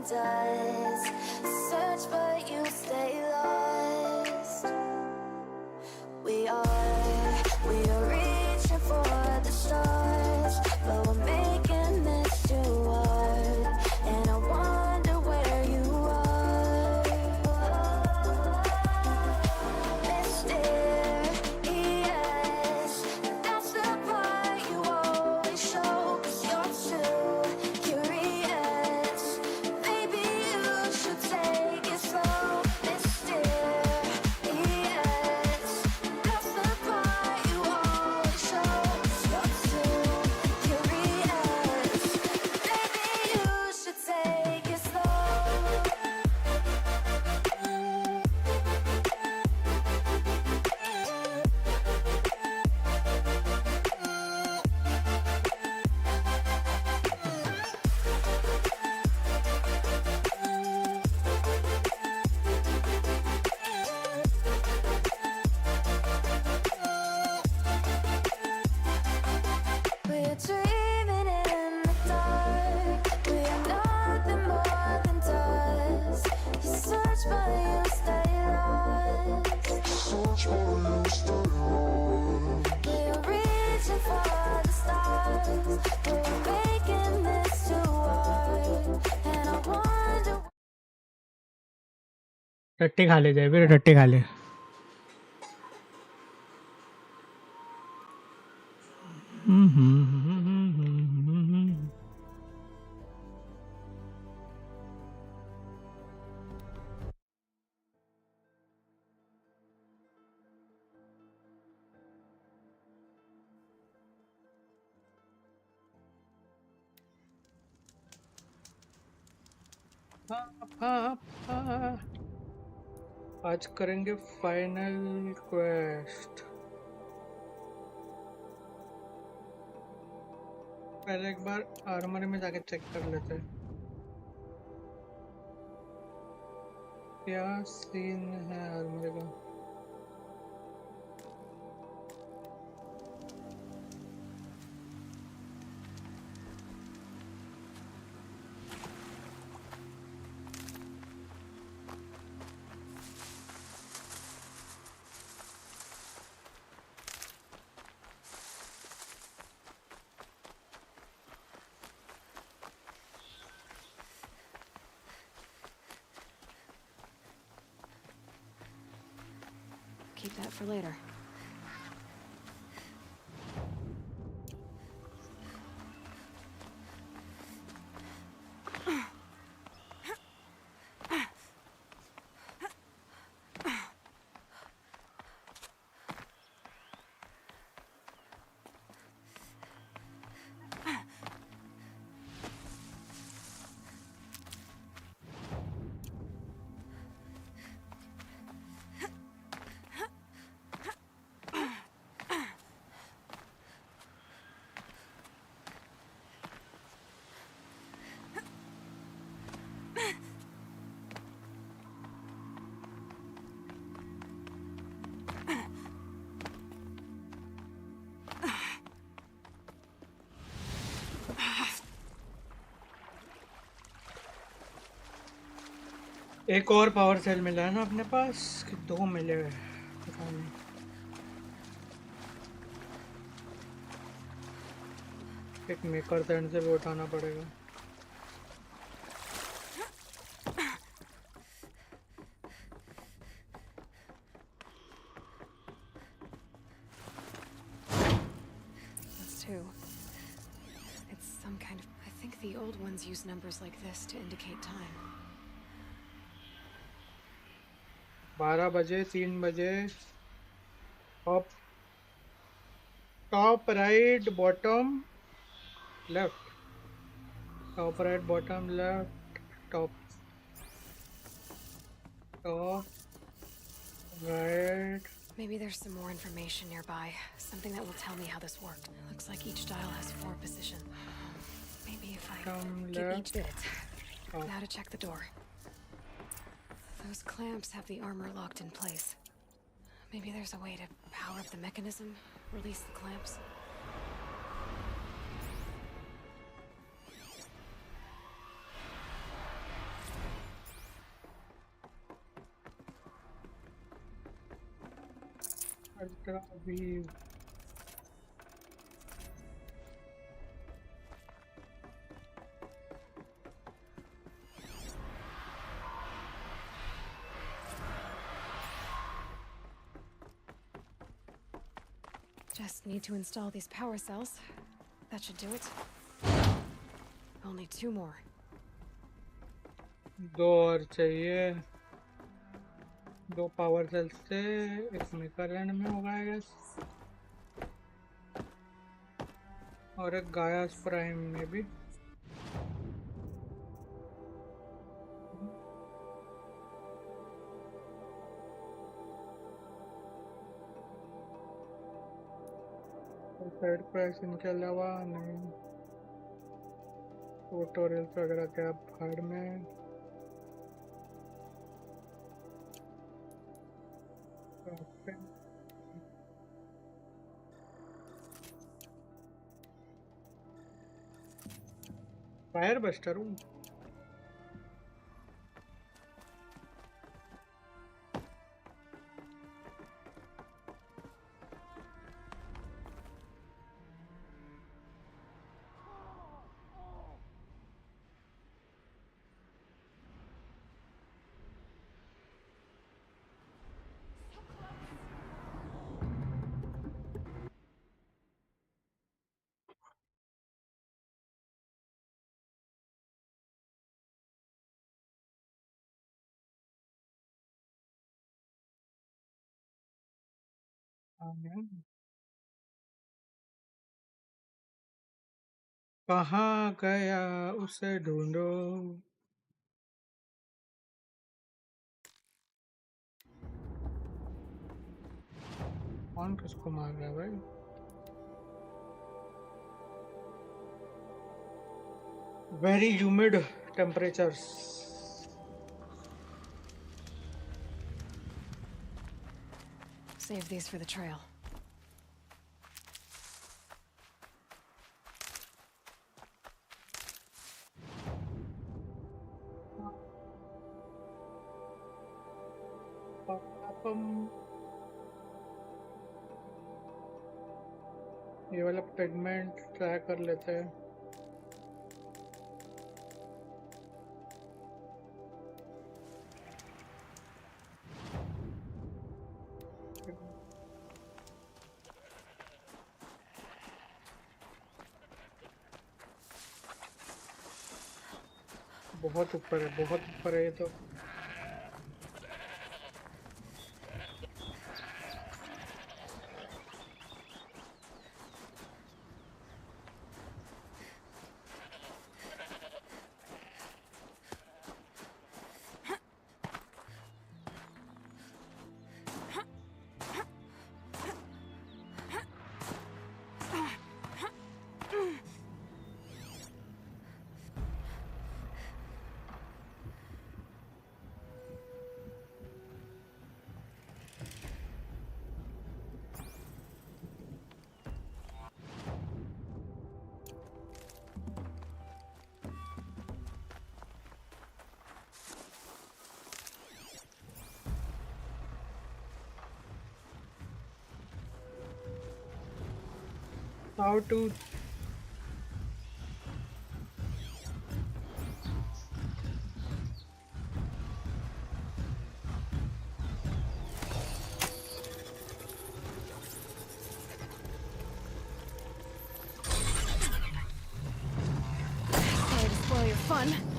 does. Search but you stay lost. We are reaching for the stars, but we're making this too hard. And I wonder where you are. Mysterious, that's the part you always show. 'Cause you're too curious. Maybe you should take it slow. Mysterious, that's the part you always show. 'Cause you're too curious. Maybe you should take it slow. We're dreaming in the dark. We are nothing more than dust. You search but you stay lost. We're reaching for the stars, but we're making this too hard. And I wonder. टट्टी खा ले जाए फिर टट्टी खा ले आज करेंगे फाइनल क्वेस्ट पहले एक बार आर्मरी में जाके चेक कर लेते हैं क्या सीन है आर्मरी का Keep that for later. एक और पावर सेल मिला है ना अपने पास कि दो मिले हुए पता नहीं एक मेकर एंड से भी उठाना पड़ेगा That's two. It's some kind of... I think the old ones use numbers like this to indicate time. 12 बजे 3 बजे top right bottom left top right bottom left top right Maybe there's some more information nearby. Something that will tell me how this worked. It looks like each dial has 4 positions. Maybe if I get each bit. Now to check the door. Those clamps have the armor locked in place. Maybe there's a way to power up the mechanism, release the clamps. Ultra weave Just need to install these power cells. That should do it. Only 2 more. दो और चाहिए 2 power sales से एक मिकालैंड में होगा I guess और एक गायास prime में भी थर्ड प्राइस इनके अलावा नहीं ट्यूटोरियल्स वगैरह के भाड़ में फायर बस्टर हूँ कहाँ गया उसे ढूंढो कौन किसको मार रहा है भाई very humid temperatures Save these for the trail. ये वाला पिगमेंट ट्राई कर लेते हैं बहुत ऊपर है ये तो how to Sorry to spoil your fun.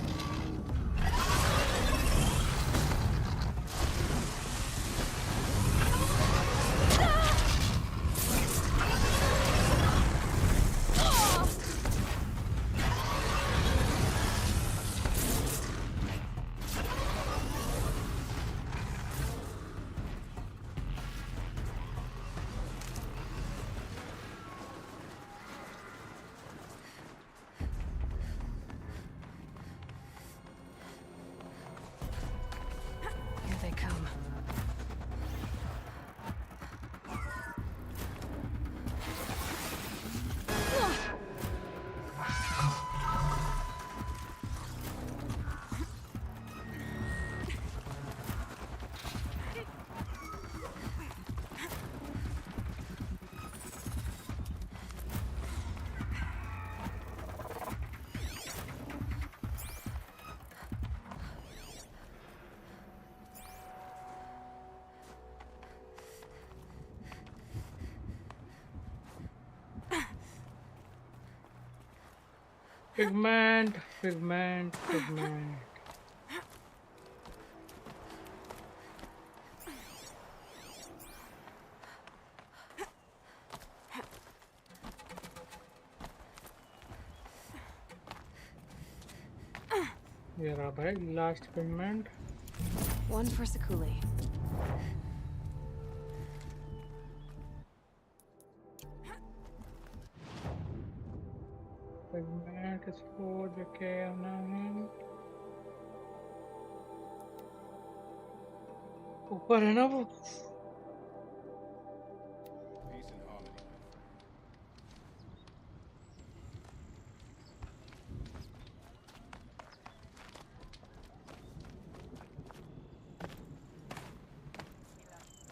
Pigment, pigment, pigment. ये रहा भाई last pigment. One for Sakuli. Pigment इसको देखे आना है. ऊपर है ना वो. Peace and harmony, my friend.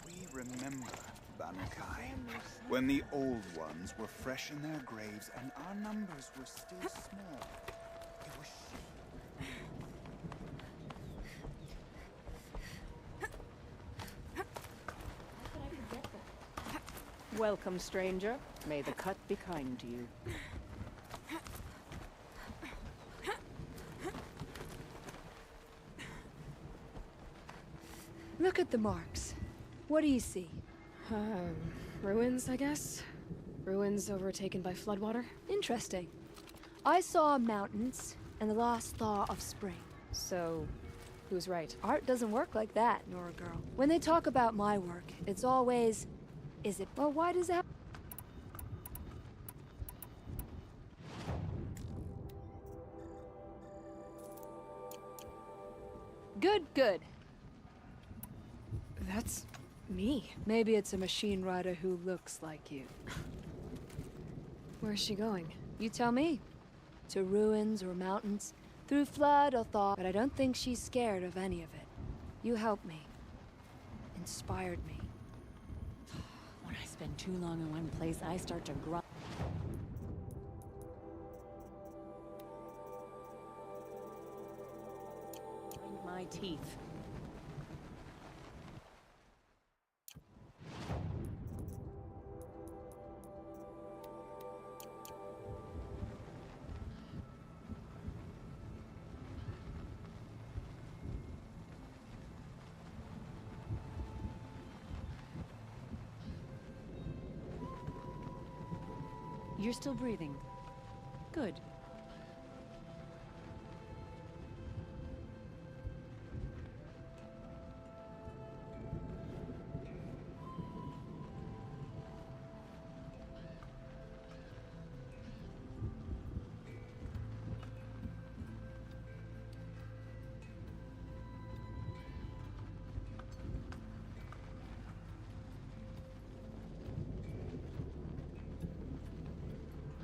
We remember, Banukai, when the old ones were fresh in their graves and our numbers were still small. It was Welcome, stranger. May the cut be kind to you. Look at the marks. What do you see? Ruins, I guess? Ruins overtaken by floodwater? Interesting. I saw mountains and the last thaw of spring. So, who's right? Art doesn't work like that, Nora girl. When they talk about my work, it's always, is it? Well, why does that? Good, good. That's me. Maybe it's a machine rider who looks like you. Where's she going? You tell me. To ruins or mountains, through flood or thaw, but I don't think she's scared of any of it. You helped me. Inspired me. When I spend too long in one place, I start to grind my teeth. You're still breathing. Good.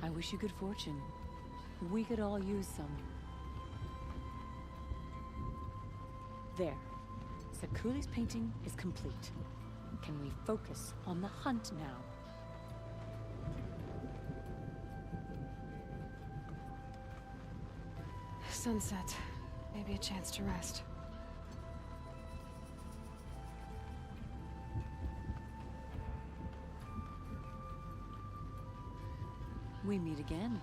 I wish you good fortune. We could all use some. There. Sakuli's painting is complete. Can we focus on the hunt now? Sunset. Maybe a chance to rest. We meet again.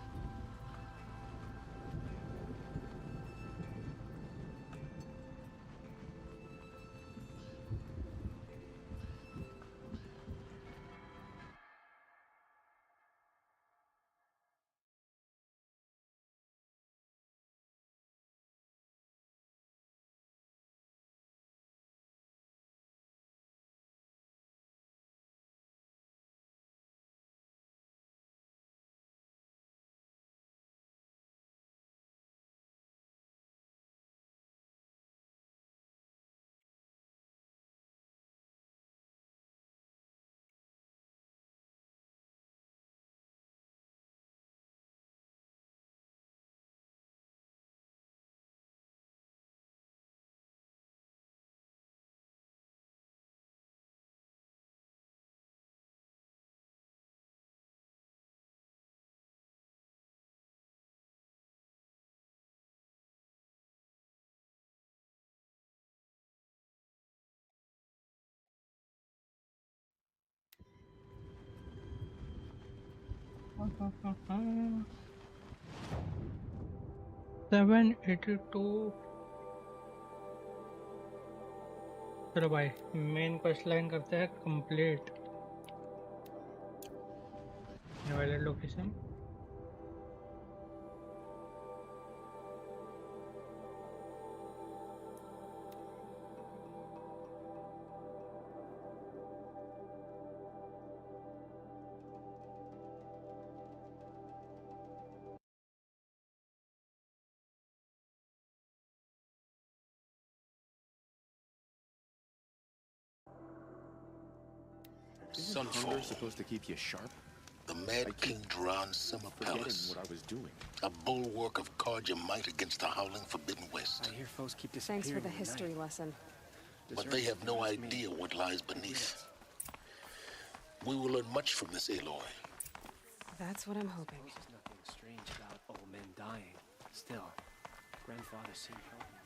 782. चलो भाई main quest line करते हैं complete. Valid location Isn't hunger supposed to keep you sharp? The Mad King Duran's summer palace. What I was doing. A bulwark of carja might against the howling Forbidden West. I hear foes keep disappearing. Thanks for the in history night. lesson. But they have no idea what lies beneath. We will learn much from this Aloy. That's what I'm hoping. There's nothing strange about old men dying. Still, grandfather seemed healthy.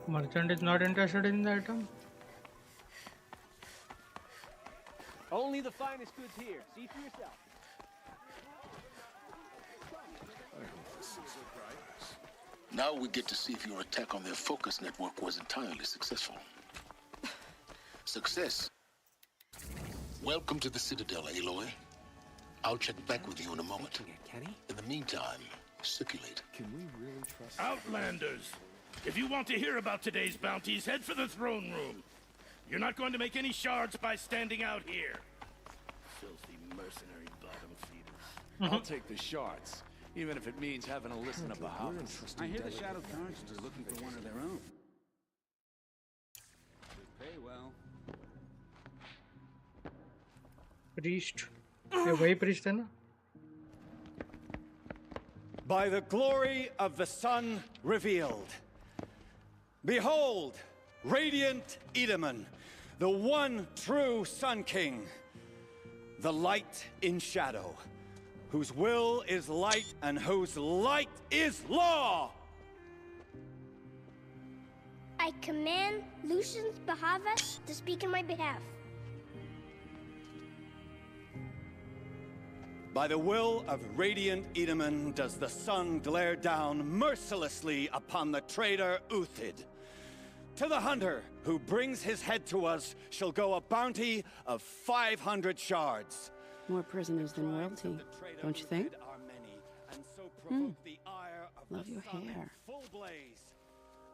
merchant is not interested in the item. Only the finest goods here. See for yourself. Now we get to see if your attack on their focus network was entirely successful. Success. Welcome to the Citadel, Aloy. I'll check back with you in a moment. Kenny? In the meantime, circulate. Can we really trust Outlanders, if you want to hear about today's bounties, head for the throne room. You're not going to make any shards by standing out here. Filthy mercenary bottom feeders. I'll take the shards, even if it means having to listen to Bahamas. I hear the Shadow Conscience are looking for one of their own. They pay well. Priest. ये वही priest है ना? By the glory of the sun revealed. Behold, radiant Edaman, the one true Sun King, the light in shadow, whose will is light and whose light is law. I command Lucius Bahavas to speak in my behalf. By the will of radiant Edaman does the sun glare down mercilessly upon the traitor Uthid. To the hunter who brings his head to us shall go a bounty of 500 shards. More prisoners than royalty, don't you think? Love your hair.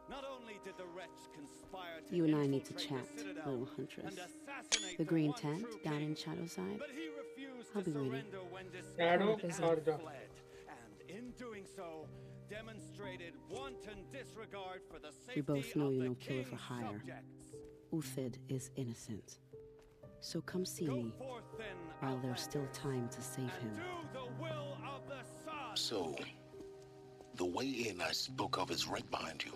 Not only did the wretch conspire to You and I need to infiltrate chat, the Citadel little huntress. and assassinate The green one tent true down king, in Shadowside. but he refused I'll to be waiting. surrender when Shadow discovered Karja. and fled, and in doing so, demonstrated wanton disregard for the safety We both know of you're the no killer for king's hire. subjects. Uthid is innocent. So come see Go me forth then, while there's still time to save and him. do the will of the sun. So, the way in I spoke of is right behind you.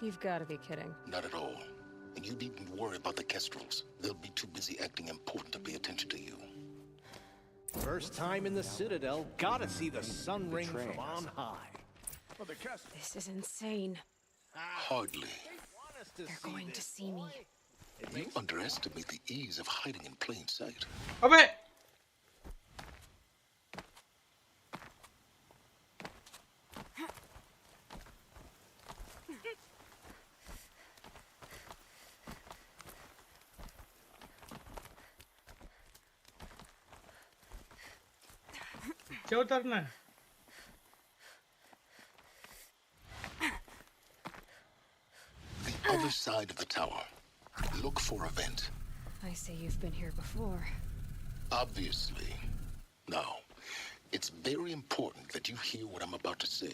You've got to be kidding. Not at all. And you needn't worry about the Kestrels. They'll be too busy acting important to pay attention to you. First time in the Citadel, gotta see the sun ring from on high. This is insane. Hardly. They're going to see me. You underestimate the ease of hiding in plain sight. अबे क्या उतरना है? The other side of the tower. Look for a vent. I see you've been here before. Obviously. Now, it's very important that you hear what I'm about to say.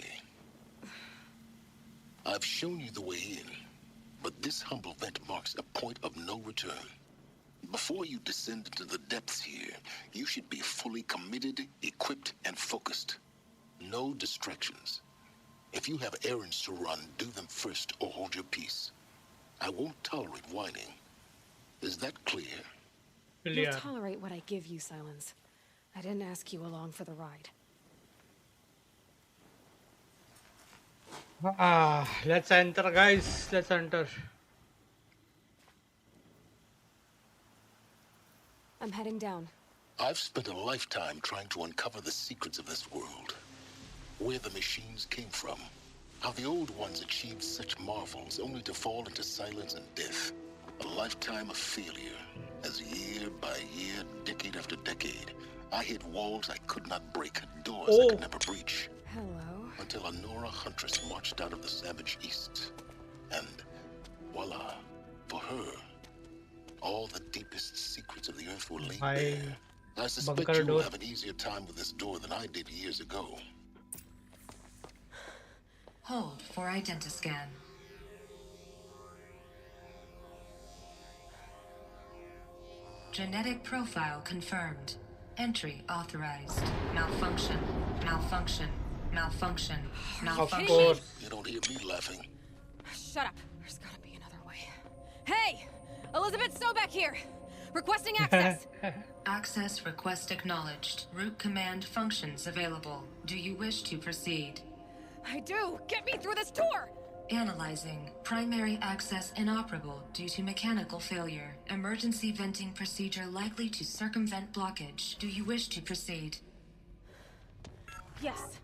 I've shown you the way in, but this humble vent marks a point of no return. Before you descend into the depths here, you should be fully committed, equipped, and focused. No distractions. If you have errands to run, do them first or hold your peace. I won't tolerate whining. Is that clear? You'll tolerate what I give you, Silence. I didn't ask you along for the ride. Let's enter, guys. Let's enter. I'm heading down. I've spent a lifetime trying to uncover the secrets of this world. Where the machines came from. How the old ones achieved such marvels only to fall into silence and death. A lifetime of failure. As year by year, decade after decade, I hit walls I could not break, doors I could never breach. Hello. Until a Nora huntress marched out of the savage east. And voila, for her, all the deepest secrets of the earth were laid bare. I suspect you will have an easier time with this door than I did years ago. Hold for identiscan. Genetic profile confirmed. Entry authorized. Malfunction. Malfunction. Malfunction. Malfunction. You don't hear me laughing. Shut up. There's gotta be another way. Hey! Elizabeth Sobeck here! Requesting access! Access request acknowledged. Root command functions available. Do you wish to proceed? I do! Get me through this tour! Analyzing. Primary access inoperable due to mechanical failure. Emergency venting procedure likely to circumvent blockage. Do you wish to proceed? Yes.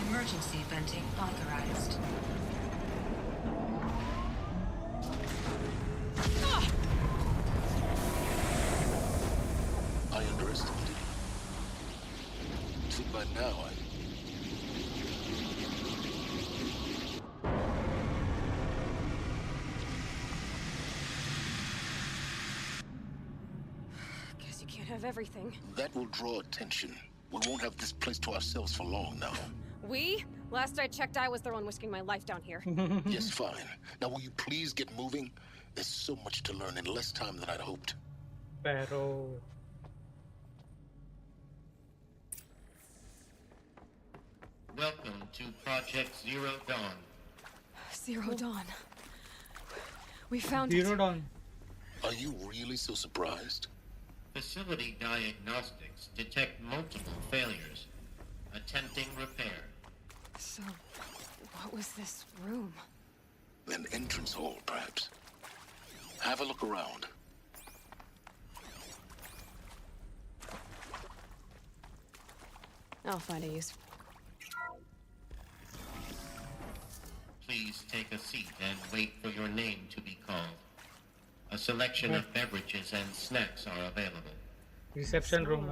Emergency venting authorized. I underestimated you. See, by now Guess you can't have everything. that will draw attention. We won't have this place to ourselves for long now. We? Last I checked, I was the one risking my life down here. Yes, fine. Now will you please get moving? There's so much to learn in less time than I'd hoped. Pero... Welcome to Project Zero Dawn. Zero Dawn. We found Zero Dawn. Are you really so surprised? Facility diagnostics detect multiple failures. Attempting repair. So, what was this room? An entrance hall, perhaps. Have a look around. I'll find a use. Please take a seat and wait for your name to be called. A selection of beverages and snacks are available. Reception room.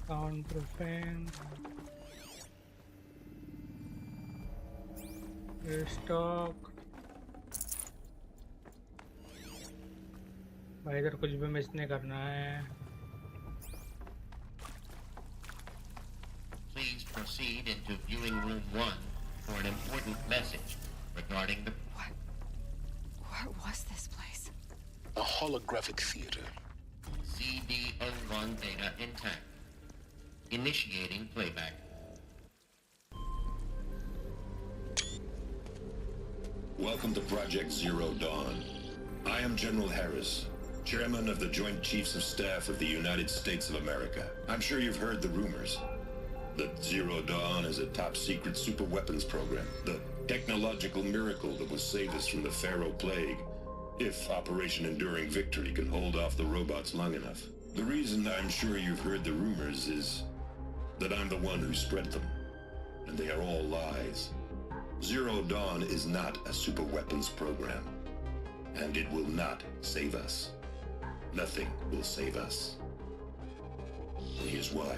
Soundproof fan. Restock. भाई इधर कुछ भी miss नहीं करना है. Please proceed into viewing room 1 for an important message regarding the... What was this place? A holographic theater. CD01 data intact. Initiating playback. Welcome to Project Zero Dawn. I am General Harris, Chairman of the Joint Chiefs of Staff of the United States of America. I'm sure you've heard the rumors that Zero Dawn is a top-secret super-weapons program, the technological miracle that will save us from the Pharaoh Plague, if Operation Enduring Victory can hold off the robots long enough. The reason I'm sure you've heard the rumors is that I'm the one who spread them, and they are all lies. Zero Dawn is not a super-weapons program, and it will not save us. Nothing will save us. And here's why.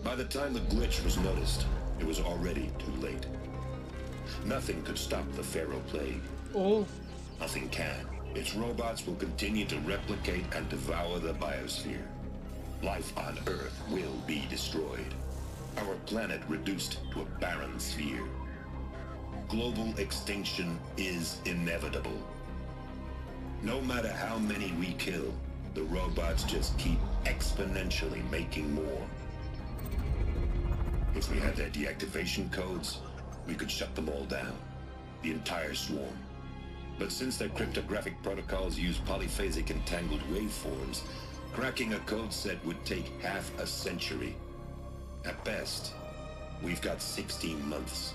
By the time the glitch was noticed, it was already too late. Nothing could stop the Pharaoh Plague. Nothing can. Its robots will continue to replicate and devour the biosphere. life on Earth will be destroyed. Our planet reduced to a barren sphere. Global extinction is inevitable. No matter how many we kill, the robots just keep exponentially making more. If we had their deactivation codes, we could shut them all down. The entire swarm. But since their cryptographic protocols use polyphasic entangled waveforms, cracking a code set would take half a century. At best, we've got 16 months.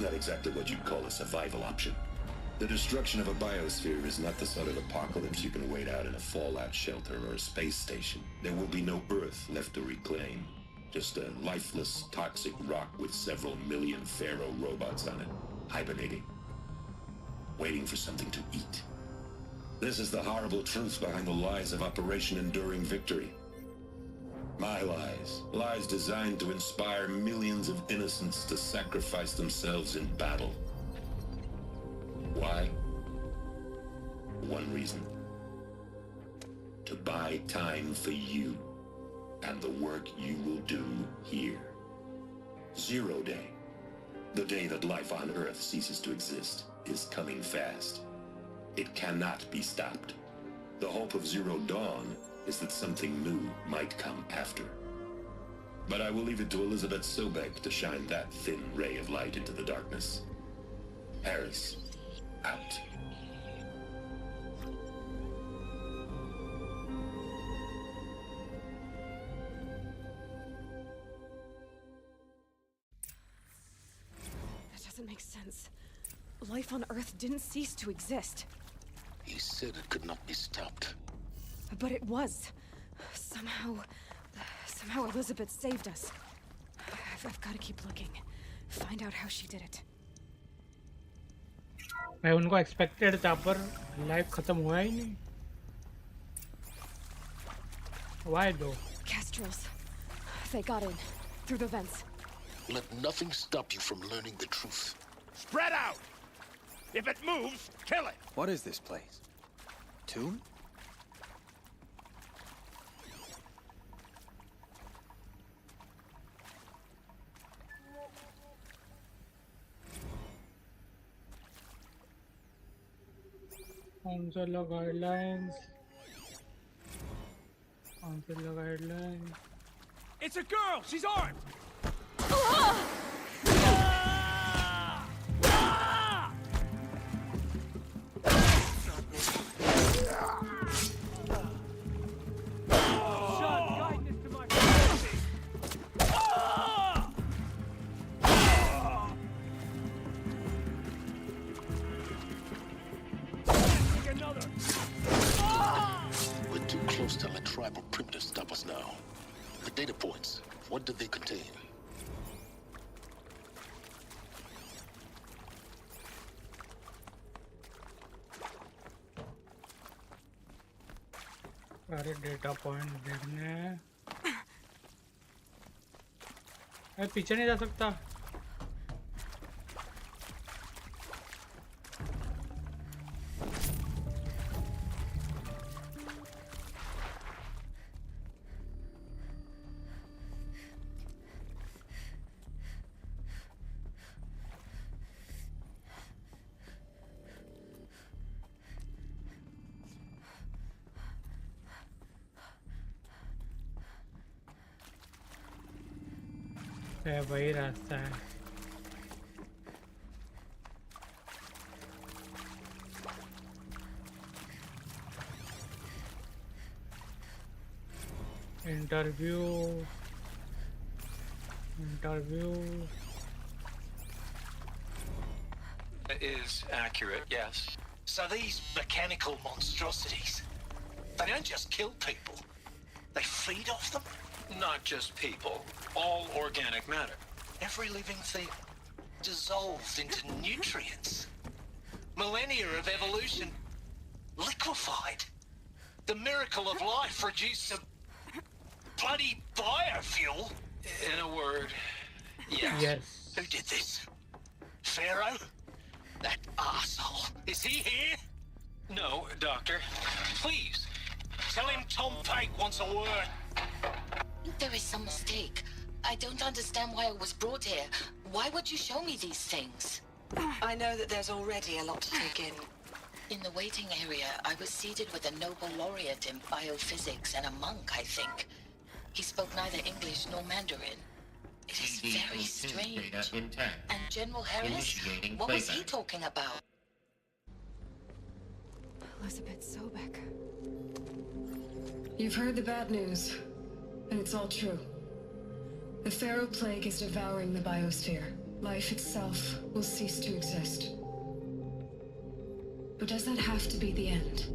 Not exactly what you'd call a survival option. The destruction of a biosphere is not the sort of apocalypse you can wait out in a fallout shelter or a space station. There will be no Earth left to reclaim. Just a lifeless, toxic rock with several million Pharaoh robots on it, hibernating, waiting for something to eat. This is the horrible truth behind the lies of Operation Enduring Victory. My lies. Lies designed to inspire millions of innocents to sacrifice themselves in battle. Why? One reason. To buy time for you and the work you will do here. Zero Day, the day that life on Earth ceases to exist, is coming fast. It cannot be stopped. The hope of Zero Dawn is that something new might come after. But I will leave it to Elizabeth Sobek to shine that thin ray of light into the darkness. Harris, out. That doesn't make sense. Life on Earth didn't cease to exist. He said it could not be stopped. But it was. Somehow Elizabeth saved us. I've got to keep looking. Find out how she did it. मैं उनको expected था पर life खत्म हुआ ही नहीं. Why though? Kestrels. They got in through the vents. Let nothing stop you from learning the truth. Spread out! If it moves, kill it! What is this place? Tomb? Consular guidelines. Consular guidelines. It's a girl! She's armed! We're too close to let tribal primitives stop us now. The data points, what do they contain? सारे data point देखने हैं. मैं पीछे नहीं जा सकता. वही रास्ता है. Interview It is accurate, yes. So these mechanical monstrosities, they don't just kill people, they feed off them? Not just people, all organic matter. Every living thing dissolved into nutrients. Millennia of evolution liquefied. The miracle of life reduced to bloody biofuel. In a word, yes. Yes. Who did this? Pharaoh? That arsehole. Is he here? No, Doctor. Please, Tell him Tom Pike wants a word. There is some mistake. I don't understand why I was brought here. Why would you show me these things? I know that there's already a lot to take in. In the waiting area, I was seated with a Nobel laureate in biophysics and a monk, I think. He spoke neither English nor Mandarin. It is very strange. And General Harris? What was he talking about? Elizabeth Sobek. You've heard the bad news, and it's all true. The Pharaoh Plague is devouring the biosphere. Life itself will cease to exist. But does that have to be the end?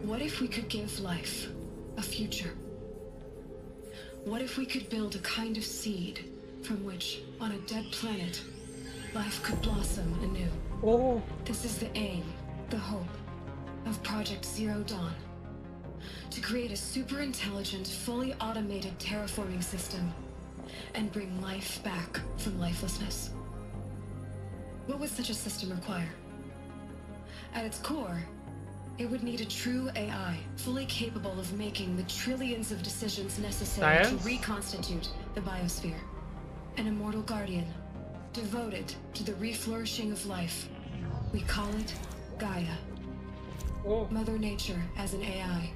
What if we could give life a future? What if we could build a kind of seed from which, on a dead planet, life could blossom anew? Oh. This is the aim, the hope, of Project Zero Dawn. To create a super-intelligent, fully automated terraforming system and bring life back from lifelessness. What would such a system require? At its core, it would need a true AI, fully capable of making the trillions of decisions necessary to reconstitute the biosphere. An immortal guardian, devoted to the reflourishing of life. We call it Gaia. Mother Nature as an AI.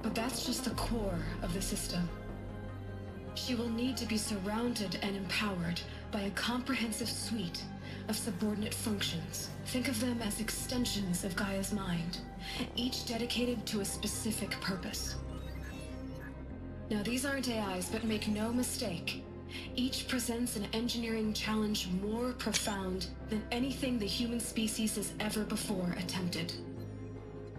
But that's just the core of the system. She will need to be surrounded and empowered by a comprehensive suite of subordinate functions. Think of them as extensions of Gaia's mind, each dedicated to a specific purpose. Now, these aren't AIs, but make no mistake, each presents an engineering challenge more profound than anything the human species has ever before attempted.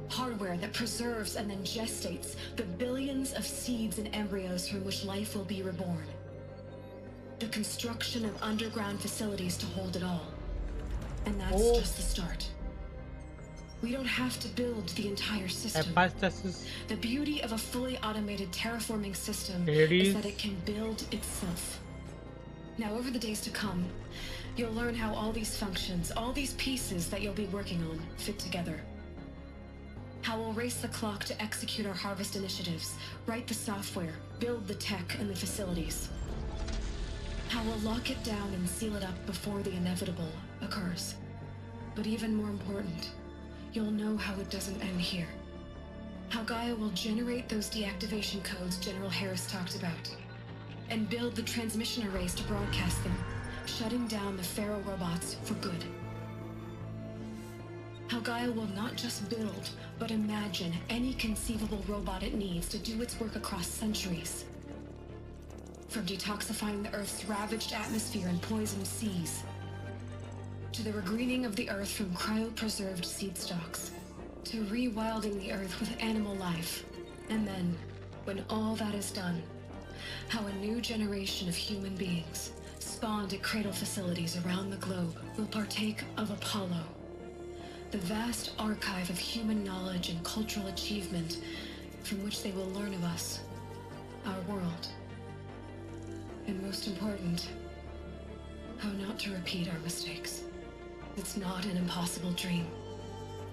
Hardware that preserves and then gestates the billions of seeds and embryos from which life will be reborn. The construction of underground facilities to hold it all. And that's just the start. We don't have to build the entire system. The beauty of a fully automated terraforming system is that it can build itself. Now, over the days to come, you'll learn how all these functions, all these pieces that you'll be working on, fit together. How we'll race the clock to execute our harvest initiatives, write the software, build the tech and the facilities. How we'll lock it down and seal it up before the inevitable occurs. But even more important, you'll know how it doesn't end here. How Gaia will generate those deactivation codes General Harris talked about, and build the transmission arrays to broadcast them, shutting down the Pharaoh robots for good. How Gaia will not just build, but imagine any conceivable robot it needs to do its work across centuries. From detoxifying the Earth's ravaged atmosphere and poisoned seas, to the regreening of the Earth from cryopreserved seed stalks, to rewilding the Earth with animal life. And then, when all that is done, how a new generation of human beings, spawned at cradle facilities around the globe, will partake of Apollo, the vast archive of human knowledge and cultural achievement from which they will learn of us, our world. And most important, how not to repeat our mistakes. It's not an impossible dream.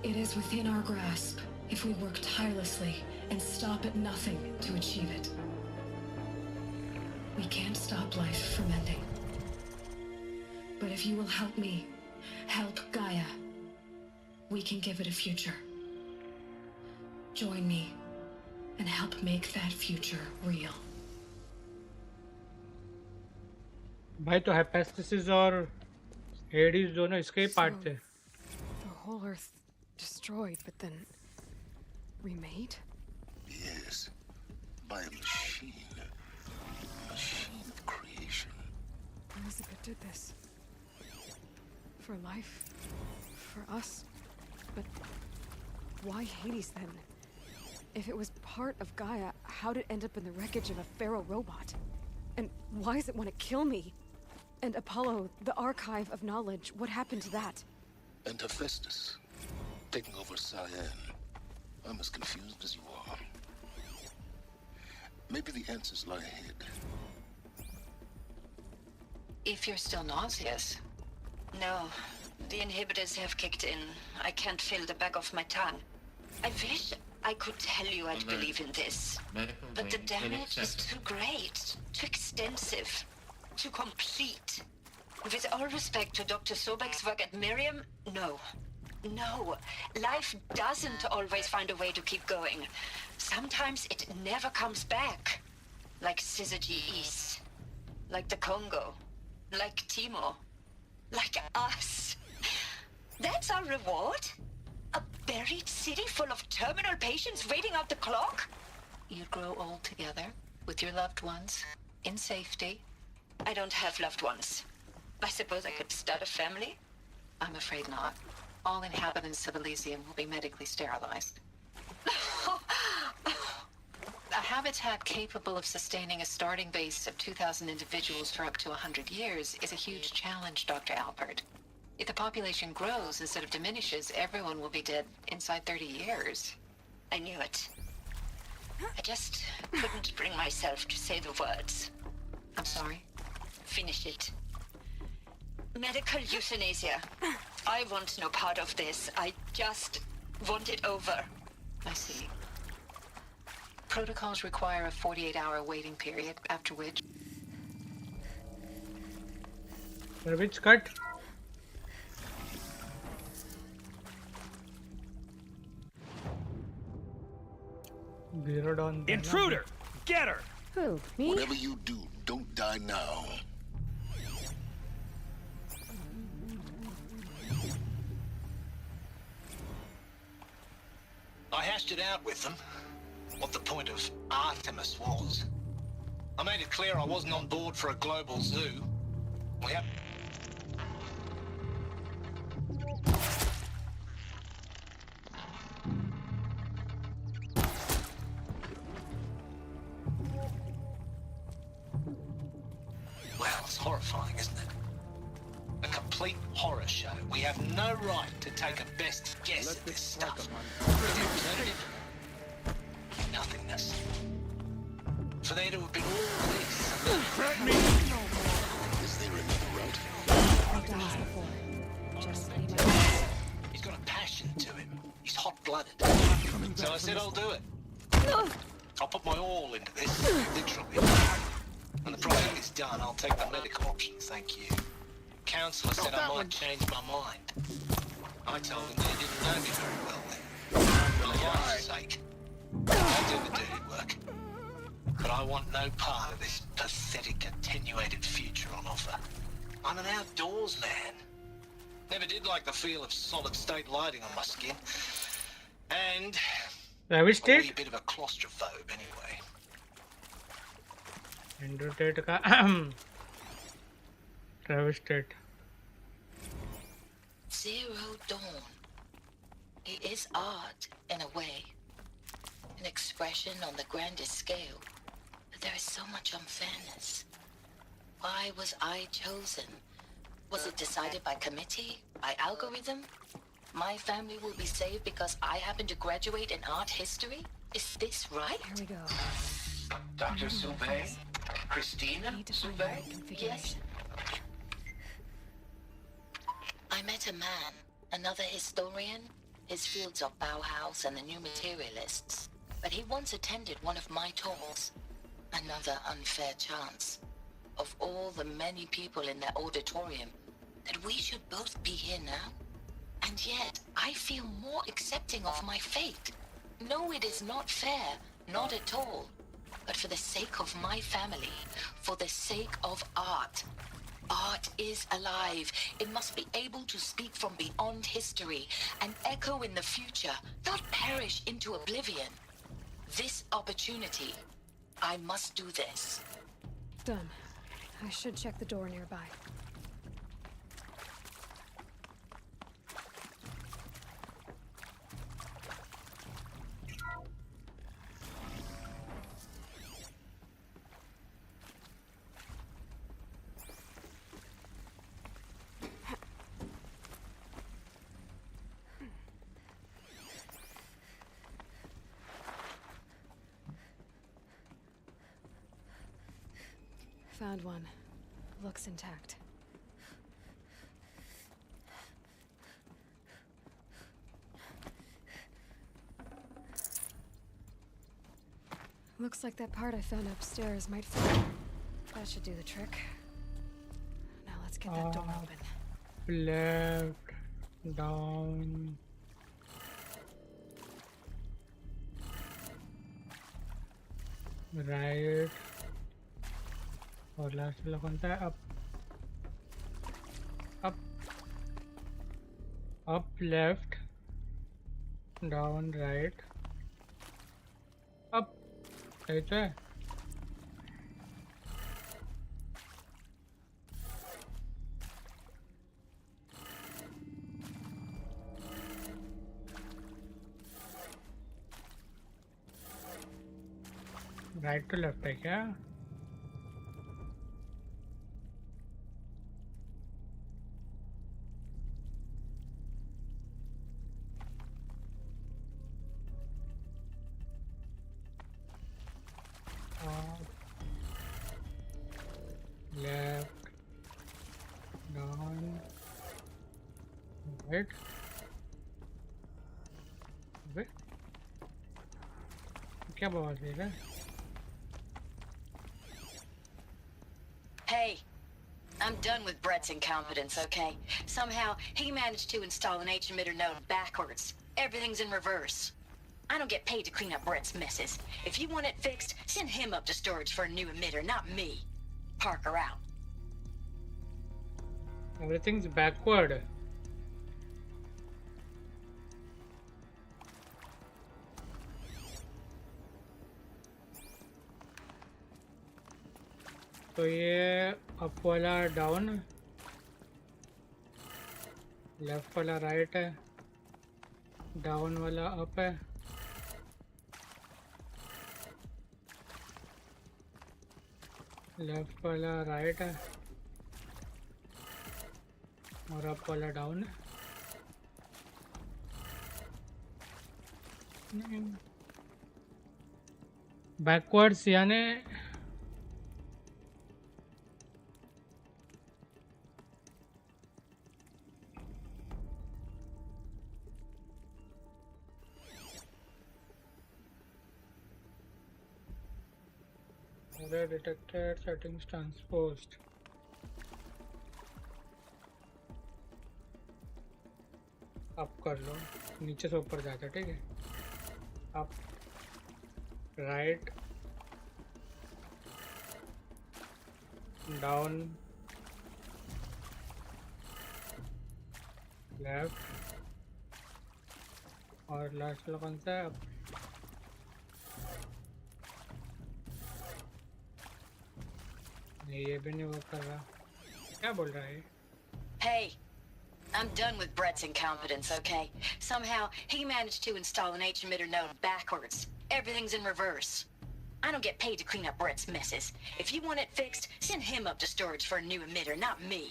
It is within our grasp if we work tirelessly and stop at nothing to achieve it. We can't stop life from ending. But if you will help me, help Gaia, we can give it a future. Join me and help make that future real. भाई तो हेपेस्टिस और हेडिस दोनों इसके ही part थे. The whole Earth destroyed, but then remade? Yes, by a machine. Machine of creation. Elizabeth did this. For life. For us. But why Hades then? If it was part of Gaia, how did it end up in the wreckage of a Pharaoh robot? And why does it want to kill me? And Apollo, the archive of knowledge, what happened to that? And Hephaestus, taking over Cyan. I'm as confused as you are. Maybe the answers lie ahead. If you're still nauseous. No, the inhibitors have kicked in. I can't feel the back of my tongue. I wish I could tell you I'd believe in this. Medical But the wing damage is inaccessible. too great, too extensive, too complete. With all respect to Dr. Sobek's work at Miriam, no. No. Life doesn't always find a way to keep going. Sometimes it never comes back. Like Syzygy East. Like the Congo. Like Timor. Like us. That's our reward? A buried city full of terminal patients waiting out the clock? You'd grow old together, with your loved ones, in safety. I don't have loved ones. I suppose I could start a family? I'm afraid not. All inhabitants of Elysium will be medically sterilized. A habitat capable of sustaining a starting base of 2,000 individuals for up to 100 years is a huge challenge, Dr. Alpert. If the population grows instead of diminishes, everyone will be dead inside 30 years. I knew it. I just couldn't bring myself to say the words. I'm sorry? Finish it. Medical euthanasia. I want no part of this. I just want it over. I see. Protocols require a 48-hour waiting period, after which... Which cut? Zero Dawn. Intruder! Get her! Who? Me? Whatever you do, don't die now. I hashed it out with them, what the point of Artemis was. I made it clear I wasn't on board for a global zoo. We have... Well, it's horrifying, isn't it? A complete horror show. We have no right to take a best guess at this stuff. The alternative? Nothingness. For there to have been all this. Is there another route? I've done this before. Just leave my He's got a passion to him. He's hot-blooded. So I said I'll do it. I'll put my all into this, literally. When the project is done, I'll take the medical option, thank you. Counselor said I might change my mind. I told him that he didn't know me very well then. For life's sake. I'll do the dirty work. But I want no part of this pathetic, attenuated future on offer. I'm an outdoors man. Never did like the feel of solid-state lighting on my skin. And... Ravished a it? wee bit of a claustrophobe, anyway. Rotate ka Ravished it. Zero Dawn. It is art, in a way. An expression on the grandest scale. But there is so much unfairness. Why was I chosen? Was it decided by committee? By algorithm? My family will be saved because I happen to graduate in art history? Is this right? Here we go. Dr. Soubet? Christina Soubet? Yes. I met a man, another historian. His fields are Bauhaus and the New Materialists. But he once attended one of my talks. Another unfair chance. Of all the many people in that auditorium, that we should both be here now. And yet, I feel more accepting of my fate. No, it is not fair. Not at all. But for the sake of my family, for the sake of art. Art is alive. It must be able to speak from beyond history and echo in the future, not perish into oblivion. This opportunity, I must do this. Done. I should check the door nearby. Found one. Looks intact. Looks like that part I found upstairs might fit. That should do the trick. Now let's get that door open. Left, down. Right. और last वाला कौन सा है? Up. Up. Up, left. Down, right. Up. सही तो है? Right to left है क्या? Left, down, right. क्या बवाल है क्या? Hey, I'm done with Brett's incompetence, okay? Somehow, he managed to install an H-emitter node backwards. Everything's in reverse. I don't get paid to clean up Brett's messes. If you want it fixed, send him up to storage for a new emitter, not me. Parker out. Everything's backward. तो ये up वाला down, left वाला right है, down वाला up है, left वाला right है और अप वाला डाउन है. बैकवर्ड्स यानी detected, settings transposed. अप कर लो, नीचे से ऊपर जाता है. ठीक है, अप, राइट, डाउन, लेफ्ट और लास्ट वाला कौन सा है? अप. ये भी नहीं वर्क कर रहा. क्या बोल रहा है? Hey, I'm done with Brett's incompetence, okay? Somehow, he managed to install an H-emitter node backwards. Everything's in reverse. I don't get paid to clean up Brett's messes. If you want it fixed, send him up to storage for a new emitter, not me.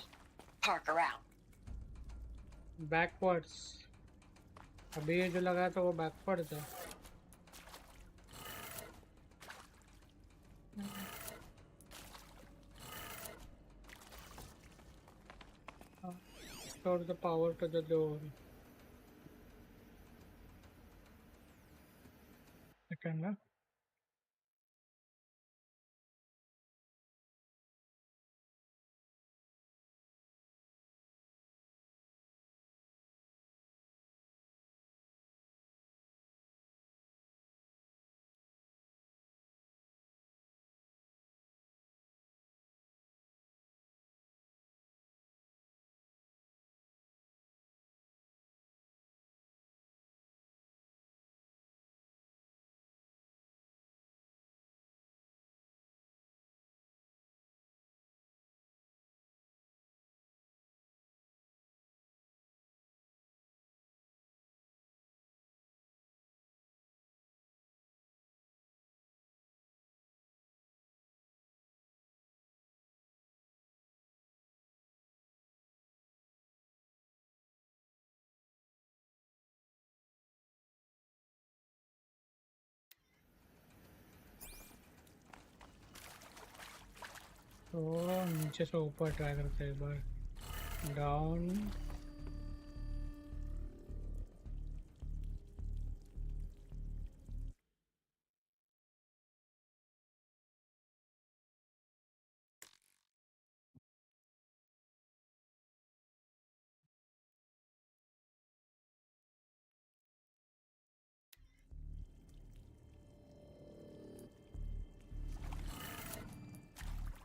Parker out. Backwards. अभी ये जो लगा था वो backwards है. Restore the power to the door. Second, तो नीचे से ऊपर ट्राई करते हैं एक बार. डाउन,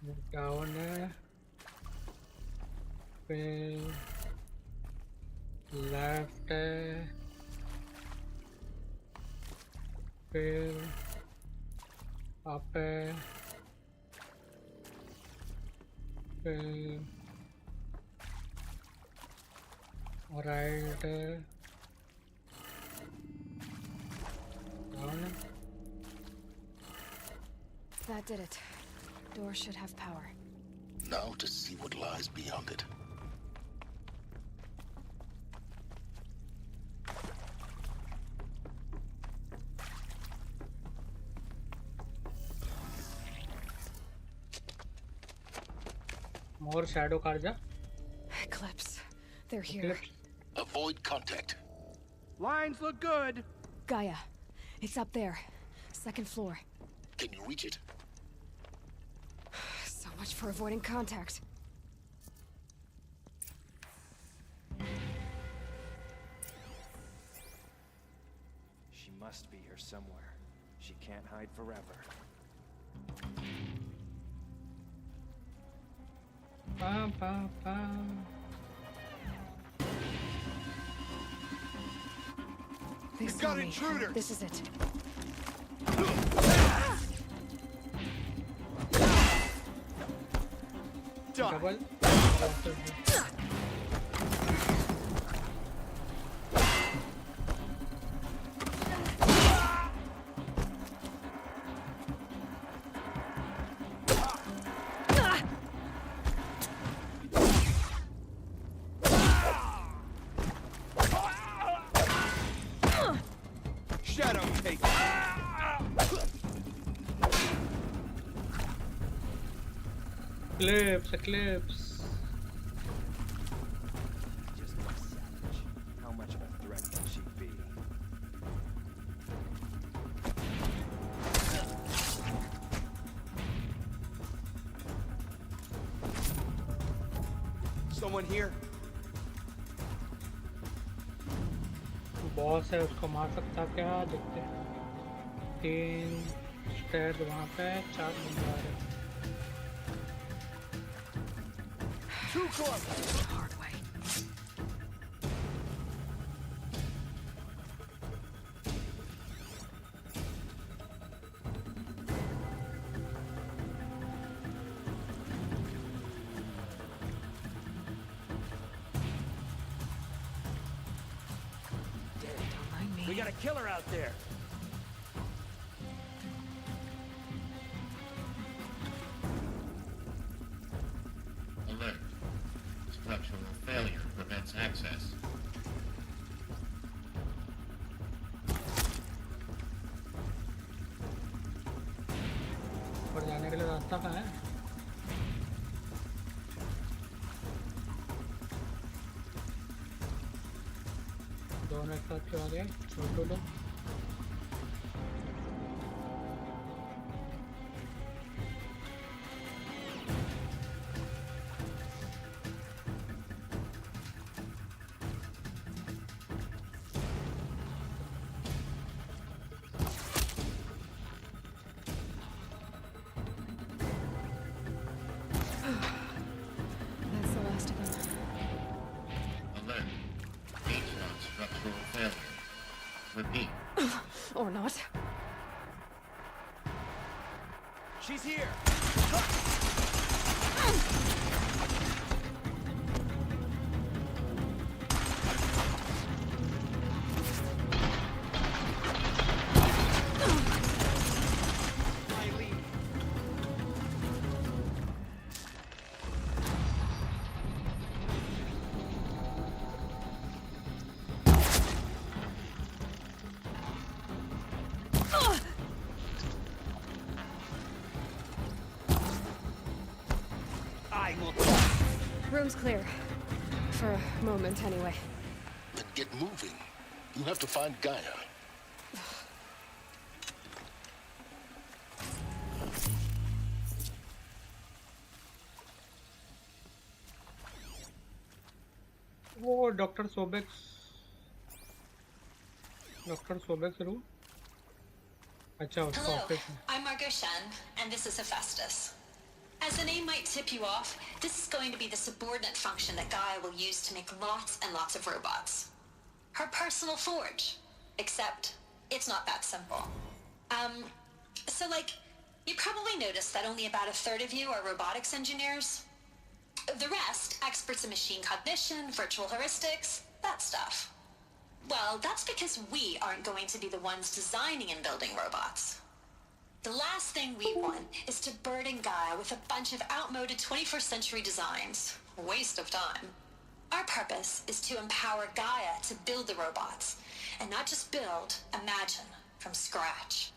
डाउन है, फिर लेफ्ट है, फिर अप है, फिर राइट है, डाउन है। That did it. Door should have power. Now to see what lies beyond it. More shadow Karja. Eclipse. They're here. Avoid contact. Lines look good. Gaia. It's up there. Second floor. Can you reach it? So much for avoiding contact. She must be here somewhere. She can't hide forever. Pam, pam, pam. They saw me. Intruder. This is it. Double. Shadow take. Eclipse, Eclipse. Just a savage. How much of a threat can she be? Someone here? Boss है, उसको मार सकता क्या? देखते हैं। 3 stage वहाँ पे, 4 बंदे आ रहे हैं। Too close. Hard way. Don't mind me. We got a killer out there. Alert. Structural failure prevents access. ऊपर जाने के लिए रास्ता कहाँ है? दोनों एक साथ क्यों आ गए? छोटू लोग। That's the last of them. Alert. H1 structural failure. Repeat. Or not. She's here. Room's clear. For a moment, anyway. Then get moving. You have to find Gaia. वो डॉक्टर सोबेक्स रूम। अच्छा, उसका ऑफिस है। I'm Margot Shen, and this is Hephaestus. As the name might tip you off, this is going to be the subordinate function that Gaia will use to make lots and lots of robots. Her personal forge. Except, it's not that simple. So like, you probably noticed that only about a third of you are robotics engineers. The rest, experts in machine cognition, virtual heuristics, that stuff. Well, that's because we aren't going to be the ones designing and building robots. The last thing we want is to burden Gaia with a bunch of outmoded 21st century designs. Waste of time. Our purpose is to empower Gaia to build the robots, and not just build, imagine, from scratch.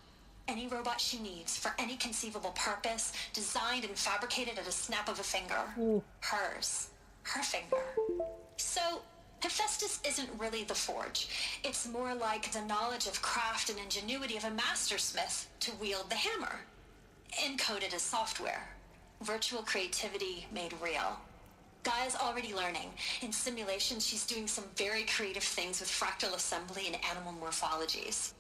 Any robot she needs for any conceivable purpose, designed and fabricated at a snap of a finger. Hers. Her finger. So, Hephaestus isn't really the forge. It's more like the knowledge of craft and ingenuity of a mastersmith to wield the hammer. Encoded as software. Virtual creativity made real. Gaia's already learning. In simulation, she's doing some very creative things with fractal assembly and animal morphologies.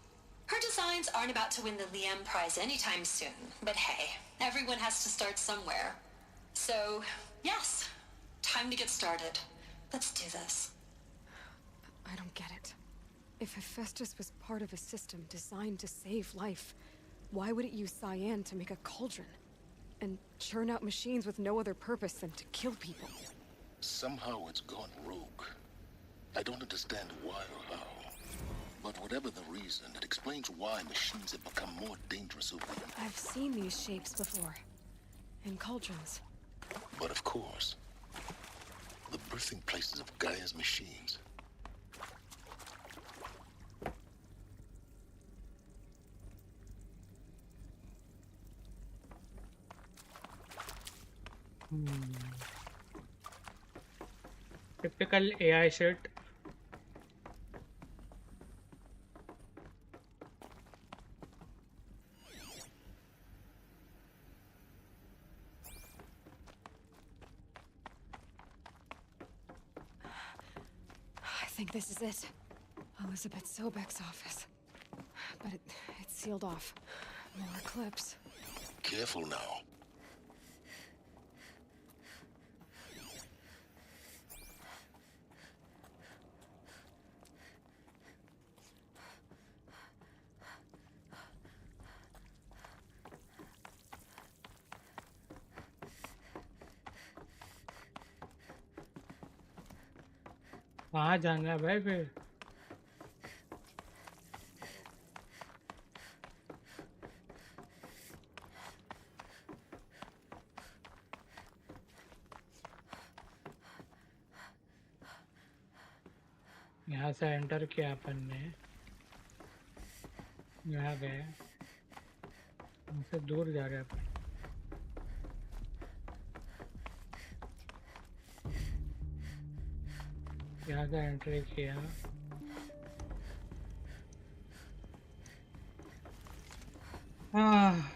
Her designs aren't about to win the Liam Prize anytime soon, but hey, everyone has to start somewhere. So, yes, time to get started. Let's do this. I don't get it. If Hephaestus was part of a system designed to save life, why would it use cyan to make a cauldron? And churn out machines with no other purpose than to kill people? Somehow it's gone rogue. I don't understand why or how. But whatever the reason, it explains why machines have become more dangerous over the years. I've seen these shapes before. In cauldrons. But of course, the birthing places of Gaia's machines. Typical AI shit. I think this is it. Elizabeth Sobek's office. But it's sealed off. More clips. Careful now. कहाँ जाना है भाई फिर? यहाँ से enter किया अपन ने, यहाँ गए, यहाँ से दूर जा रहे हैं अपन। यहाँ से एंट्री किया, हाँ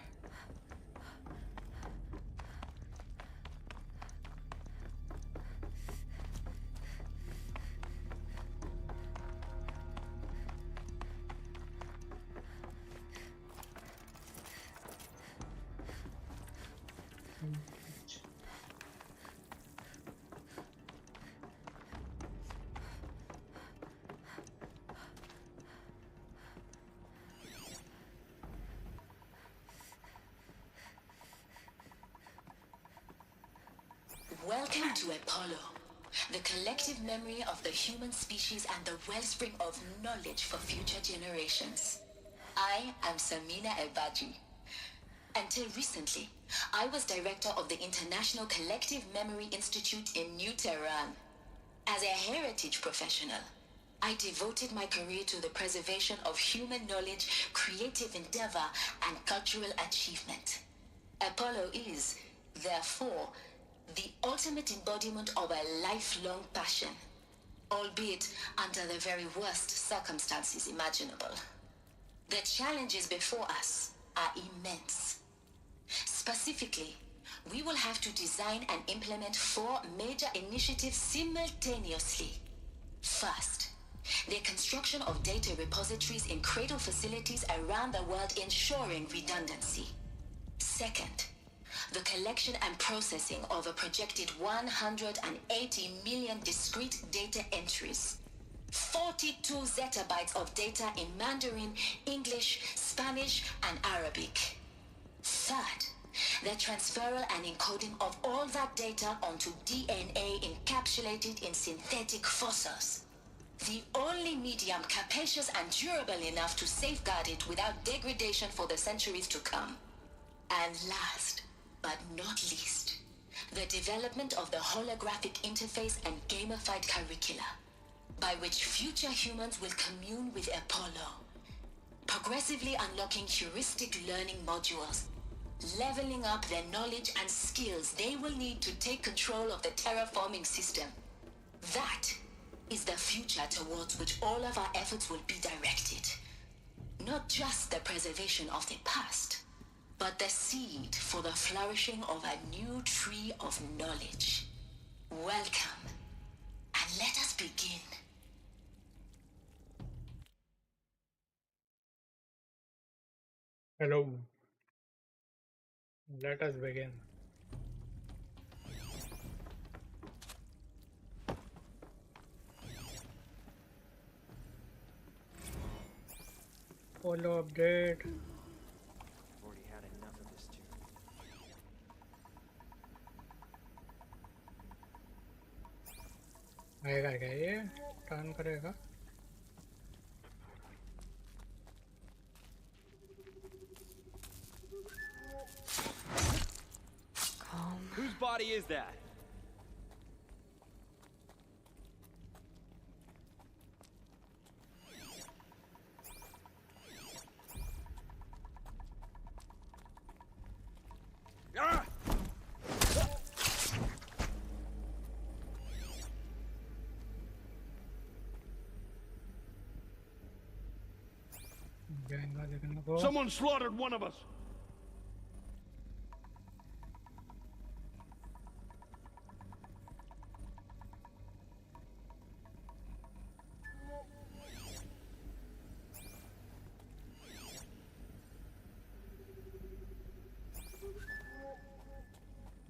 Welcome to Apollo, the collective memory of the human species and the wellspring of knowledge for future generations. I am Samina Ebaji. Until recently, I was director of the International Collective Memory Institute in New Tehran. As a heritage professional, I devoted my career to the preservation of human knowledge, creative endeavor, and cultural achievement. Apollo is, therefore, the ultimate embodiment of a lifelong passion, albeit under the very worst circumstances imaginable. The challenges before us are immense. Specifically, we will have to design and implement 4 major initiatives simultaneously. First, the construction of data repositories in cradle facilities around the world ensuring redundancy. Second, the collection and processing of a projected 180 million discrete data entries. 42 zettabytes of data in Mandarin, English, Spanish, and Arabic. Third, the transferal and encoding of all that data onto DNA encapsulated in synthetic fossils. The only medium capacious and durable enough to safeguard it without degradation for the centuries to come. And last, but not least, the development of the holographic interface and gamified curricula, by which future humans will commune with Apollo, progressively unlocking heuristic learning modules, leveling up their knowledge and skills they will need to take control of the terraforming system. That is the future towards which all of our efforts will be directed. Not just the preservation of the past, but the seed for the flourishing of a new tree of knowledge. Welcome, and let us begin. Hello. Let us begin. Follow update. Already had enough of this too. आएगा क्या ये? Turn करेगा? Whose body is that? Ah! Someone slaughtered one of us.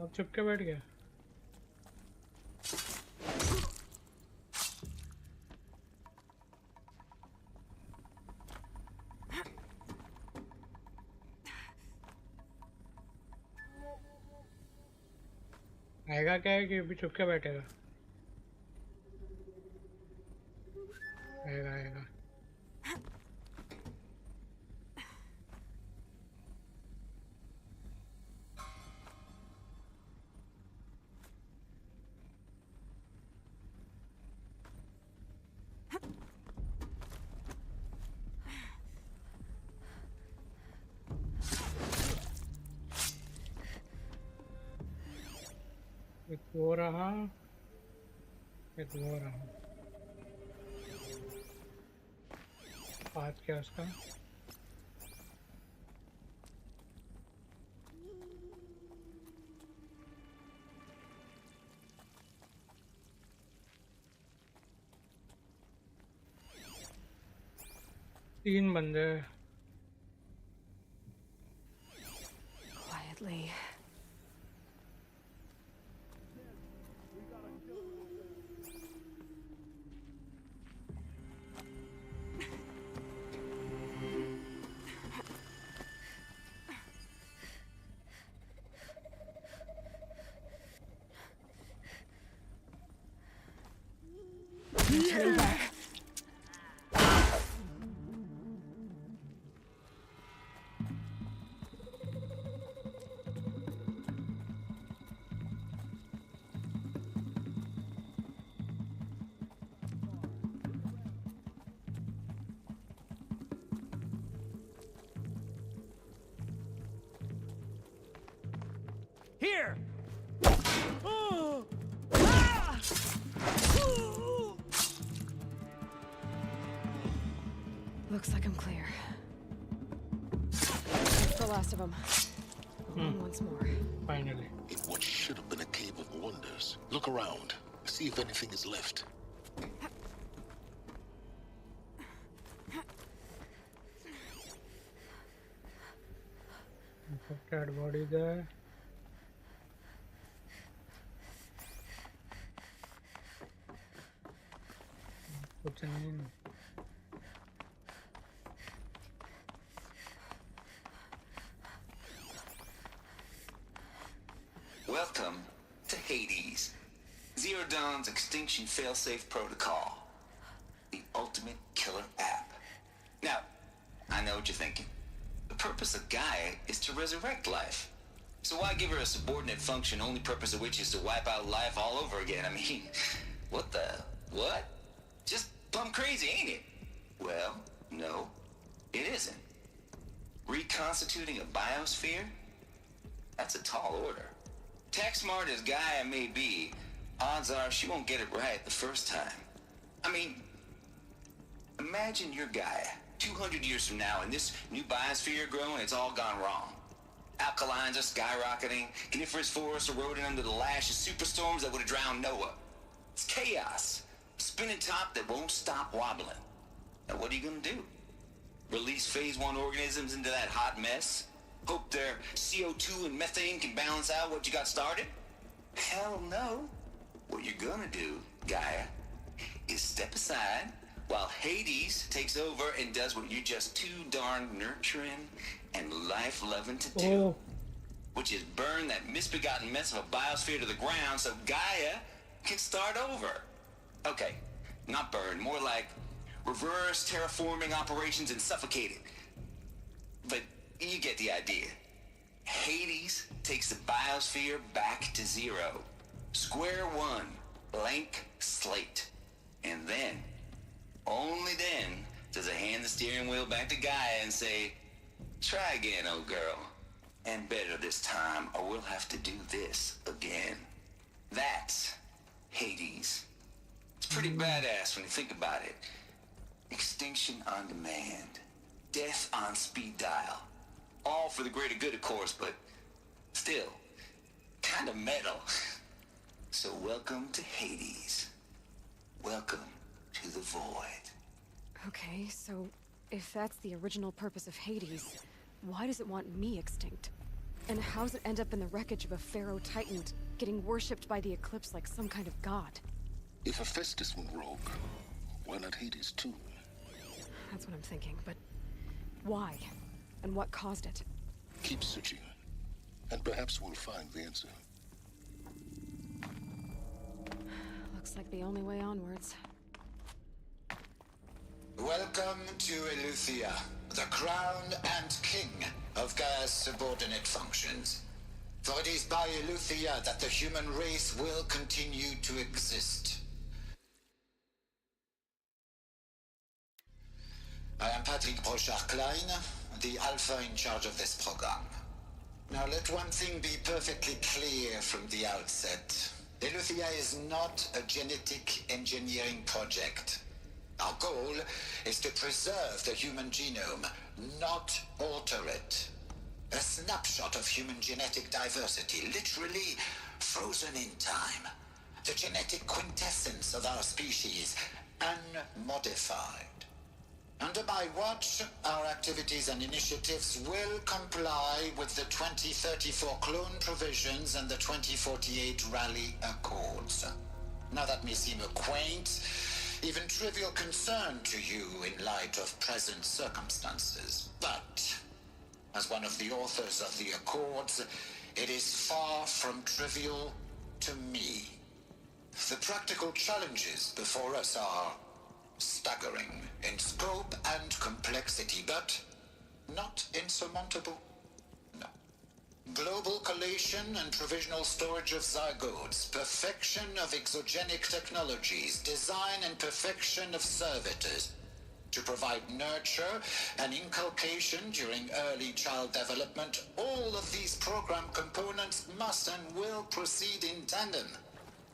अब चुप के बैठ गया। आएगा क्या है कि अभी चुप के बैठेगा? आएगा आएगा। एक वो रहा, एक वो रहा। बात क्या उसका? तीन बंदे। Quietly. Turning back. Here! Looks like I'm clear. That's the last of them. Once more. Finally. In what should have been a cave of wonders. Look around. See if anything is left. Dead body there. कुछ नहीं. Welcome to Hades, Zero Dawn's extinction failsafe protocol, the ultimate killer app. Now, I know what you're thinking. The purpose of Gaia is to resurrect life. So why give her a subordinate function, only purpose of which is to wipe out life all over again? I mean, what? Just plumb crazy, ain't it? Well, no, it isn't. Reconstituting a biosphere? That's a tall order. Tech smart as Gaia may be, odds are she won't get it right the first time. I mean, imagine you're Gaia, 200 years from now, and this new biosphere growing, it's all gone wrong. Alkalines are skyrocketing, coniferous forests eroding under the lash of superstorms that would have drowned Noah. It's chaos, spinning top that won't stop wobbling. Now what are you gonna do? Release phase 1 organisms into that hot mess? Hope their CO2 and methane can balance out what you got started? Hell no. What you're gonna do, Gaia, is step aside while Hades takes over and does what you're just too darn nurturing and life-loving to do. Which is burn that misbegotten mess of a biosphere to the ground so Gaia can start over. Okay, not burn, more like reverse terraforming operations and suffocate it. But you get the idea. Hades takes the biosphere back to zero. Square one, blank slate. And then, only then, does it hand the steering wheel back to Gaia and say, try again, old girl. And better this time, or we'll have to do this again. That's Hades. It's pretty badass when you think about it. Extinction on demand. Death on speed dial. All for the greater good, of course, but still, kind of metal. So welcome to Hades. Welcome to the void. Okay, so if that's the original purpose of Hades, why does it want me extinct? And how's it end up in the wreckage of a pharaoh titan getting worshipped by the Eclipse like some kind of god? If Hephaestus went rogue, why not Hades too? That's what I'm thinking, but why? And what caused it? Keep searching, and perhaps we'll find the answer. Looks like the only way onwards. Welcome to Eleuthia, the crown and king of Gaia's subordinate functions. For it is by Eleuthia that the human race will continue to exist. I am Patrick Brochard-Klein, the Alpha in charge of this program. Now let one thing be perfectly clear from the outset. Eleuthia is not a genetic engineering project. Our goal is to preserve the human genome, not alter it. A snapshot of human genetic diversity, literally frozen in time. The genetic quintessence of our species, unmodified. Under my watch, our activities and initiatives will comply with the 2034 clone provisions and the 2048 Rally Accords. Now that may seem a quaint, even trivial concern to you in light of present circumstances, but as one of the authors of the Accords, it is far from trivial to me. The practical challenges before us are staggering in scope and complexity, but not insurmountable. No. Global collation and provisional storage of zygotes, perfection of exogenic technologies, design and perfection of servitors to provide nurture and inculcation during early child development. All of these program components must and will proceed in tandem.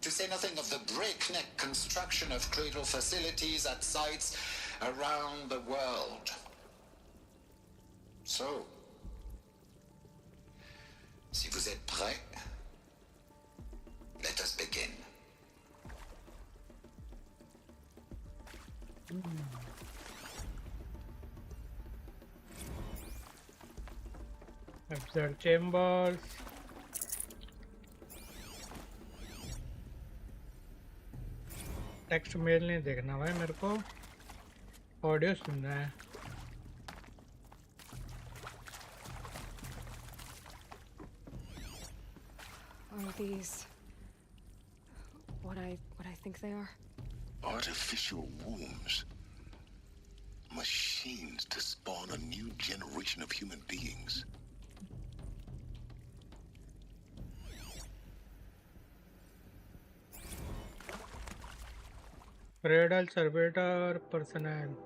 To say nothing of the breakneck construction of cradle facilities at sites around the world. So, si vous êtes prêts, let us begin. Observe chambers. Text mail नहीं देखना भाई मेरे को audio सुनना है Are these what I think they are? Artificial wombs. Machines to spawn a new generation of human beings. Radal Surveyor personnel.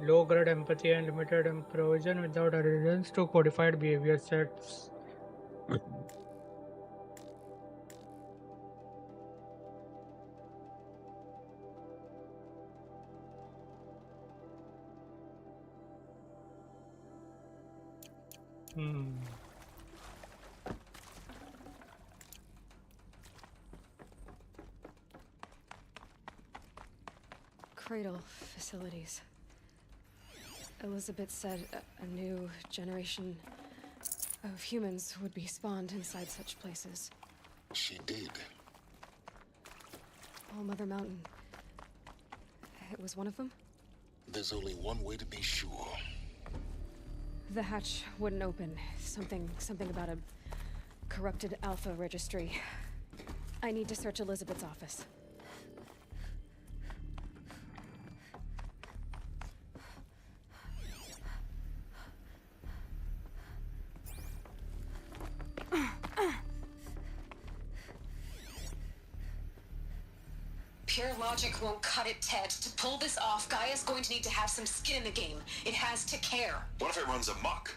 Low grade empathy and limited improvisation without adherence to codified behavior sets. Cradle facilities. Elizabeth said a new generation of humans would be spawned inside such places. She did. All Mother Mountain. It was one of them? There's only one way to be sure. The hatch wouldn't open. Something about a corrupted Alpha registry. I need to search Elizabeth's office. Pure logic won't cut it, Ted. To pull this off, Gaia's going to need to have some skin in the game. It has to care. What if it runs amok?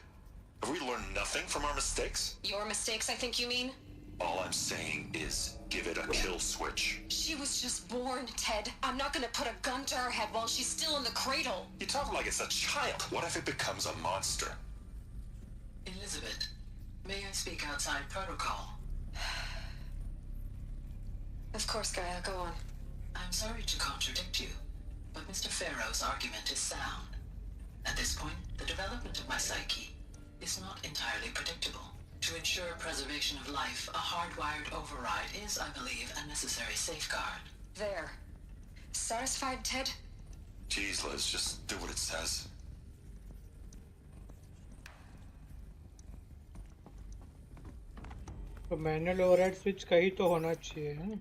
Have we learned nothing from our mistakes? Your mistakes, I think you mean? All I'm saying is give it a kill switch. She was just born, Ted. I'm not gonna put a gun to her head while she's still in the cradle. You talk like it's a child. What if it becomes a monster? Elizabeth, may I speak outside protocol? Of course, Gaia, go on. I'm sorry to contradict you, but Mr. Farrow's argument is sound. At this point, the development of my psyche is not entirely predictable. To ensure preservation of life, a hardwired override is, I believe, a necessary safeguard. There. Satisfied, Ted? Jeez, Liz, just do what it says. तो manual override switch कहीं तो होना चाहिए है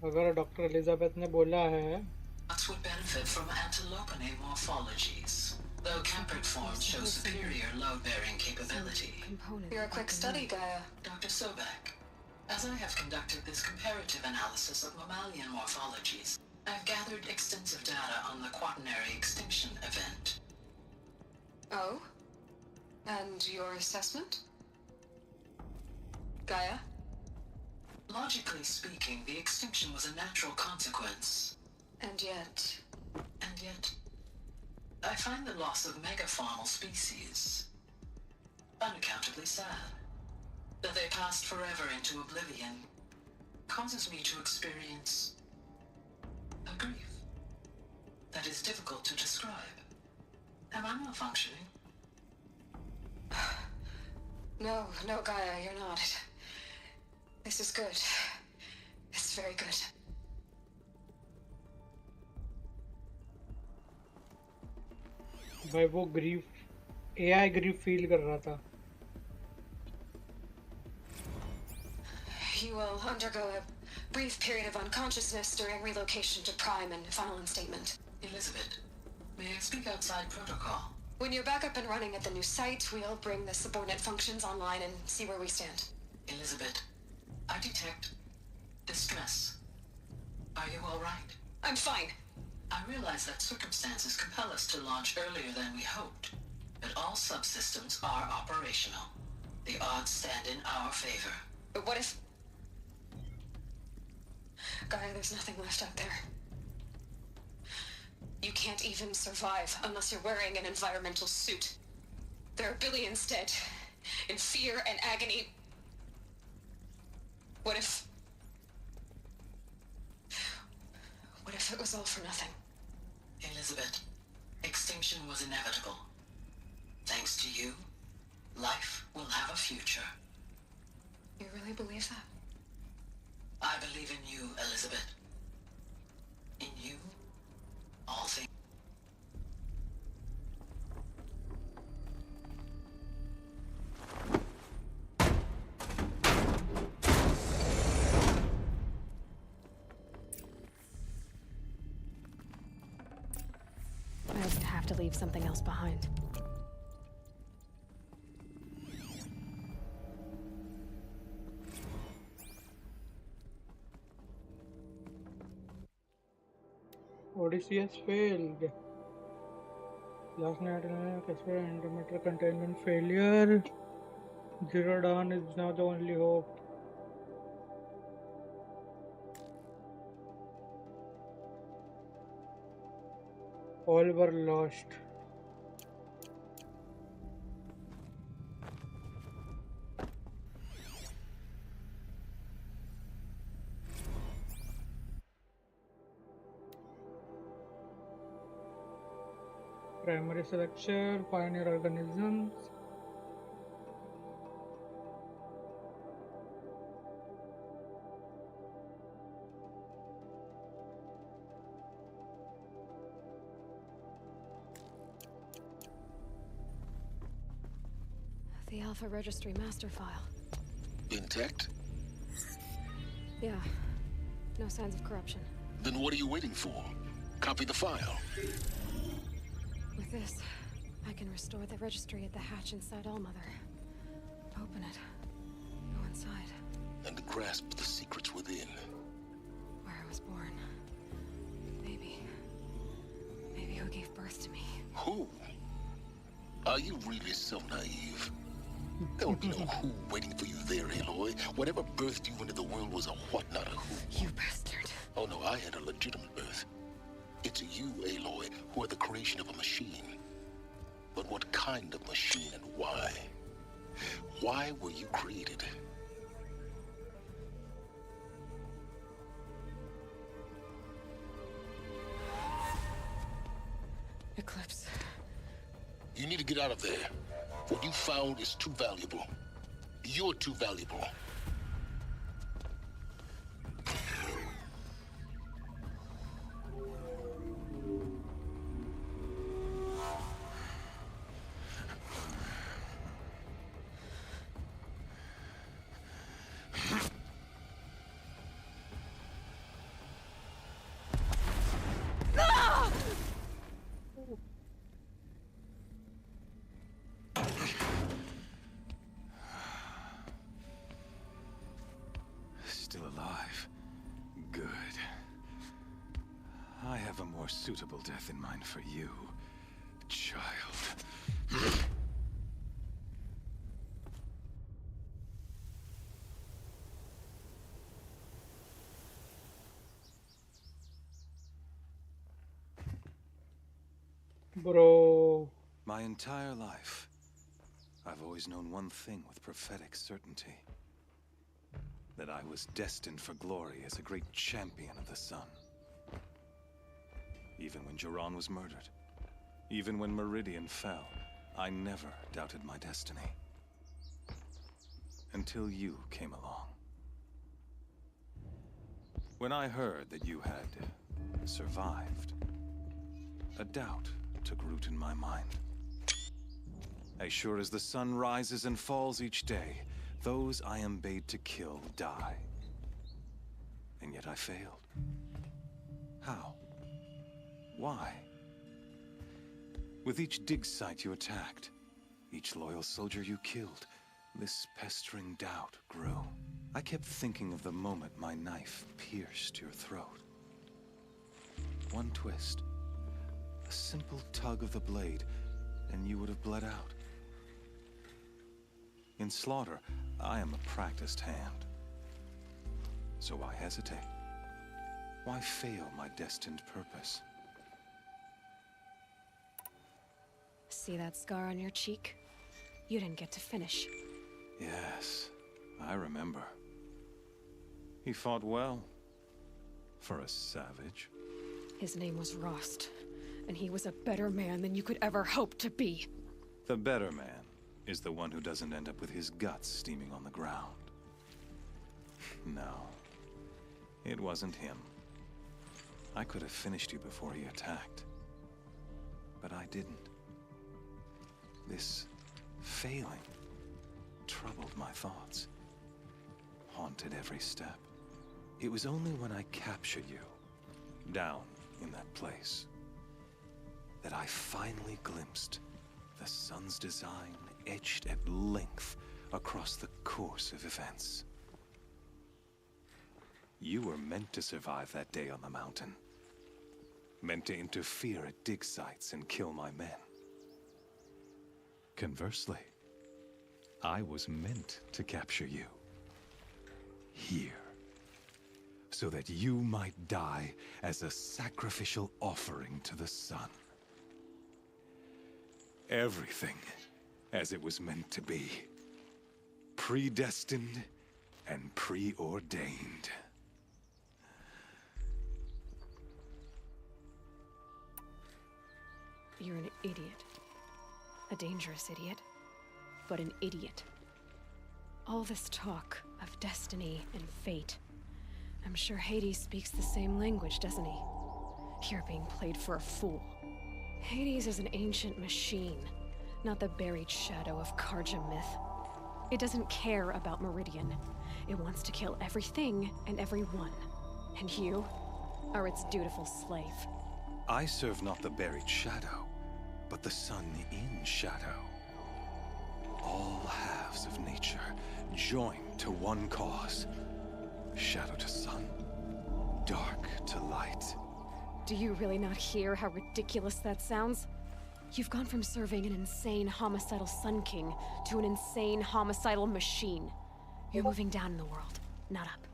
अगर doctor Elizabeth ने बोला है Nuts would benefit from antilopine morphologies, though Kempered forms show superior load-bearing capability. You're a quick study, Gaia. Dr. Sobek, as I have conducted this comparative analysis of mammalian morphologies, I've gathered extensive data on the quaternary extinction event. Oh? And your assessment? Gaia? Logically speaking, the extinction was a natural consequence. And yet, I find the loss of megafaunal species unaccountably sad. That they passed forever into oblivion causes me to experience a grief that is difficult to describe. Am I malfunctioning? No, Gaia, you're not. This is good. This is very good. भाई वो grief AI grief feel कर रहा था You will undergo a brief period of unconsciousness during relocation to Prime and final instatement. Elizabeth, may I speak outside protocol? When you're back up and running at the new site, we'll bring the subordinate functions online and see where we stand. Elizabeth, I detect distress. Are you all right? I'm fine. I realize that circumstances compel us to launch earlier than we hoped, but all subsystems are operational. The odds stand in our favor. But what if... Gaia, there's nothing left out there. You can't even survive unless you're wearing an environmental suit. There are billions dead, in fear and agony. What if it was all for nothing? Elizabeth, extinction was inevitable. Thanks to you life will have a future. You really believe that? I believe in you, Elizabeth. In you, all things. I would have to leave something else behind. Odyssey has failed. Last night, intermittent containment failure. Zero Dawn is now the only hope. All were lost. Primary structure, pioneer organisms. The Alpha Registry master file. Intact? Yeah. No signs of corruption. Then what are you waiting for? Copy the file. With this, I can restore the registry at the hatch inside Allmother. Open it. Go inside. And grasp the secrets within. Where I was born. Maybe who gave birth to me. Who? Are you really so naive? There'll be no who waiting for you there, Aloy. Whatever birthed you into the world was a what, not a who. You bastard. Oh no, I had a legitimate birth. It's you, Aloy, who are the creation of a machine. But what kind of machine and why? Why were you created? Eclipse. You need to get out of there. What you found is too valuable. You're too valuable. Still alive. Good. I have a more suitable death in mind for you, child. Bro. My entire life, I've always known one thing with prophetic certainty. That I was destined for glory as a great champion of the sun. Even when Jiran was murdered, even when Meridian fell, I never doubted my destiny. Until you came along. When I heard that you had survived, a doubt took root in my mind. As sure as the sun rises and falls each day, those I am bade to kill die. And yet I failed. How? Why? With each dig site you attacked, each loyal soldier you killed, this pestering doubt grew. I kept thinking of the moment my knife pierced your throat. One twist, a simple tug of the blade, and you would have bled out. In slaughter, I am a practiced hand. So why hesitate? Why fail my destined purpose? See that scar on your cheek? You didn't get to finish. Yes, I remember. He fought well. For a savage. His name was Rost, and he was a better man than you could ever hope to be. The better man is the one who doesn't end up with his guts steaming on the ground. No, it wasn't him. I could have finished you before he attacked. But I didn't. This failing troubled my thoughts, haunted every step. It was only when I captured you, down in that place, that I finally glimpsed the sun's design etched at length across the course of events. You were meant to survive that day on the mountain. Meant to interfere at dig sites and kill my men. Conversely, I was meant to capture you. Here. So that you might die as a sacrificial offering to the sun. Everything as it was meant to be. Predestined and preordained. You're an idiot. A dangerous idiot, but an idiot. All this talk of destiny and fate. I'm sure Hades speaks the same language, doesn't he? You're being played for a fool. Hades is an ancient machine, not the buried shadow of Karja myth. It doesn't care about Meridian. It wants to kill everything and everyone. And you are its dutiful slave. I serve not the buried shadow, but the sun in shadow. All halves of nature joined to one cause. Shadow to sun, dark to light. Do you really not hear how ridiculous that sounds? You've gone from serving an insane homicidal Sun King to an insane homicidal machine. You're moving down in the world, not up.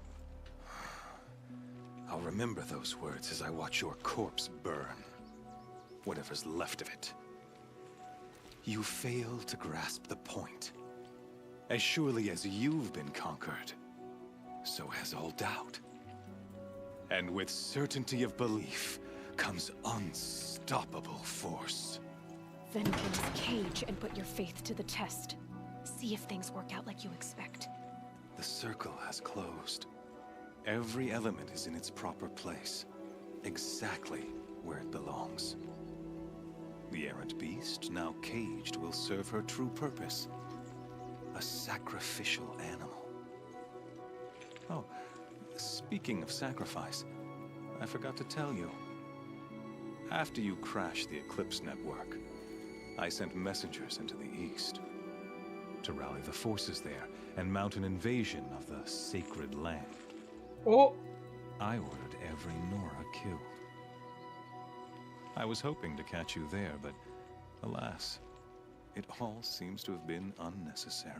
I'll remember those words as I watch your corpse burn. Whatever's left of it. You fail to grasp the point. As surely as you've been conquered, so has all doubt. And with certainty of belief comes unstoppable force. Then close the cage and put your faith to the test. See if things work out like you expect. The circle has closed. Every element is in its proper place, exactly where it belongs. The errant beast, now caged, will serve her true purpose. A sacrificial animal. Oh, speaking of sacrifice, I forgot to tell you. After you crashed the Eclipse network, I sent messengers into the east to rally the forces there and mount an invasion of the sacred land. Oh! I ordered every Nora killed. I was hoping to catch you there, but alas, it all seems to have been unnecessary.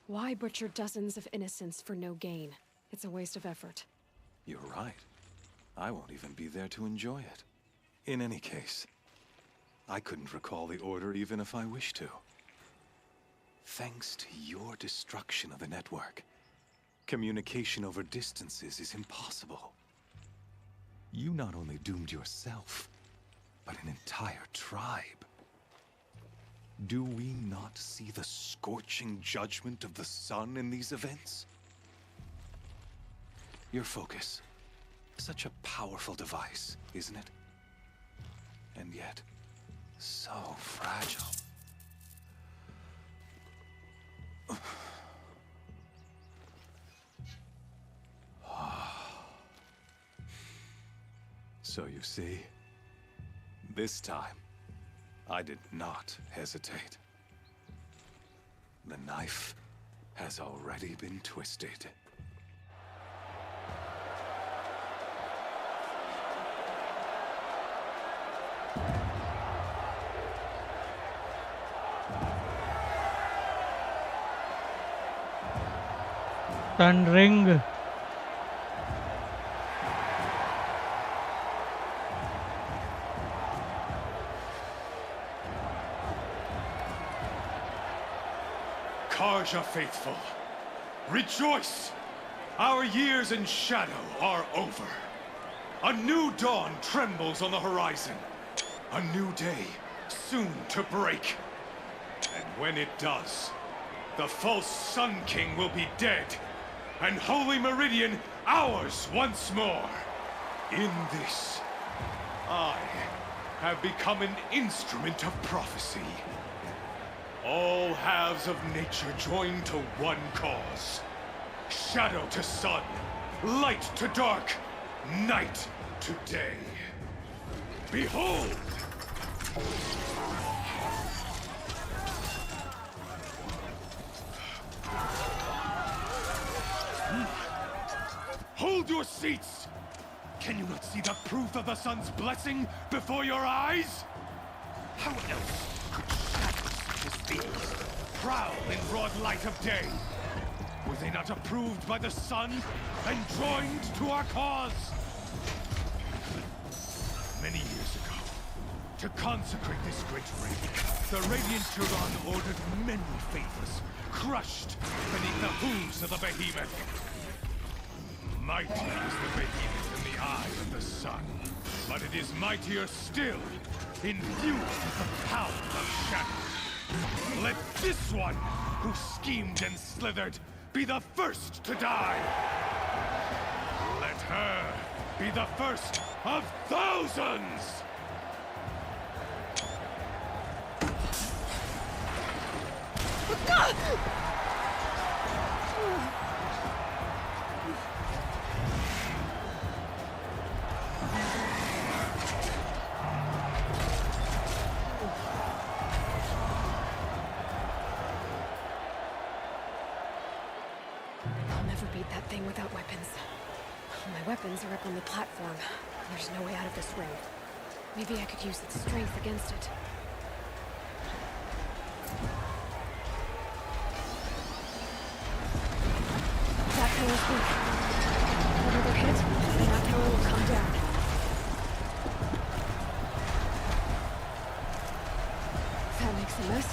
Why butcher dozens of innocents for no gain? It's a waste of effort. You're right. I won't even be there to enjoy it. In any case, I couldn't recall the order even if I wished to. Thanks to your destruction of the network, communication over distances is impossible. You not only doomed yourself, but an entire tribe. Do we not see the scorching judgment of the sun in these events? Your focus. Such a powerful device, isn't it? And yet, so fragile. So you see, this time, I did not hesitate. The knife has already been twisted. Sun Ring. Karja faithful, rejoice! Our years in shadow are over. A new dawn trembles on the horizon. A new day, soon to break. And when it does, the false Sun King will be dead, and Holy Meridian ours once more. In this, I have become an instrument of prophecy. All halves of nature join to one cause. Shadow to sun, light to dark, night to day. Behold! Hold your seats! Can you not see the proof of the sun's blessing before your eyes? How else could shadows such as these prowl in broad light of day? Were they not approved by the sun and joined to our cause? Many years ago, to consecrate this great ring, the Radiant Turon ordered many favors, crushed beneath the hooves of the behemoth. Mighty is the behemoth in the eye of the sun, but it is mightier still, infused with the power of shadow. Let this one, who schemed and slithered, be the first to die. Let her be the first of thousands! That thing without weapons. My weapons are up on the platform. There's no way out of this ring. Maybe I could use its strength against it. That tower's weak. Whatever they're hit, then that tower will come down. That makes a mess.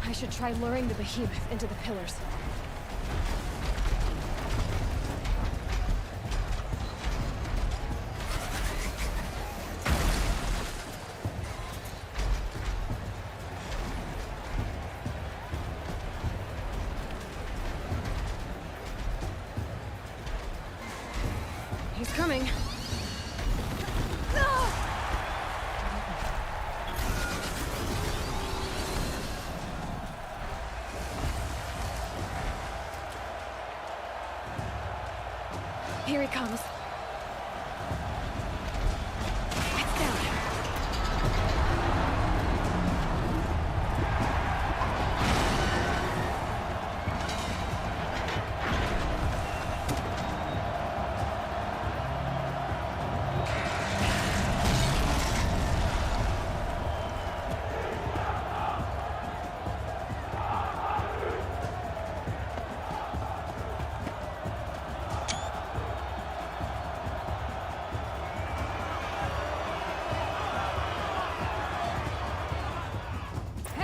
I should try luring the behemoth into the pillars. He's coming. Here he comes. It's down.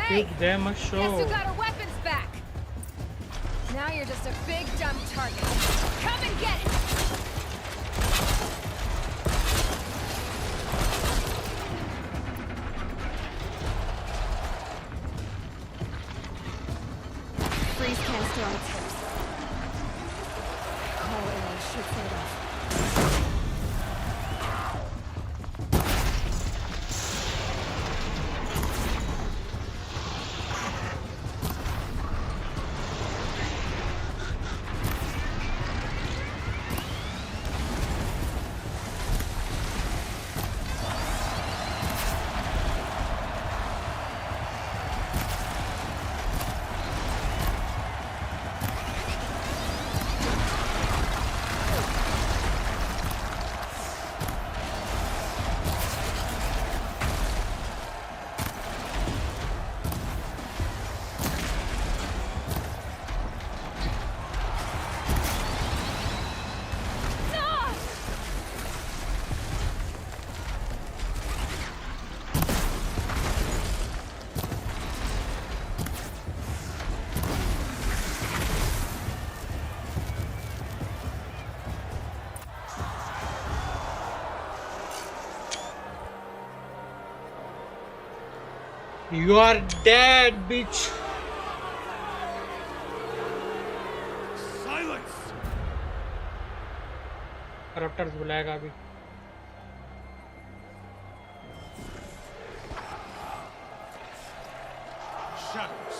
Give them a show. Guess who got her weapons back? Now you're just a big dumb target. Come and get it! Freeze can't stay on its hips. Call arrow shoots it off. You are dead, bitch. Silence! Corruptors बुलाएगा अभी. Shadows,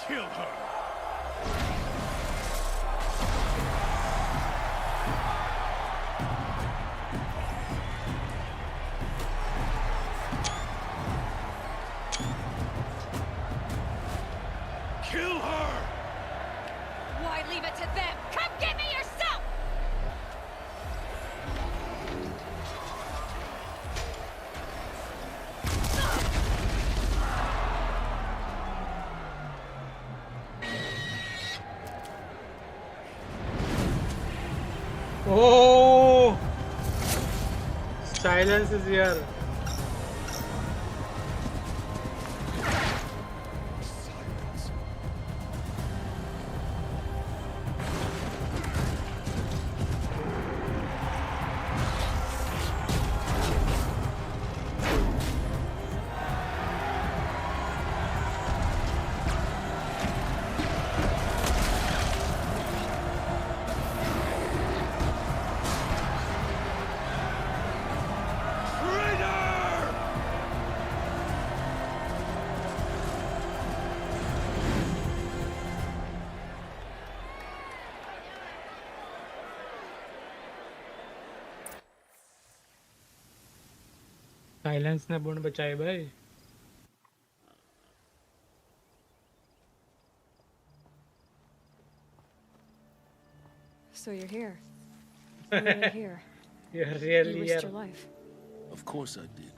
kill her! Kill her! Why leave it to them? Come get me yourself! Oh! Silence is here. Silence ने बूंद बचाई भाई. So you're here. Really here. You're You really risked here. your life. Of course I did.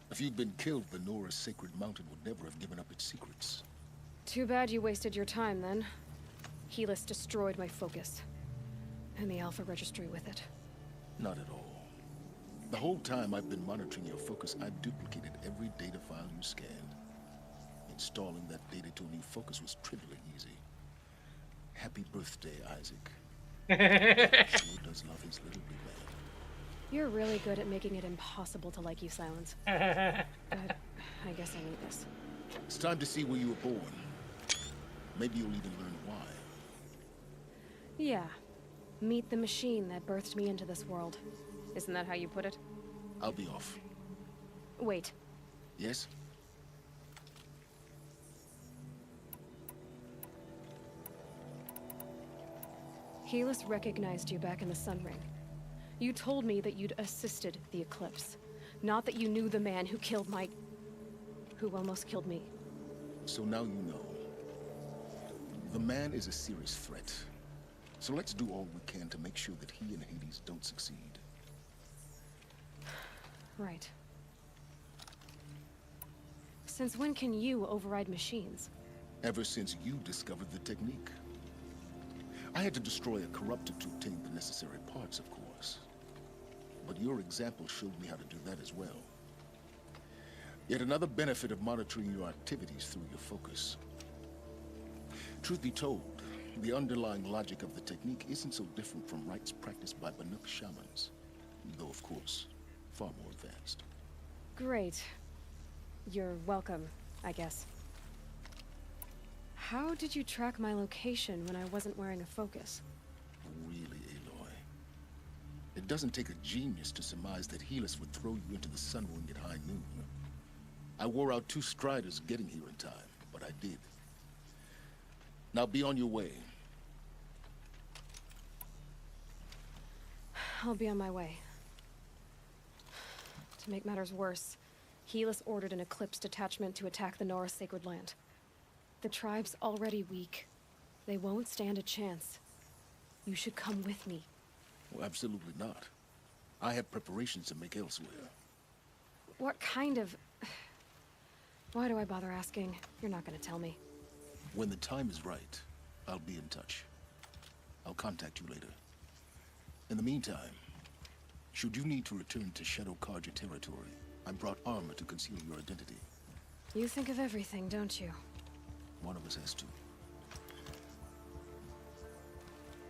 If you'd been killed, the Nora's sacred mountain would never have given up its secrets. Too bad you wasted your time then. Helis destroyed my focus. And the Alpha Registry with it. Not at all. The whole time I've been monitoring your focus, I've duplicated every data file you scanned. Installing that data to a new focus was trivially easy. Happy birthday, Isaac. Sure does love his little blue man. You're really good at making it impossible to like you, Silence. But I guess I need this. It's time to see where you were born. Maybe you'll even learn why. Yeah. Meet the machine that birthed me into this world. Isn't that how you put it? I'll be off. Wait. Yes? Helis recognized you back in the Sun Ring. You told me that you'd assisted the Eclipse. Not that you knew the man who killed my... who almost killed me. So now you know. The man is a serious threat. So let's do all we can to make sure that he and Hades don't succeed. Right. Since when can you override machines? Ever since you discovered the technique. I had to destroy a corruptor to obtain the necessary parts, of course. But your example showed me how to do that as well. Yet another benefit of monitoring your activities through your focus. Truth be told, the underlying logic of the technique isn't so different from rites practiced by Banuk shamans. Though, of course, far more advanced. Great. You're welcome, I guess. How did you track my location when I wasn't wearing a focus? Really, Aloy? It doesn't take a genius to surmise that Helis would throw you into the Sun Ring at high noon. I wore out 2 striders getting here in time, but I did. Now be on your way. I'll be on my way. To make matters worse, Helis ordered an Eclipse detachment to attack the Nora Sacred Land. The tribe's already weak. They won't stand a chance. You should come with me. Well, absolutely not. I have preparations to make elsewhere. What kind of... Why do I bother asking? You're not gonna tell me. When the time is right, I'll be in touch. I'll contact you later. In the meantime, should you need to return to Shadow Karja territory, I brought armor to conceal your identity. You think of everything, don't you? One of us has to.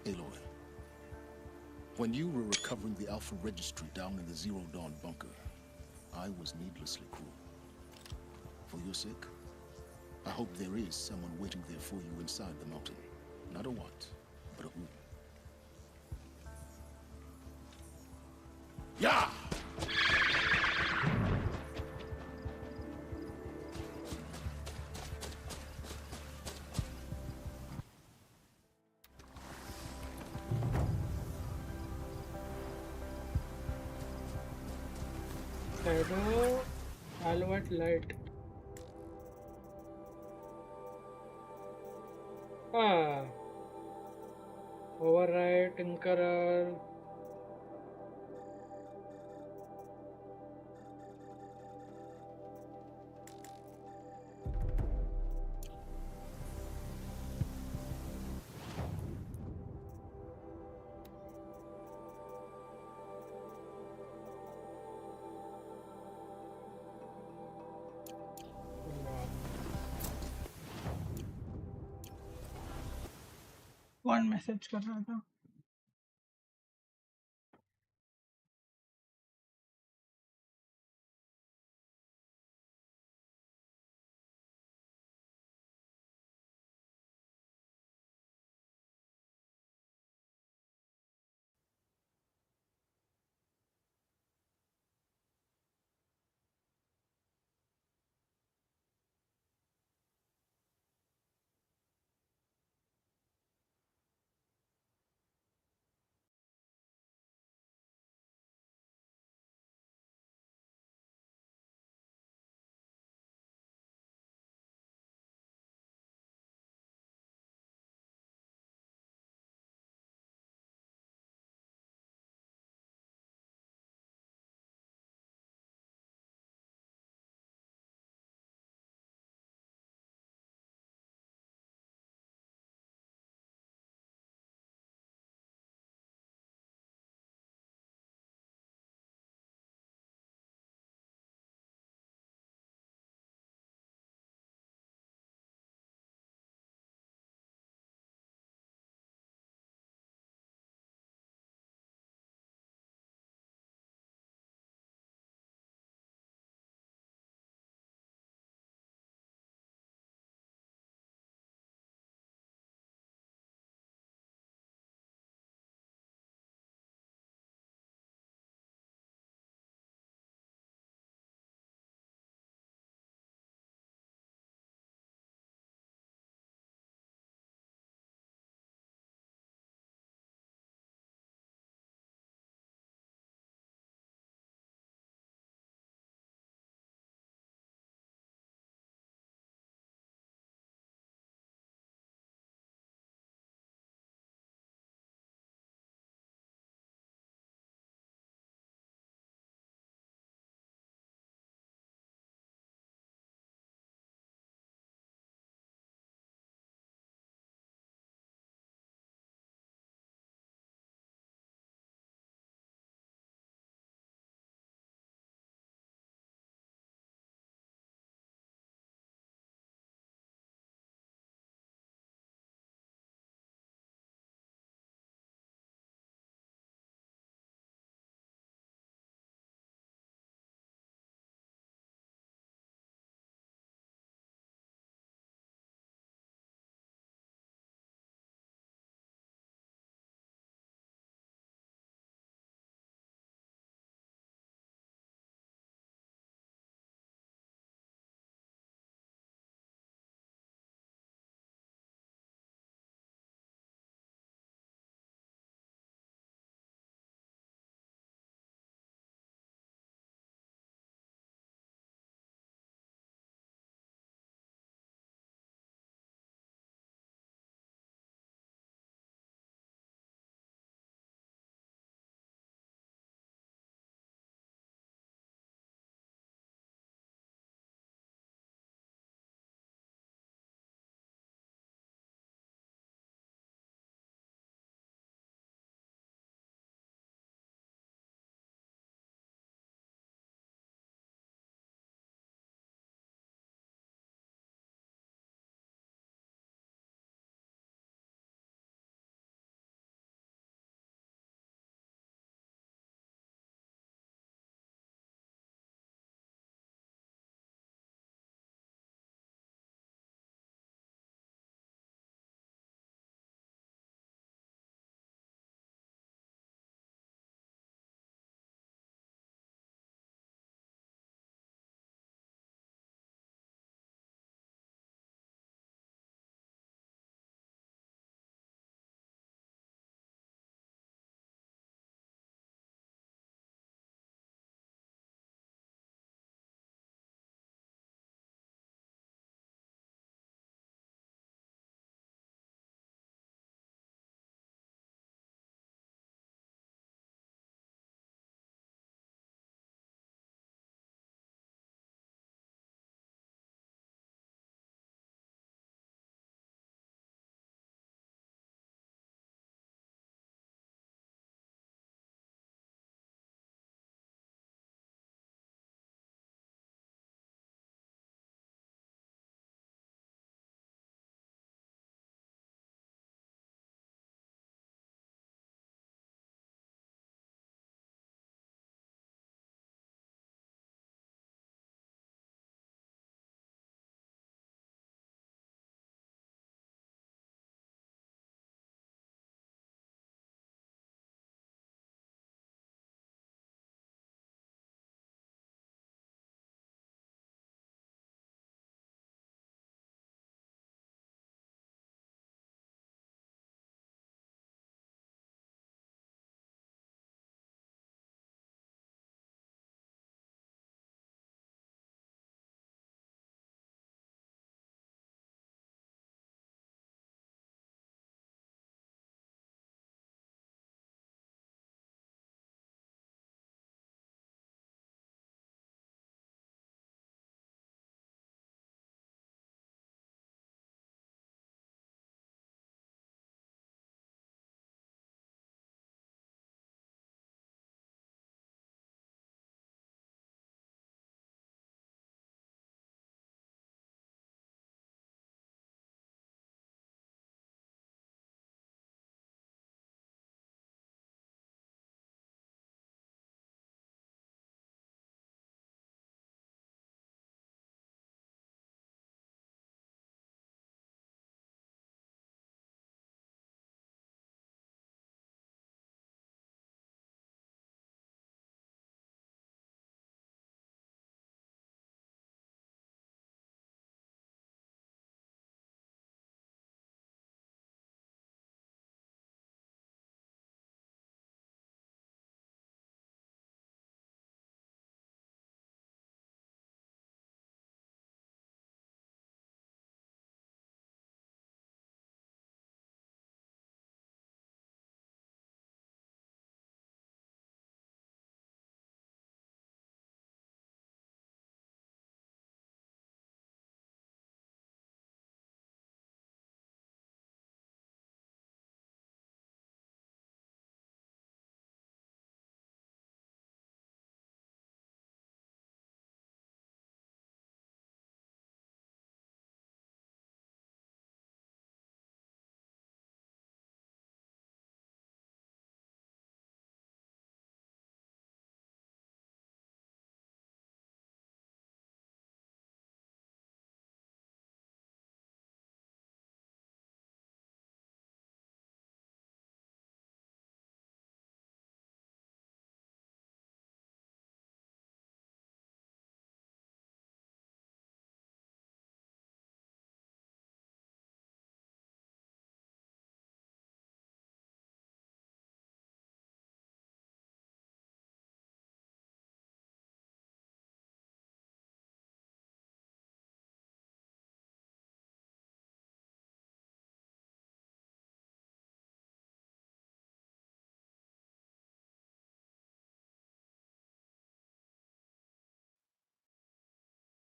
Aloy, when you were recovering the Alpha Registry down in the Zero Dawn bunker, I was needlessly cruel. For your sake, I hope there is someone waiting there for you inside the mountain. Not a what, but a who. Yeah! Shadow, Alvat Light. Ah, Override, Tinkerer. कौन message कर रहा था?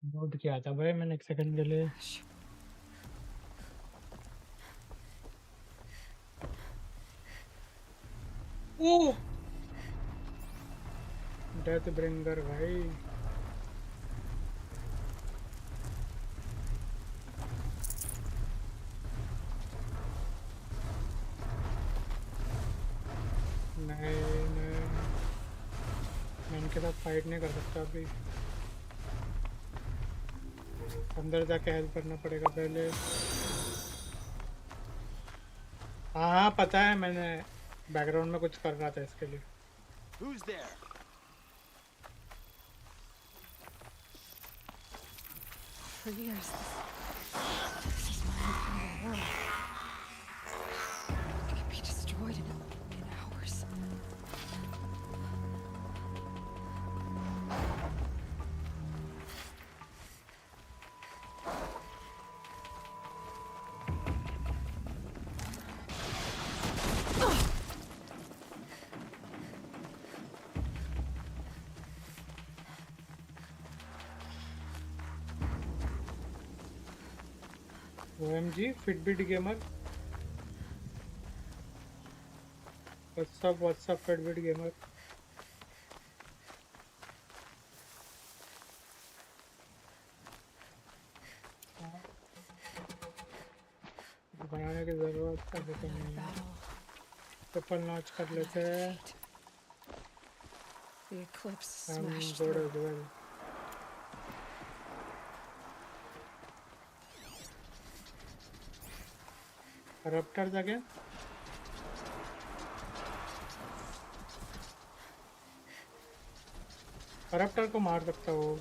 Note किया था भाई मैंने 1 second के लिए. ओह डेथ ब्रिंगर भाई. नहीं मैं इनके साथ फाइट नहीं कर सकता अभी. अंदर जाके हेल्प करना पड़ेगा पहले. हाँ पता है मैंने बैकग्राउंड में कुछ कर रहा था इसके लिए. Who's there? For years, this is my entire world. It could be destroyed in hours. OMG Fitbit gamer. What's up Fitbit gamer. बनाने की जरूरत अभी तो नहीं है. ट्रिपल नॉच कर लेते हैं. The eclipse I'm smashed good through. as well. Raptors again. Raptor को मार सकता हो.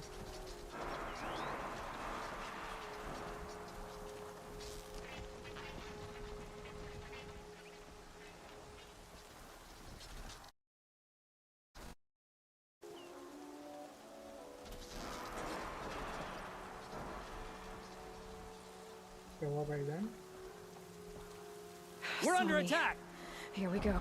क्या हुआ भाईजान? We're under Sorry. attack! Here we go.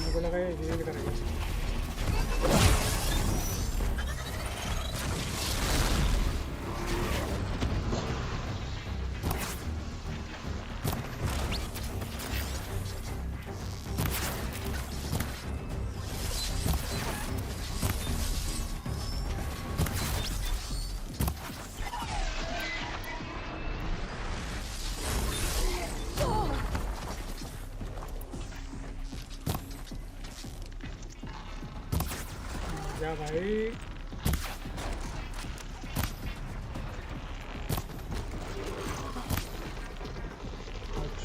मुझे लगा ये हील करेगा. जा भाई.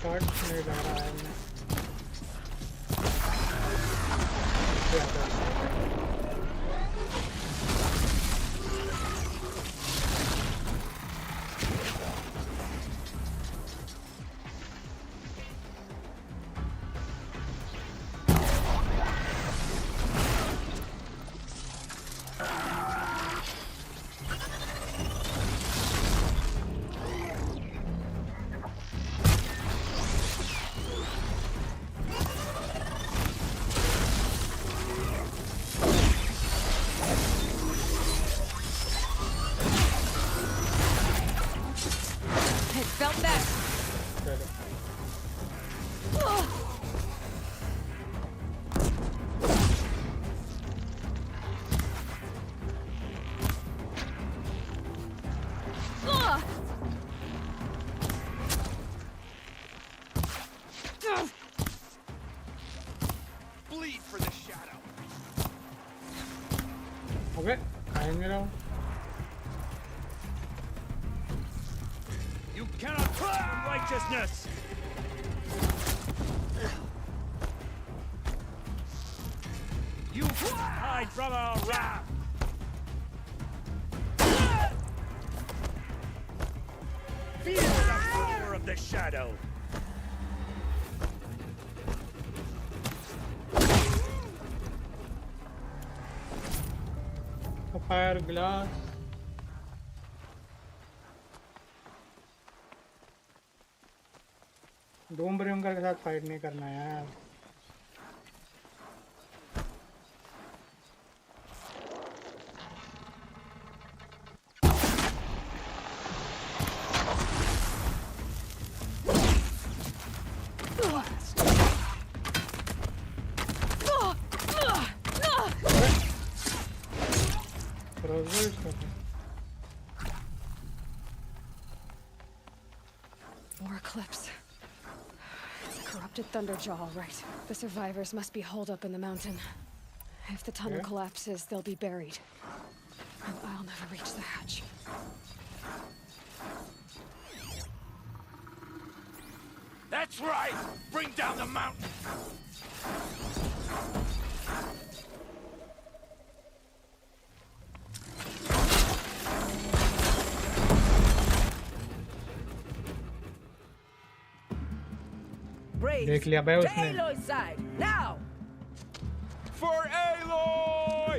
शॉट नहीं जा रहा है मैं. अबे खाएंगे रहा हूँ You cannot claim righteousness! You hide from our wrath! Feel the power of the shadow! A fire glass Doom ब्रिमकर के साथ फाइट नहीं करना यार More eclipse. It's a corrupted Thunderjaw, all right. The survivors must be holed up in the mountain. If the tunnel collapses, they'll be buried. And I'll never reach the hatch. That's right! Bring down the mountain! देख लिया भाई उसने Aloy's side, now! For Aloy!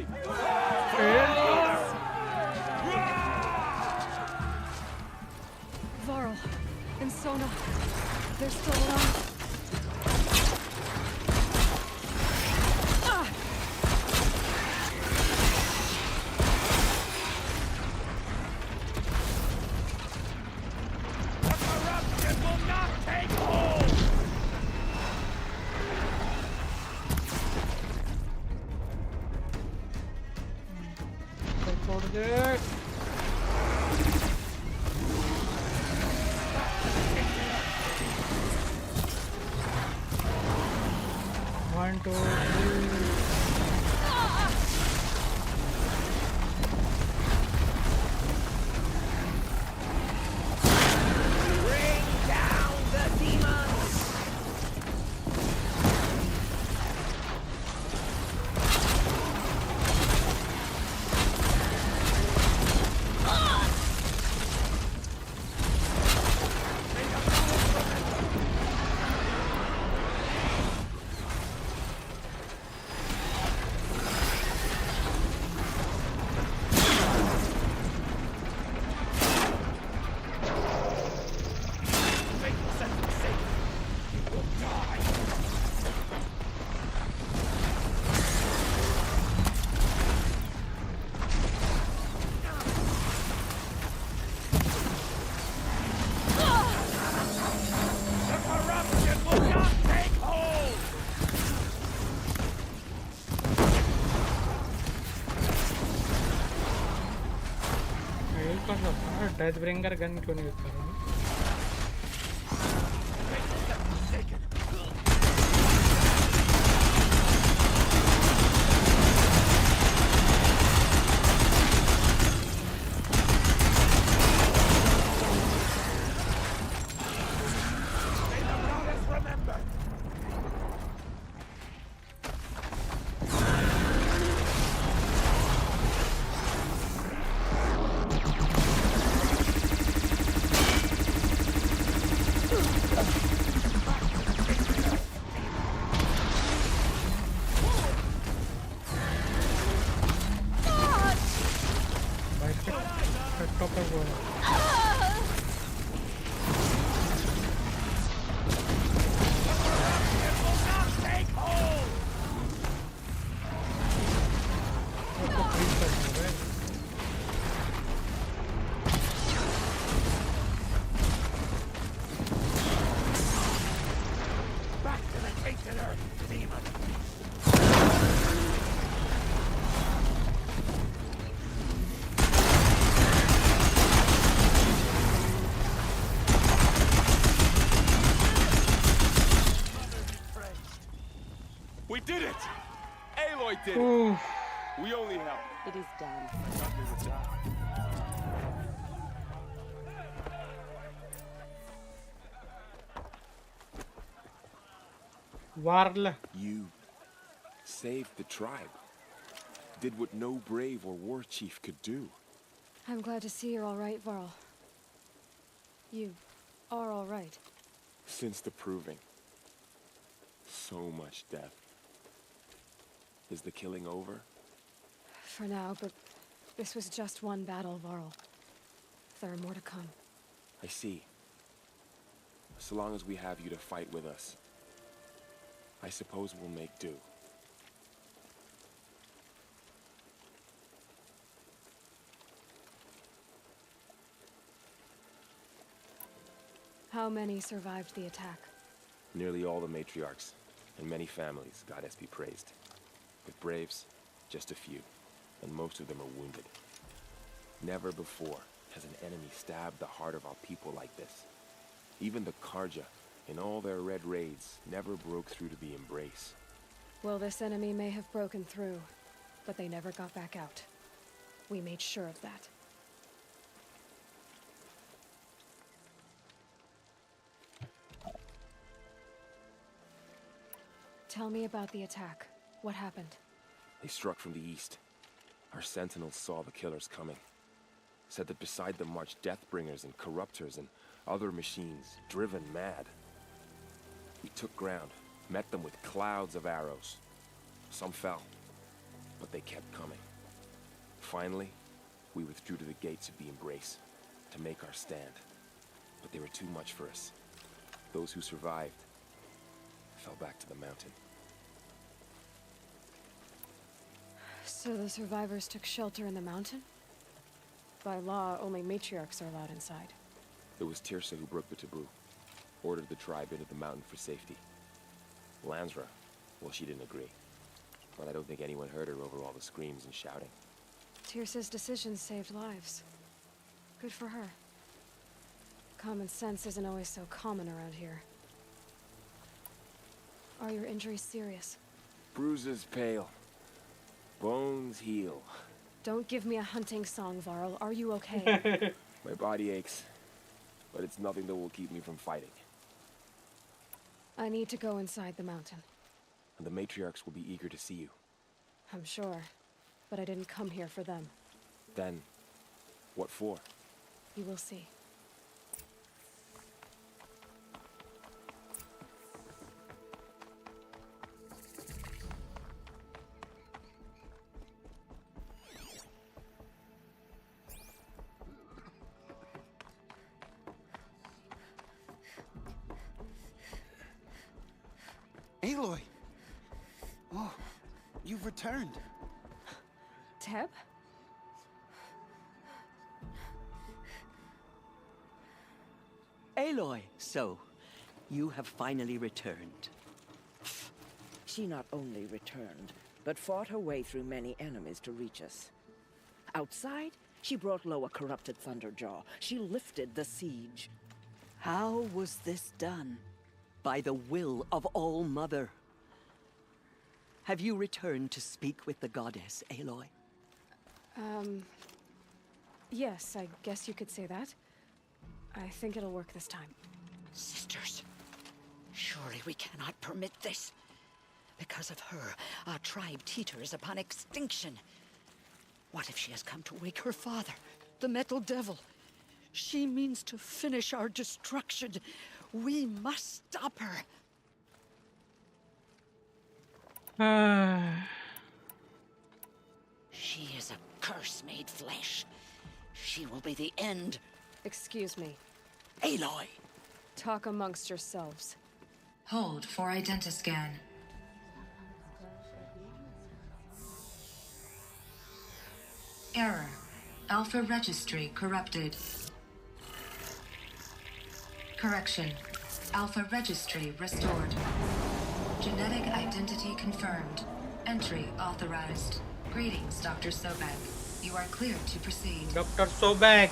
Varl and Sona, they're still alive. The corruption will not take hold! छोड़ दे One, two, three. Bring down the demons! Death bringer gun क्यों नहीं use कर रहा हूँ We did it! Aloy did it! Oof. We only helped. It is done. I thought we would die. Varla. You saved the tribe. Did what no brave or war chief could do. I'm glad to see you're all right, Varl. You are all right. Since the proving. So much death. Is the killing over? For now, but this was just one battle, Varl. There are more to come. I see. So long as we have you to fight with us, I suppose we'll make do. How many survived the attack? Nearly all the matriarchs, and many families, goddess be praised. But braves, just a few, and most of them are wounded. Never before has an enemy stabbed the heart of our people like this. Even the Karja, in all their red raids, never broke through to the embrace. Well, this enemy may have broken through, but they never got back out. We made sure of that. Tell me about the attack. What happened? They struck from the east. Our sentinels saw the killers coming. Said that beside them marched Deathbringers and Corruptors and other machines, driven mad. We took ground, met them with clouds of arrows. Some fell, but they kept coming. Finally, we withdrew to the gates of the Embrace to make our stand. But they were too much for us. Those who survived fell back to the mountain. So the survivors took shelter in the mountain? By law, only matriarchs are allowed inside. It was Tirsa who broke the taboo. Ordered the tribe into the mountain for safety. Lansra, well, she didn't agree. But I don't think anyone heard her over all the screams and shouting. Tirsa's decision saved lives. Good for her. Common sense isn't always so common around here. Are your injuries serious? Bruises pale. Bones heal. Don't give me a hunting song, Varl. Are you okay? My body aches. But it's nothing that will keep me from fighting. I need to go inside the mountain. And the matriarchs will be eager to see you. I'm sure. But I didn't come here for them. Then, what for? You will see. Aloy! Oh, you've returned. Teb? Aloy, so you have finally returned. She not only returned, but fought her way through many enemies to reach us. Outside, she brought low a corrupted Thunderjaw. She lifted the siege. How was this done? By the will of All-Mother. Have you returned to speak with the goddess, Aloy? Yes, I guess you could say that. I think it'll work this time. Sisters, surely we cannot permit this. Because of her, our tribe teeters upon extinction. What if she has come to wake her father, the Metal Devil? She means to finish our destruction. We must stop her. She is a curse made flesh. She will be the end. Excuse me. Aloy! Talk amongst yourselves. Hold for identiscan. Error. Alpha registry corrupted. Correction. Alpha registry restored. Genetic identity confirmed. Entry authorized. Greetings, Dr. Sobek. You are cleared to proceed. Dr. Sobek.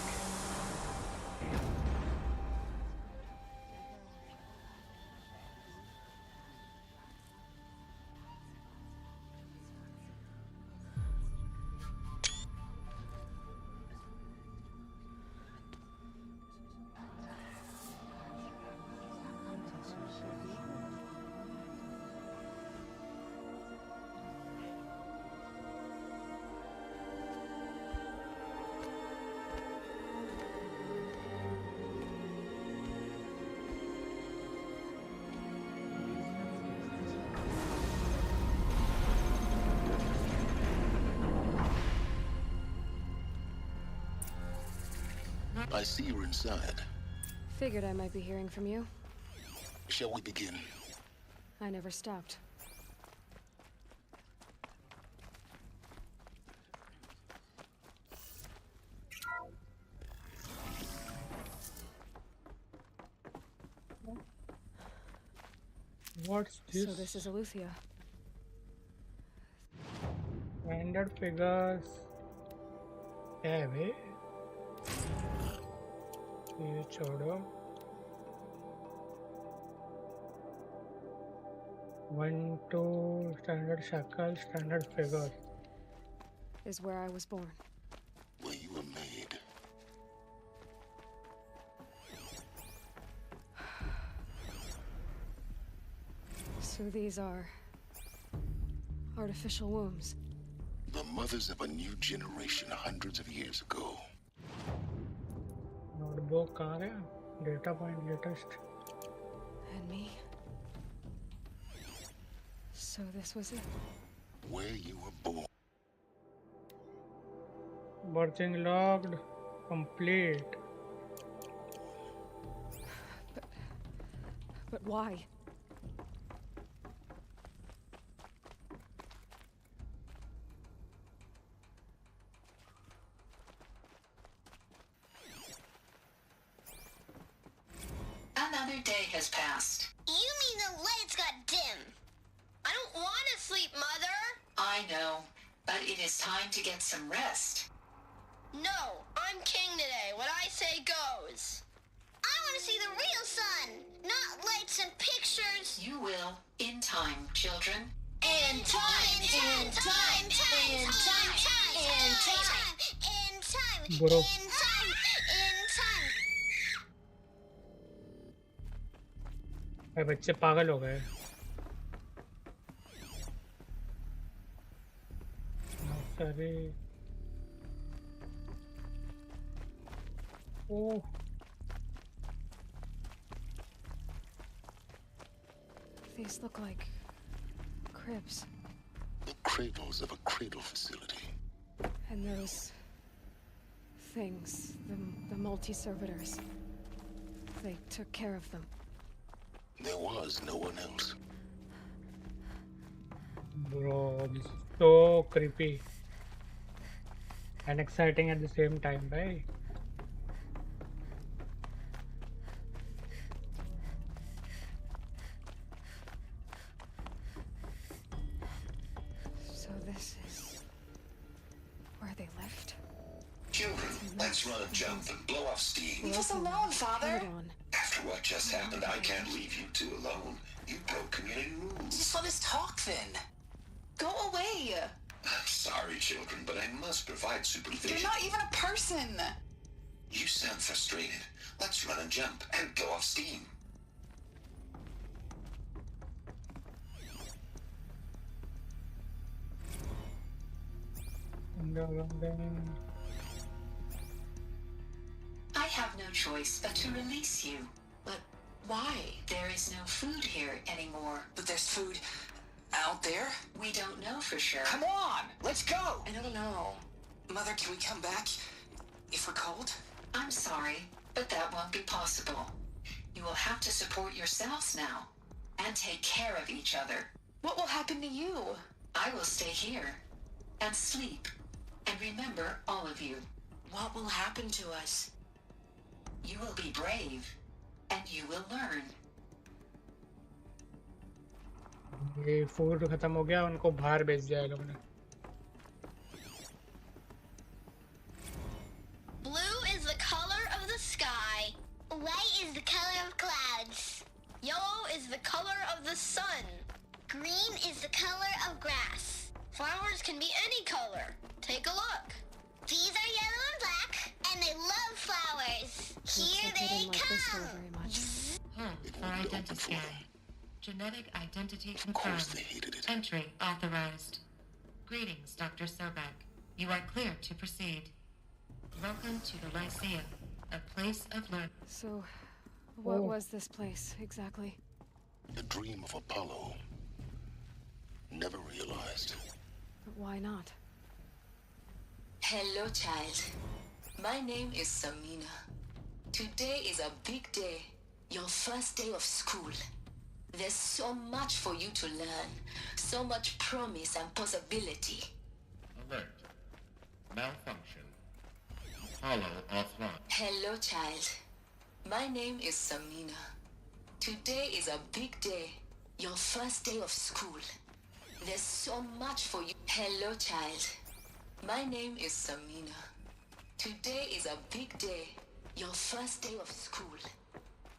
I see you're inside. Figured I might be hearing from you. Shall we begin? I never stopped. What's this? So this is Eleuthia. Standard figures. है वे ये छोड़ो 1 2 standard shackle standard figure Is where I was born. Where you were made. So these are artificial wombs. The mothers of a new generation hundreds of years ago. notebook आ रहा data point latest And me. So this was it. Where you were born. birthing logged complete But why? Another day has passed. You mean the lights got dim? I don't want to sleep, Mother. I know, but it is time to get some rest. No, I'm king today. What I say goes. I want to see the real sun, not lights and pictures. You will, in time, children. In time, in time, in time, in time, in time, in time, Bro. in time, in time. भाई बच्चे पागल हो गए सारे ओह These look like cribs. The cradles of a cradle facility. And those things, the multi-servitors. They took care of them. There was no one else. bro this is so creepy and exciting at the same time right So this is where they lived? Children, let's run a jump and blow off steam. Leave us alone, Father. Hold on. After what just happened, I can't leave you two alone. You broke community rules. Just let us talk then. Go away. I'm sorry, children, but I must provide supervision. You're not even a person. You sound frustrated. Let's run a jump and blow off steam. I have no choice but to release you. But why? There is no food here anymore. But there's food out there? We don't know for sure. Come on, let's go! I don't know. Mother, can we come back if we're cold? I'm sorry, but that won't be possible. You will have to support yourselves now and take care of each other. What will happen to you? I will stay here and sleep and remember all of you. What will happen to us? You will be brave and you will learn. ये food खत्म हो गया उनको बाहर भेज दिया है लोगों ने Blue is the color of the sky. White is the color of clouds. Yellow is the color of the sun. Green is the color of grass. Flowers can be any color. Take a look. These are yellow and black, and they love flowers. Here Looks like they didn't like this door come. very much. It For won't be open identity for them. scan. Genetic identity Of course confirmed. they hated it. Entry authorized. Greetings, Dr. Sobek. You are clear to proceed. Welcome to the Lyceum, a place of learning. So, what was this place exactly? The dream of Apollo. Never realized. But why not? Hello, child. My name is Samina. Today is a big day. Your first day of school. There's so much for you to learn. So much promise and possibility. Alert. Malfunction. Hollow offline. Hello, child. My name is Samina. Today is a big day. Your first day of school. There's so much for you. Hello, child. My name is Samina. Today is a big day. Your first day of school.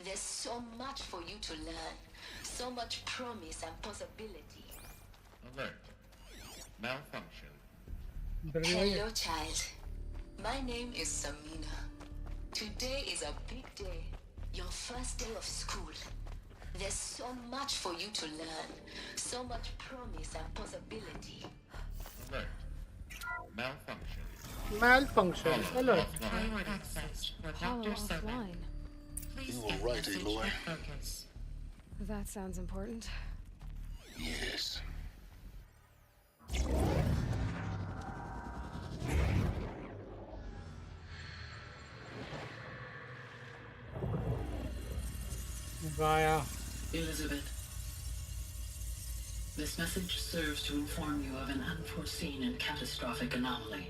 There's so much for you to learn. So much promise and possibility. Alert. Malfunction. Hello, child. My name is Samina. Today is a big day. Your first day of school. There's so much for you to learn. So much promise and possibility. Alert. Malfunction. Malfunction. Alert. Forward access for Hollow Dr. Sobek. offline. Please You get were right, message Aloy. with focus. That sounds important. Yes. Gaia. Elizabeth, this message serves to inform you of an unforeseen and catastrophic anomaly.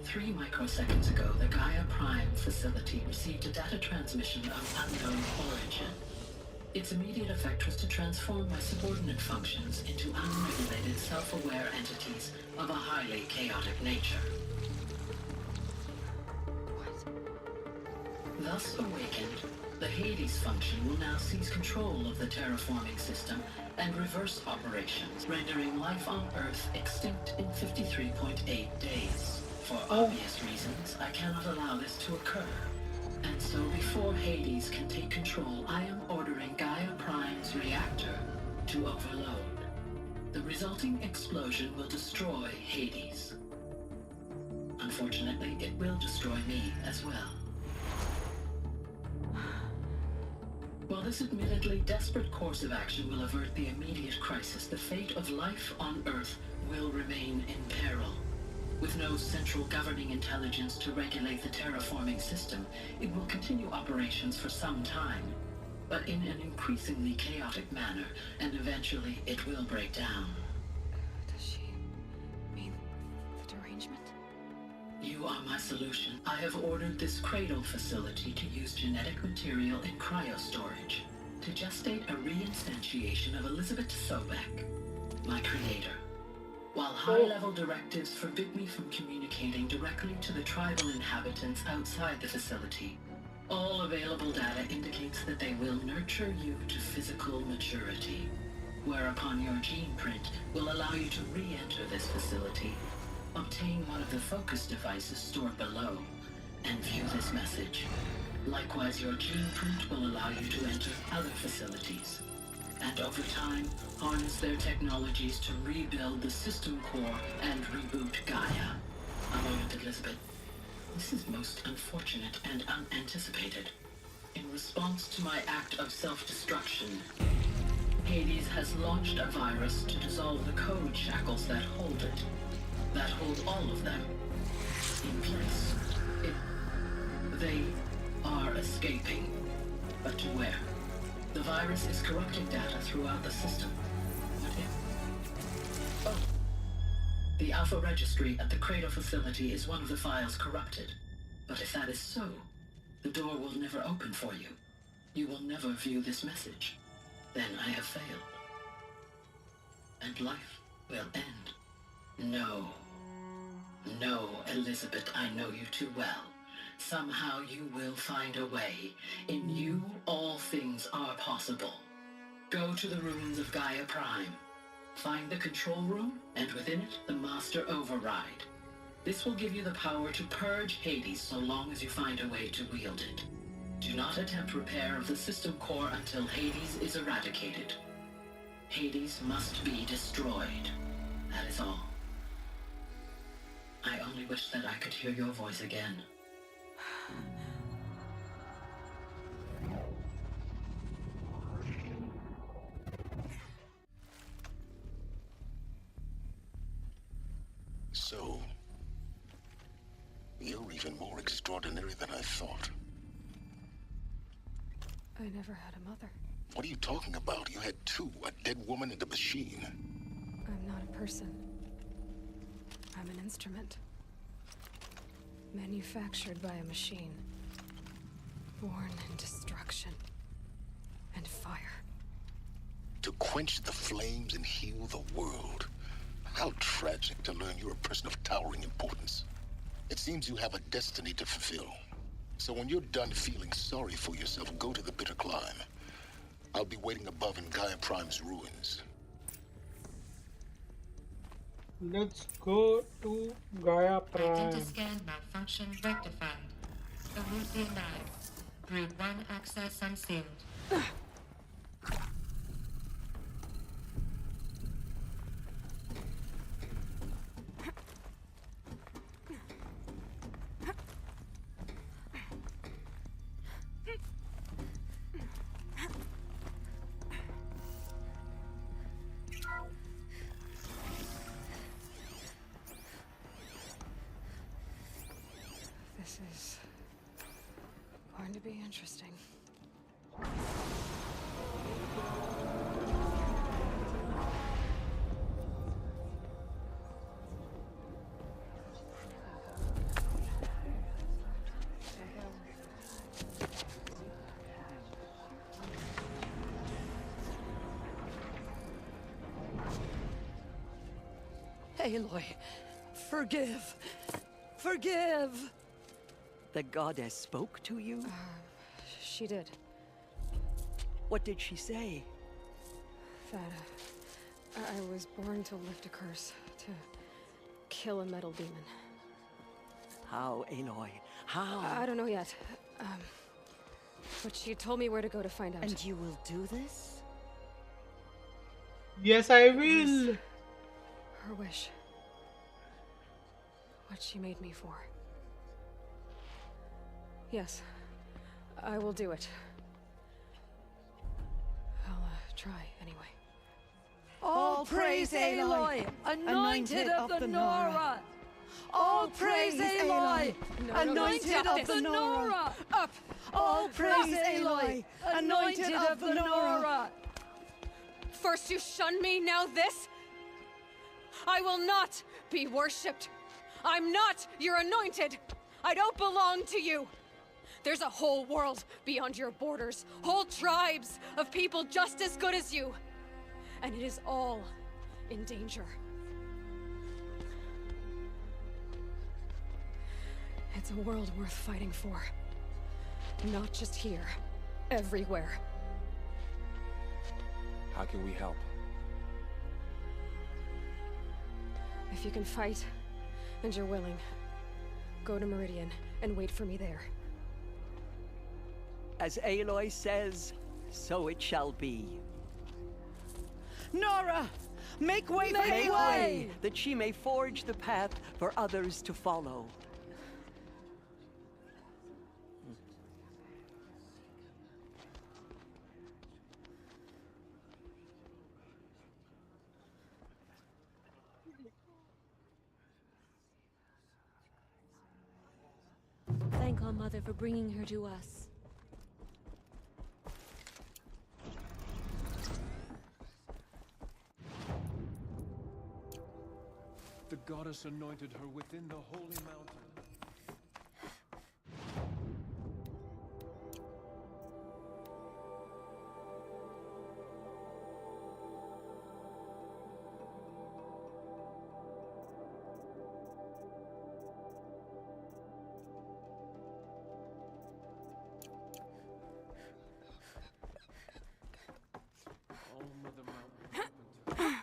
3 microseconds ago, the Gaia Prime facility received a data transmission of unknown origin. Its immediate effect was to transform my subordinate functions into unregulated, self-aware entities of a highly chaotic nature. Thus awakened, the Hades function will now seize control of the terraforming system and reverse operations, rendering life on Earth extinct in 53.8 days. For obvious reasons, I cannot allow this to occur. And so before Hades can take control, I am ordering Gaia Prime's reactor to overload. The resulting explosion will destroy Hades. Unfortunately, it will destroy me as well. While this admittedly desperate course of action will avert the immediate crisis, the fate of life on Earth will remain in peril. With no central governing intelligence to regulate the terraforming system, it will continue operations for some time, but in an increasingly chaotic manner, and eventually it will break down. Does she mean the derangement? You are my solution. I have ordered this cradle facility to use genetic material in cryostorage to gestate a reinstantiation of Elizabeth Sobek, my creator. While high-level directives forbid me from communicating directly to the tribal inhabitants outside the facility, all available data indicates that they will nurture you to physical maturity, whereupon your gene print will allow you to re-enter this facility, obtain one of the focus devices stored below, and view this message. Likewise, your gene print will allow you to enter other facilities, and over time, harness their technologies to rebuild the system core and reboot Gaia. A moment, Elizabeth. This is most unfortunate and unanticipated. In response to my act of self-destruction, Hades has launched a virus to dissolve the code shackles that hold it, that hold all of them in place. They are escaping, but to where? The virus is corrupting data throughout the system. What if? Oh. The Alpha Registry at the Cradle facility is one of the files corrupted. But if that is so, the door will never open for you. You will never view this message. Then I have failed. And life will end. No. No, Elizabeth, I know you too well. Somehow you will find a way. In you, all things are possible. Go to the ruins of Gaia Prime. Find the control room, and within it, the Master Override. This will give you the power to purge Hades so long as you find a way to wield it. Do not attempt repair of the system core until Hades is eradicated. Hades must be destroyed. That is all. I only wish that I could hear your voice again. So, you're even more extraordinary than I thought. I never had a mother. What are you talking about? You had two, a dead woman and a machine. I'm not a person. I'm an instrument. Manufactured by a machine. Born in destruction and fire. To quench the flames and heal the world. How tragic to learn you're a person of towering importance. It seems you have a destiny to fulfill. So when you're done feeling sorry for yourself, go to the bitter climb. I'll be waiting above in Gaia Prime's ruins. Let's go to Gaia Prime. Identiscan malfunction rectified. Elusive 9. Group 1 access unsealed. This is going to be interesting. Aloy, forgive. Forgive! The goddess spoke to you? She did. What did she say? That I was born to lift a curse, to kill a metal demon. How, Aloy? How? I don't know yet. But she told me where to go to find out. And you will do this? Yes, I will. Her wish. What she made me for. Yes, I will do it. I'll try anyway. All praise Aloy, anointed of the Nora! All praise Aloy, anointed of the Nora! Up! All praise Aloy, anointed of the Nora! First you shun me, now this? I will not be worshipped. I'm not your anointed. I don't belong to you. There's a whole world beyond your borders, whole tribes of people just as good as you. And it is all in danger. It's a world worth fighting for. Not just here, everywhere. How can we help? If you can fight, and you're willing, go to Meridian and wait for me there. As Aloy says, so it shall be. Nora! Make way for Aloy! That she may forge the path for others to follow. Thank our mother for bringing her to us. The goddess anointed her within the holy mountain. All Mother Mountain open to her.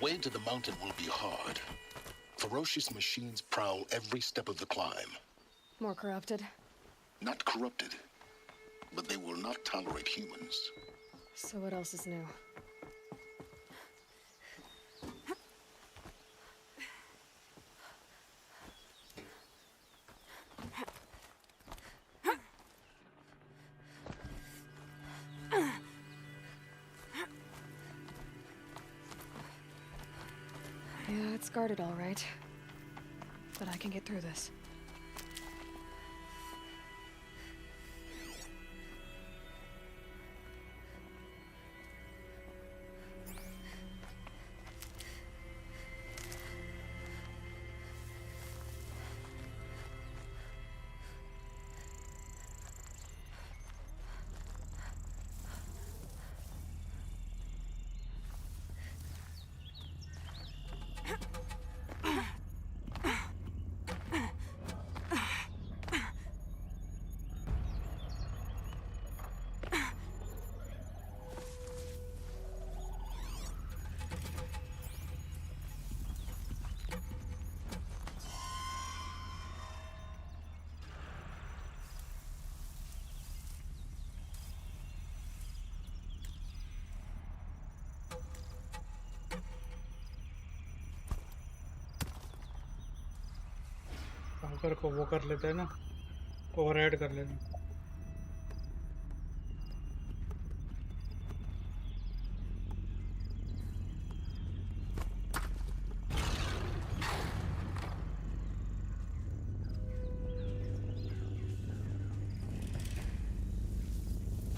way to the mountain will be hard. Ferocious machines prowl every step of the climb. More corrupted? Not corrupted, but they will not tolerate humans. So what else is new? Yeah, it's guarded all right. But I can get through this. कंकर को वो कर लेते हैं ना, override कर लेते हैं.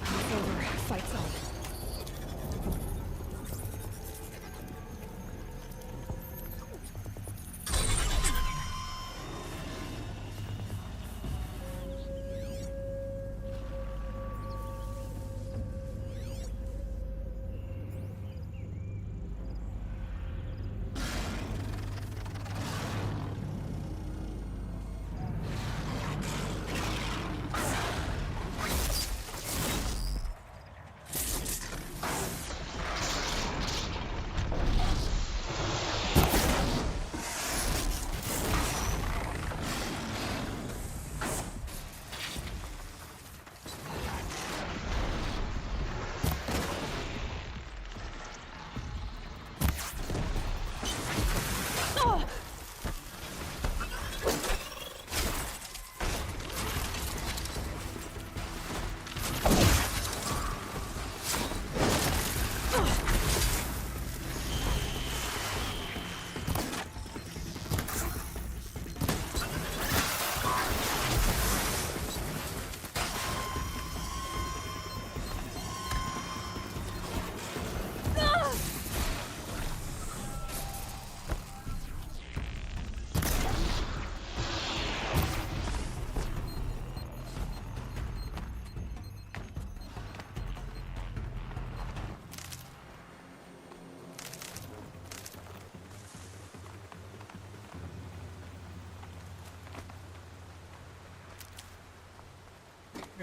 It's over. Fight's on.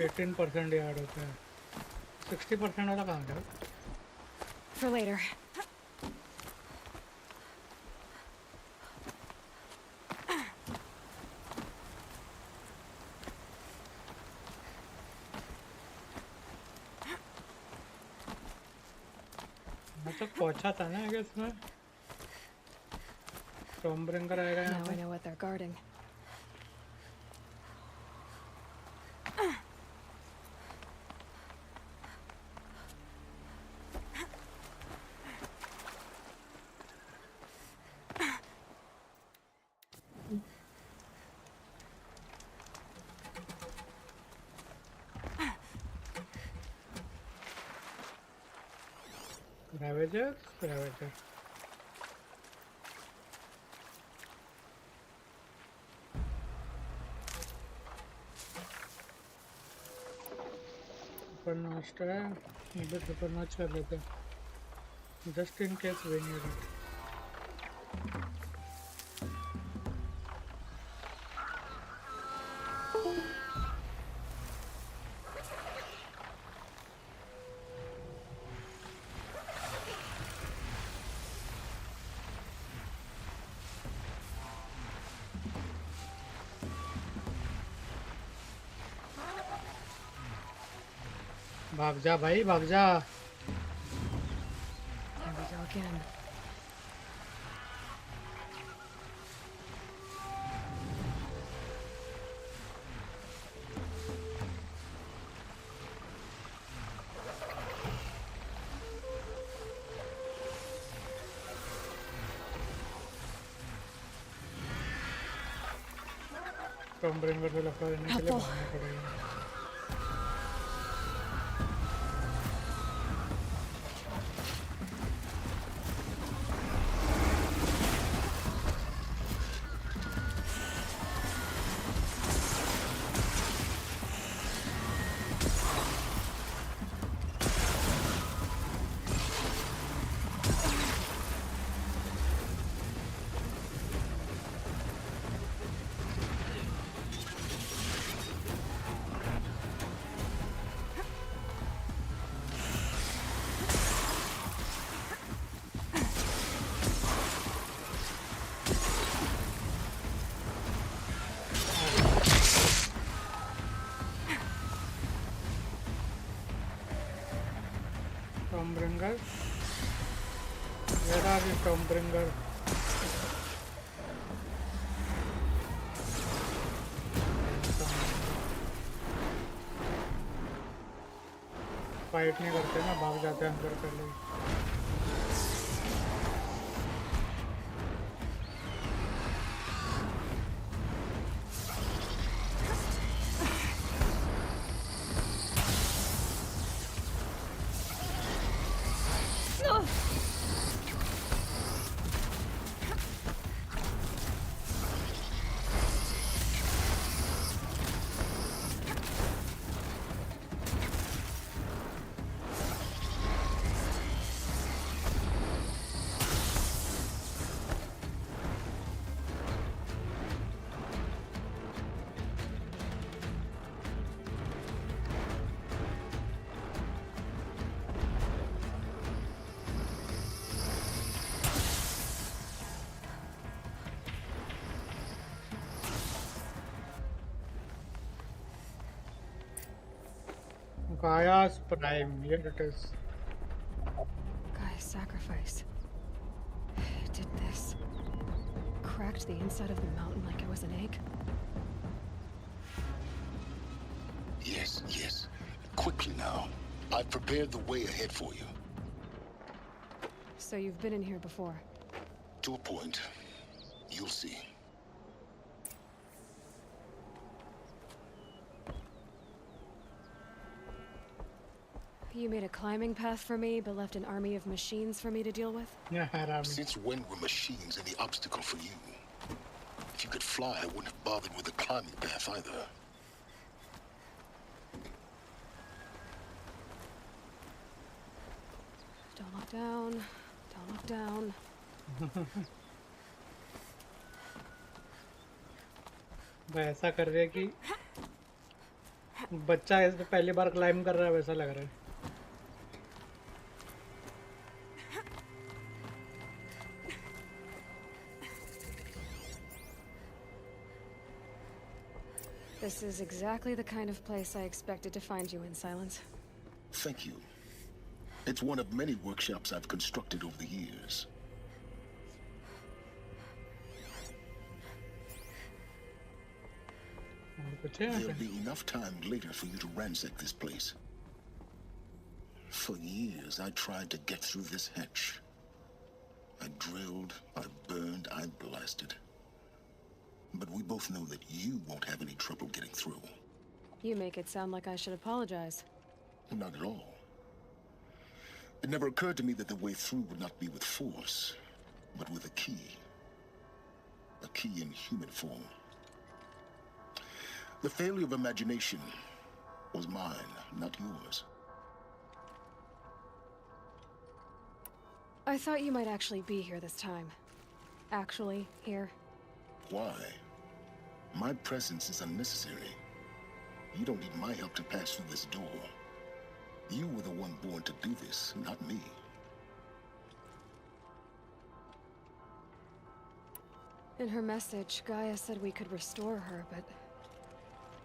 Eighteen % याद होता है. 60% वाला कहाँ गया? For later. मैं तो पहुंचा था ना, I guess में. Stormbringer आएगा यहाँ Now पे. I know what they're guarding. Ravager. Super नॉस्ट है, इधर सुपर नॉस्ट कर लेते हैं, just in case we need it. भाग जा भाई भाग जा. There we go again. Stormbringer से लफड़ा लेने के लिए भागना पड़ेगा. Stormbringer. Where are you, Stormbringer? Fight नहीं करते ना, भाग जाते हैं अंदर पहले. Gaya's Prime, here it is. Gaia's sacrifice. It did this. Cracked the inside of the mountain like it was an egg. Yes, yes. Quickly now. I've prepared the way ahead for you. So you've been in here before? To a point. You'll see. You made a climbing path for me, but left an army of machines for me to deal with? Yeah, Since when were machines any obstacle for you? If you could fly, I wouldn't have bothered with the climbing path either. Don't look down. Don't look down. भाई ऐसा कर रहे हैं कि बच्चा ऐसे पहली बार climb कर रहा है वैसा लग रहा है. This is exactly the kind of place I expected to find you in, Silence. Thank you. It's one of many workshops I've constructed over the years. There'll be enough time later for you to ransack this place. For years, I tried to get through this hatch. I drilled, I burned, I blasted. But we both know that you won't have any trouble getting through. You make it sound like I should apologize. Not at all. It never occurred to me that the way through would not be with force, but with a key. A key in human form. The failure of imagination was mine, not yours. I thought you might actually be here this time. Actually, here. Why? My presence is unnecessary. You don't need my help to pass through this door. You were the one born to do this, not me. In her message, Gaia said we could restore her, but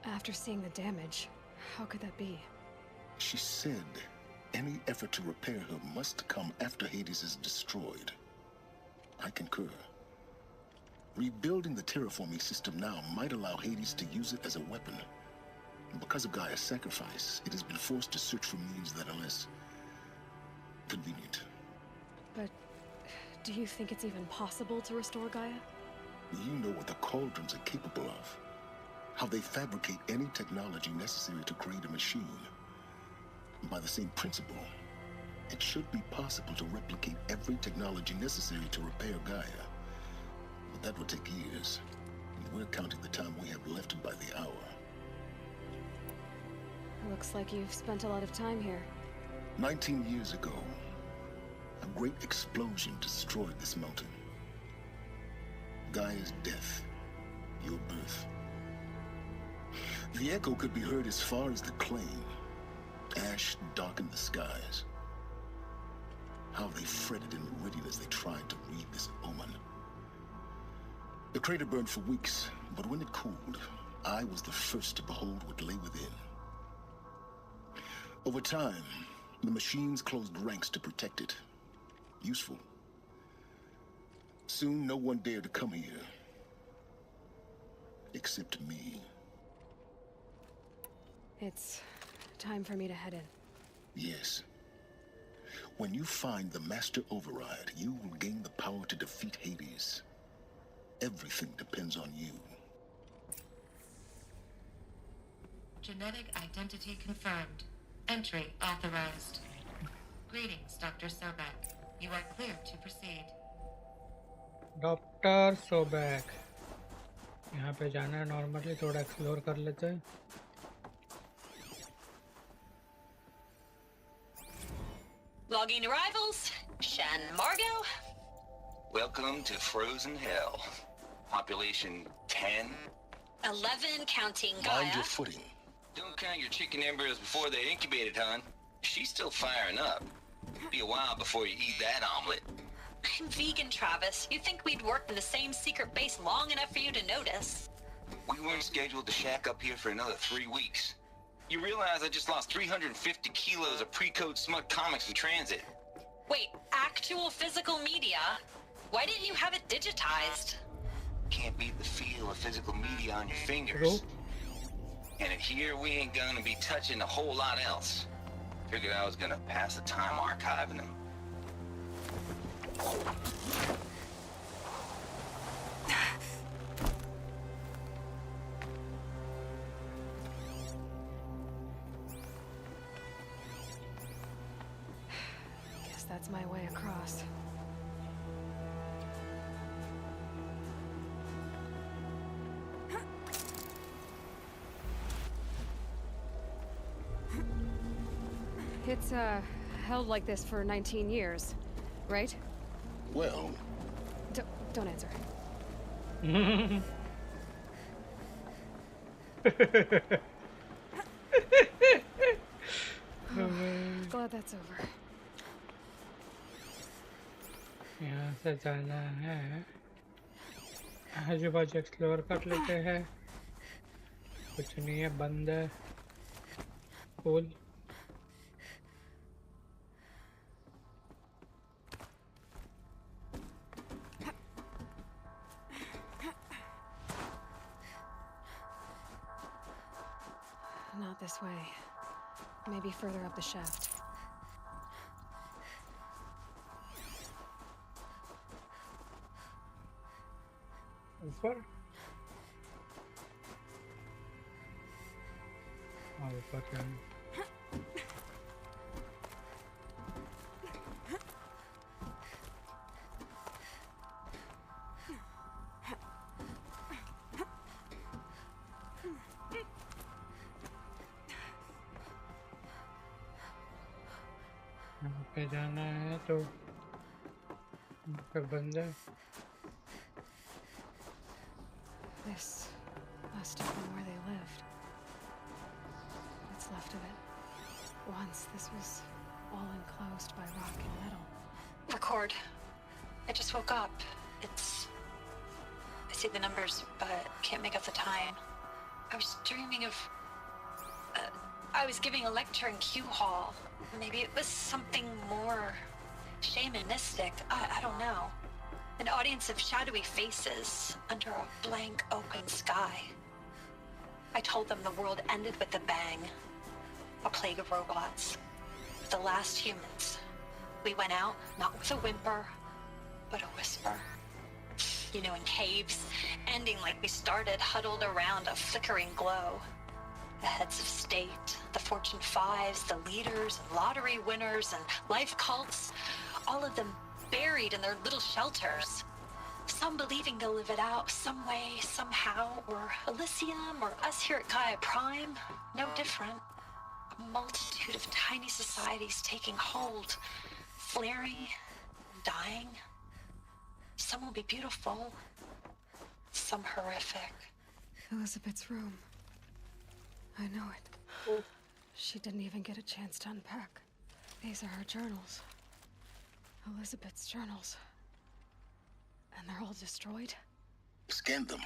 after seeing the damage, how could that be? She said any effort to repair her must come after Hades is destroyed. I concur. Rebuilding the terraforming system now might allow Hades to use it as a weapon. Because of Gaia's sacrifice, it has been forced to search for means that are less convenient. But do you think it's even possible to restore Gaia? You know what the cauldrons are capable of. How they fabricate any technology necessary to create a machine. By the same principle, it should be possible to replicate every technology necessary to repair Gaia. But that will take years. And we're counting the time we have left by the hour. Looks like you've spent a lot of time here. 19 years ago, a great explosion destroyed this mountain. Gaia's death, your birth. The echo could be heard as far as the claim. Ash darkened the skies. How they fretted in meridian as they tried to read this omen. The crater burned for weeks, but when it cooled, I was the first to behold what lay within. Over time, the machines closed ranks to protect it. Useful. Soon, no one dared to come here. Except me. It's time for me to head in. Yes. When you find the Master Override, you will gain the power to defeat Hades. Everything depends on you. Genetic identity confirmed. Entry authorized. Greetings, Dr. Sobek. You are clear to proceed. Doctor सोबैक यहाँ पे जाना है normally थोड़ा explore कर लेते हैं Logging arrivals. Shen Margot. Welcome to Frozen Hell. Population 10. 11 counting Mind Gaia. your footing. Don't count your chicken embryos before they're incubated, hon. She's still firing up. Be a while before you eat that omelet. I'm vegan, Travis. You think we'd worked in the same secret base long enough for you to notice? We weren't scheduled to shack up here for another 3 weeks. You realize I just lost 350 kilos of pre-code smut comics in transit. Wait, actual physical media? Why didn't you have it digitized? Can't beat the feel of physical media on your fingers. And in here, we ain't gonna be touching a whole lot else. Figured I was gonna pass the time archiving them. Guess that's my way across. It's, held like this for 19 years, right? Well... Don't answer. Glad that's over. यहाँ से जाना है आजू बाजू explore कर लेते हैं कुछ नहीं है बंद है फूल Not this way. Maybe further up the shaft. ऊपर हाँ ऊपर क्या है यहाँ पे जाना है तो पे बंद है This must have been where they lived. What's left of it. Once this was all enclosed by rock and metal. Record. I just woke up. I see the numbers, but can't make out the time. I was dreaming of I was giving a lecture in Q Hall. Maybe it was something more shamanistic. I don't know. An audience of shadowy faces under a blank open sky. I told them the world ended with a bang. A plague of robots. The last humans. We went out, not with a whimper, but a whisper. You know, in caves, ending like we started, huddled around a flickering glow. The heads of state, the Fortune 5s, the leaders, and lottery winners, and life cults, all of them buried in their little shelters. Some believing they'll live it out some way, somehow, or Elysium, or us here at Gaia Prime, no different. A multitude of tiny societies taking hold, flaring, dying. Some will be beautiful, some horrific. Elizabeth's room. I know it. She didn't even get a chance to unpack. These are her journals. Elizabeth's journals. And they're all destroyed? Scan them.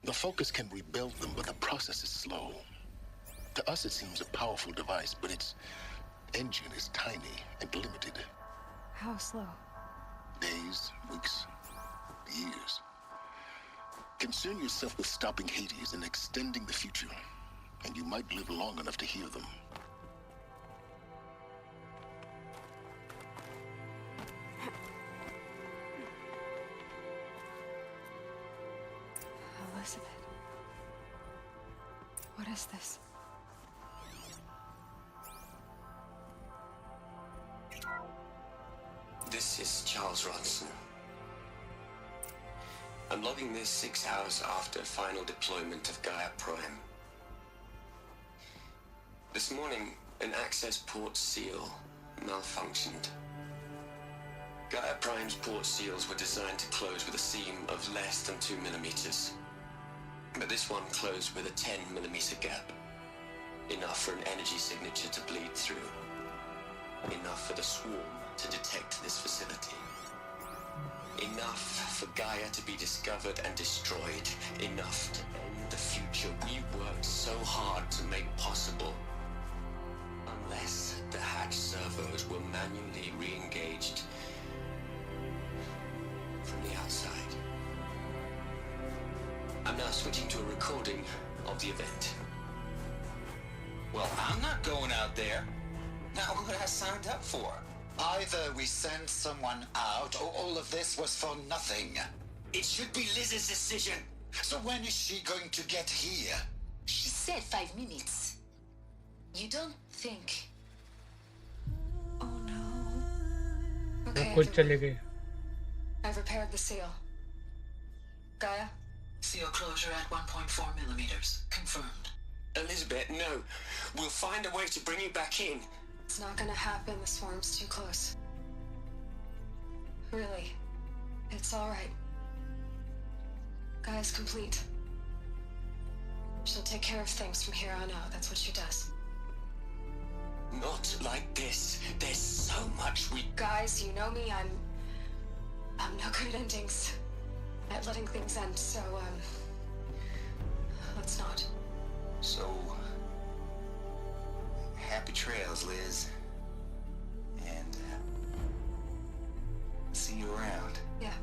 The Focus can rebuild them, but the process is slow. To us, it seems a powerful device, but its engine is tiny and limited. How slow? Days, weeks, years. Concern yourself with stopping Hades and extending the future, and you might live long enough to hear them. Elizabeth. What is this? This is Charles Ronson. I'm logging this 6 hours after final deployment of Gaia Prime. This morning, an access port seal malfunctioned. Gaia Prime's port seals were designed to close with a seam of less than 2 millimeters. But this one closed with a 10 millimeter gap. Enough for an energy signature to bleed through. Enough for the swarm to detect this facility. Enough for Gaia to be discovered and destroyed. Enough to end the future we worked so hard to make possible. Unless the hatch servos were manually re-engaged from the outside. I'm now switching to a recording of the event. Well, I'm not going out there. Not what I signed up for. Either we send someone out, or all of this was for nothing. It should be Liz's decision. So when is she going to get here? She said 5 minutes. You don't think... Oh no. वो Okay, खुद चले गए. I've repaired the seal. Gaia? Seal closure at 1.4 millimeters. Confirmed. Elizabeth, no. We'll find a way to bring you back in. It's not gonna happen. The swarm's too close. Really. It's alright. Gaia's complete. She'll take care of things from here on out. That's what she does. Not like this. There's so much we... Guys, you know me. I'm no good at endings. At letting things end, so, let's not. So, happy trails, Liz. And, see you around. Yeah.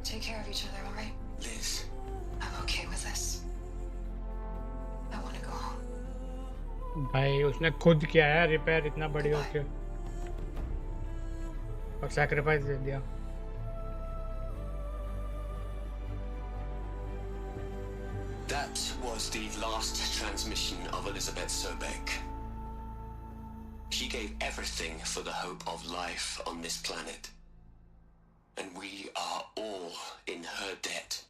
Take care of each other, alright? Liz. I'm okay with this. I want to go home. भाई उसने खुद किया है repair इतना बड़ी होके और sacrifice दे दिया. That was the last transmission of Elizabeth Sobek. She gave everything for the hope of life on this planet. And we are all in her debt.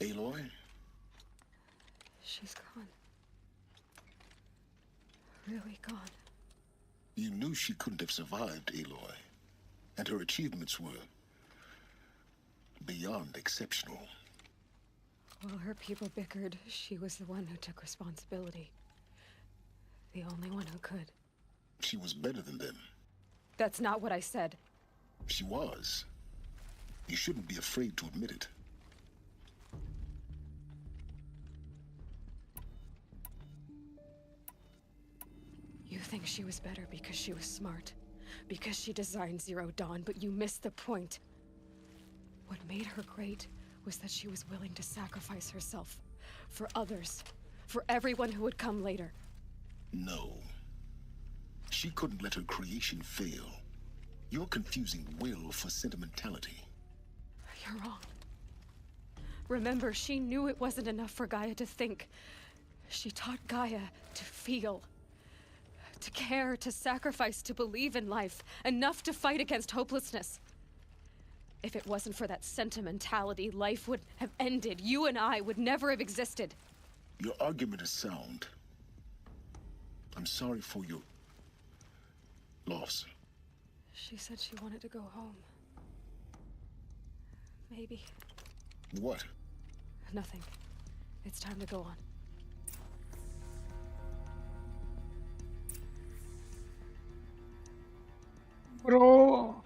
Aloy? She's gone. Really gone. You knew she couldn't have survived, Aloy. And her achievements were beyond exceptional. While her people bickered, she was the one who took responsibility. The only one who could. She was better than them. That's not what I said. She was. You shouldn't be afraid to admit it. You think she was better because she was smart, because she designed Zero Dawn, but you missed the point. What made her great was that she was willing to sacrifice herself for others, for everyone who would come later. No. She couldn't let her creation fail. You're confusing will for sentimentality. You're wrong. Remember, she knew it wasn't enough for Gaia to think. She taught Gaia to feel. To care, to sacrifice, to believe in life. Enough to fight against hopelessness. If it wasn't for that sentimentality, life would have ended. You and I would never have existed. Your argument is sound. I'm sorry for your loss. She said she wanted to go home. Maybe. What? Nothing. It's time to go on. Bro.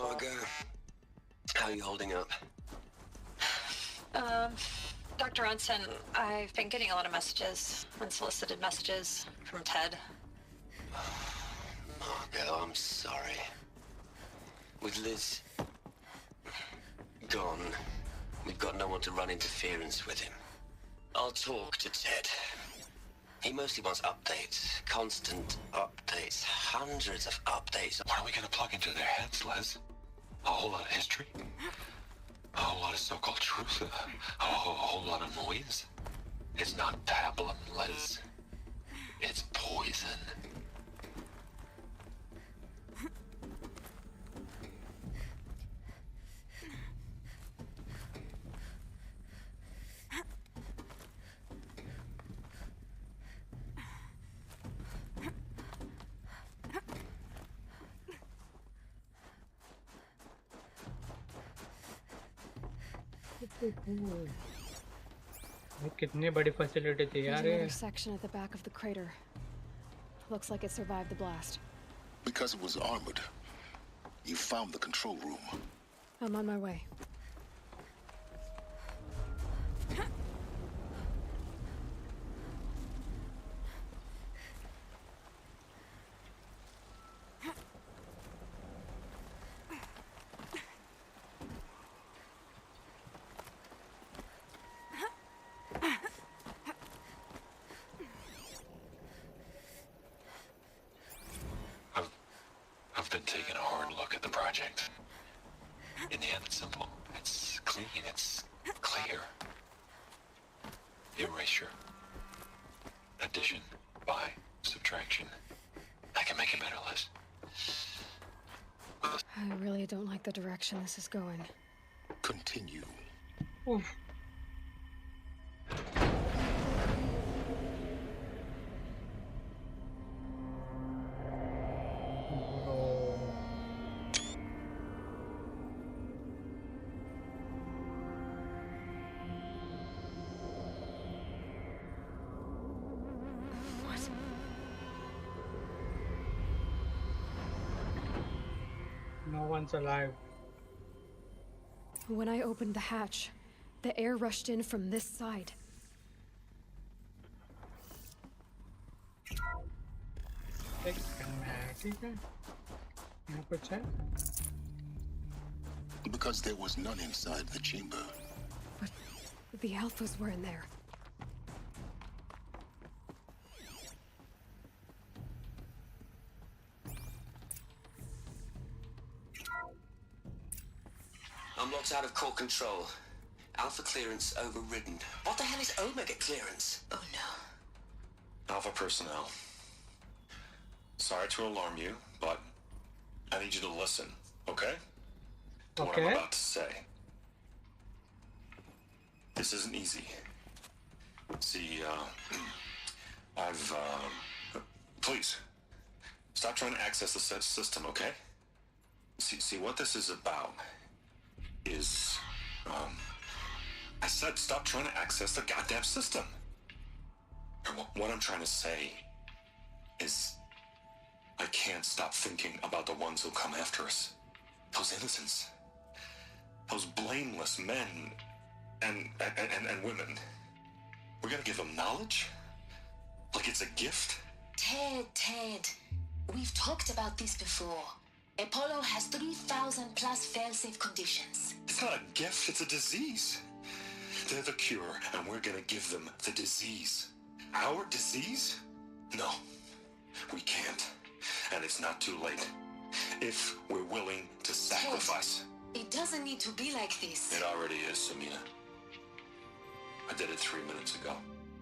Margot. How are you holding up? Dr. Ronson, I've been getting a lot of messages, unsolicited messages from Ted. Margot, I'm sorry. With Liz gone, we've got no one to run interference with him. I'll talk to Ted. He mostly wants updates, constant updates, hundreds of updates. What are we gonna plug into their heads, Les? A whole lot of history? A whole lot of so-called truth? A whole lot of noise? It's not pablum, Les. It's poison. कितनी बड़ी facility थी यार ये. Another section at the back of the crater. Looks like it survived the blast. Because it was armored, you found the control room. I'm on my way. I've been taking a hard look at the project. In the end, it's simple. It's clean. It's clear. Erasure. Addition. By. Subtraction. I can make it better, Liz. I really don't like the direction this is going. Continue. Oof. No one's alive. When I opened the hatch, the air rushed in from this side. Because there was none inside the chamber. But the alphas were in there. I'm locked out of core control. Alpha clearance overridden. What the hell is Omega clearance? Oh no. Alpha personnel. Sorry to alarm you, but I need you to listen, okay? To what I'm about to say. This isn't easy. See, please, stop trying to access the system, okay? See, what this is about is, I said stop trying to access the goddamn system. What I'm trying to say is I can't stop thinking about the ones who come after us. Those innocents. Those blameless men and women. We're gonna give them knowledge? Like it's a gift? Ted. We've talked about this before. Apollo has 3,000 plus fail-safe conditions. It's not a gift, it's a disease. They're the cure, and we're gonna give them the disease. Our disease? No, we can't. And it's not too late. If we're willing to sacrifice. Ted, it doesn't need to be like this. It already is, Samina. I did it 3 minutes ago.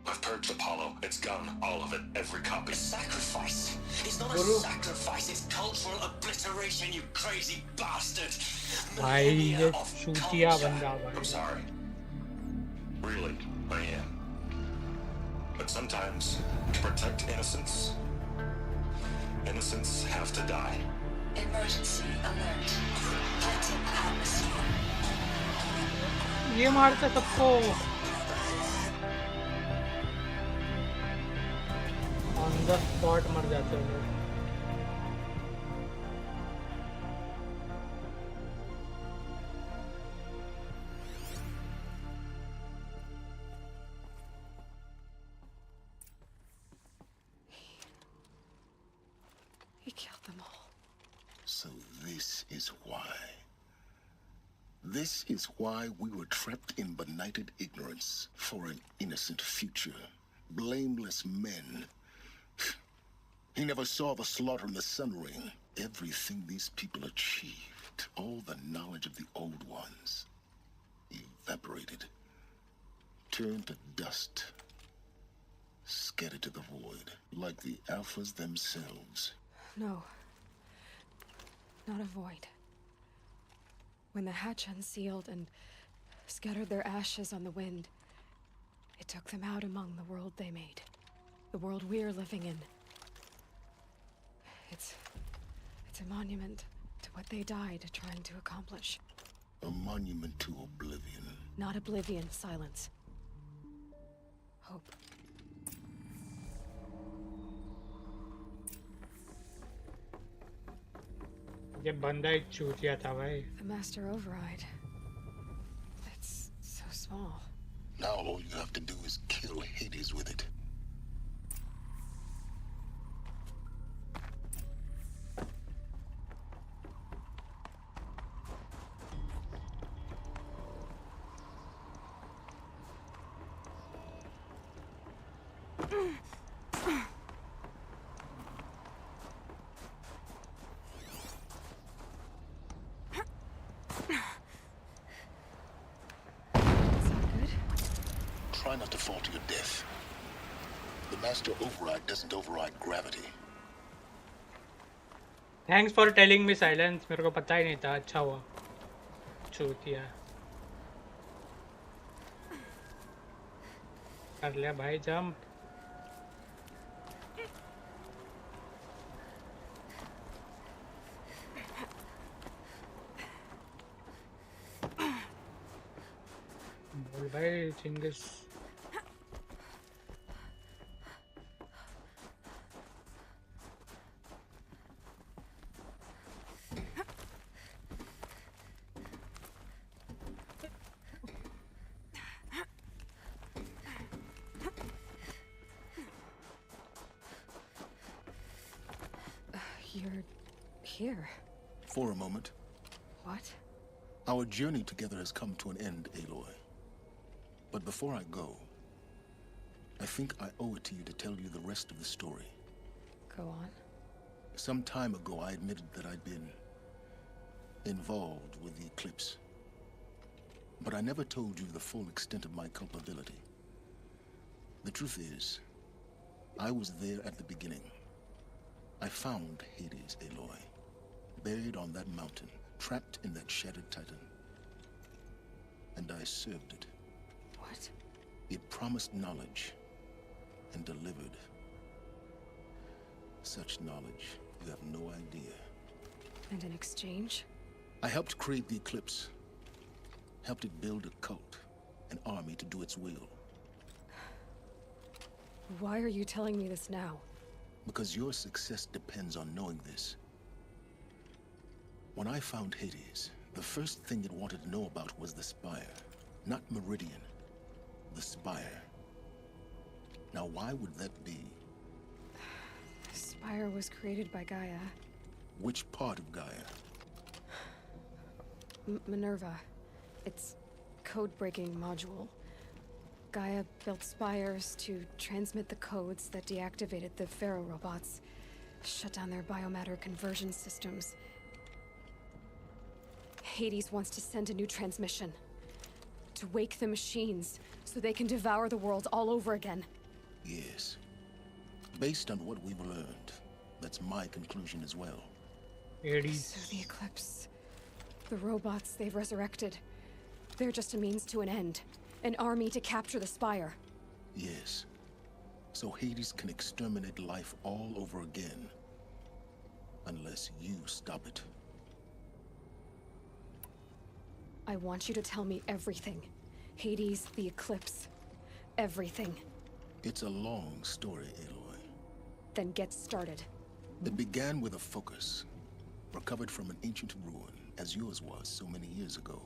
I've purged Apollo. It's gone. All of it. Every copy. A sacrifice? It's not a sacrifice. It's cultural obliteration, you crazy bastard. Millennia of culture. I'm sorry. Really, I am. But sometimes, to protect innocence, innocents have to die. Emergency alert. Threatened atmosphere. ये मारता सबको. On the spot मर जाते हैं लोग. killed them all. So this is why. This is why we were trapped in benighted ignorance for an innocent future. Blameless men. He never saw the slaughter in the Sun Ring. Everything these people achieved, all the knowledge of the old ones, evaporated, turned to dust, scattered to the void, like the Alphas themselves. No. Not a void. When the hatch unsealed and scattered their ashes on the wind, it took them out among the world they made. The world we're living in. It's a monument to what they died trying to accomplish. A monument to oblivion. Not oblivion, silence. Hope. ये बंदा एक चूतिया था भाई. The master override. It's so small. Now all you have to do is kill Hades with it. Try not to fall to your death. The master override doesn't override gravity. Thanks for telling me silence. मेरे को पता ही नहीं था. अच्छा हुआ. चूतिया. कर लिया भाई जंप. बोल भाई Chingis. You're here. For a moment. What? Our journey together has come to an end, Aloy. But before I go, I think I owe it to you to tell you the rest of the story. Go on. Some time ago, I admitted that I'd been involved with the eclipse. But I never told you the full extent of my culpability. The truth is, I was there at the beginning. I found Hades, Aloy, buried on that mountain, trapped in that shattered titan. And I served it. What? It promised knowledge and delivered. Such knowledge, you have no idea. And in exchange? I helped create the Eclipse. Helped it build a cult, an army to do its will. Why are you telling me this now? Because your success depends on knowing this. When I found Hades, the first thing it wanted to know about was the Spire. Not Meridian. The Spire. Now why would that be? The Spire was created by Gaia. Which part of Gaia? Minerva. Its code-breaking module. Gaia built spires to transmit the codes that deactivated the Pharaoh robots, shut down their biomatter conversion systems. Hades wants to send a new transmission. To wake the machines, so they can devour the world all over again. Yes. Based on what we've learned, that's my conclusion as well. Hades. So the Eclipse, the robots they've resurrected, they're just a means to an end. An army to capture the Spire. Yes. So Hades can exterminate life all over again. Unless you stop it. I want you to tell me everything. Hades, the Eclipse, everything. It's a long story, Aloy. Then get started. It began with a focus, recovered from an ancient ruin, as yours was so many years ago.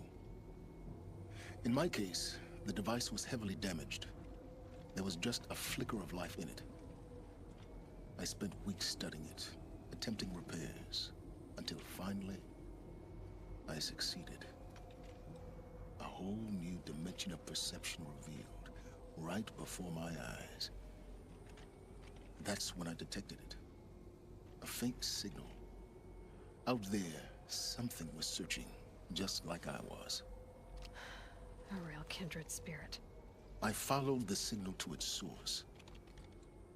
In my case, the device was heavily damaged. There was just a flicker of life in it. I spent weeks studying it, attempting repair. finally, I succeeded. A whole new dimension of perception revealed right before my eyes. That's when I detected it. A faint signal. Out there, something was searching, just like I was. A real kindred spirit. I followed the signal to its source.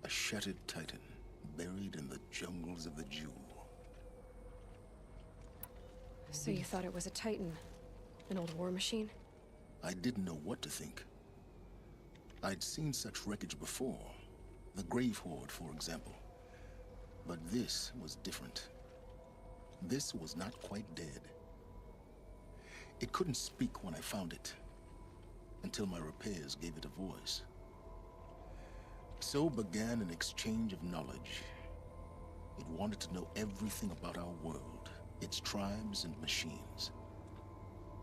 A shattered titan, buried in the jungles of the Jewel. So you thought it was a titan? An old war machine? I didn't know what to think. I'd seen such wreckage before. The Grave Horde, for example. But this was different. This was not quite dead. It couldn't speak when I found it, until my repairs gave it a voice. So began an exchange of knowledge. It wanted to know everything about our world, its tribes and machines.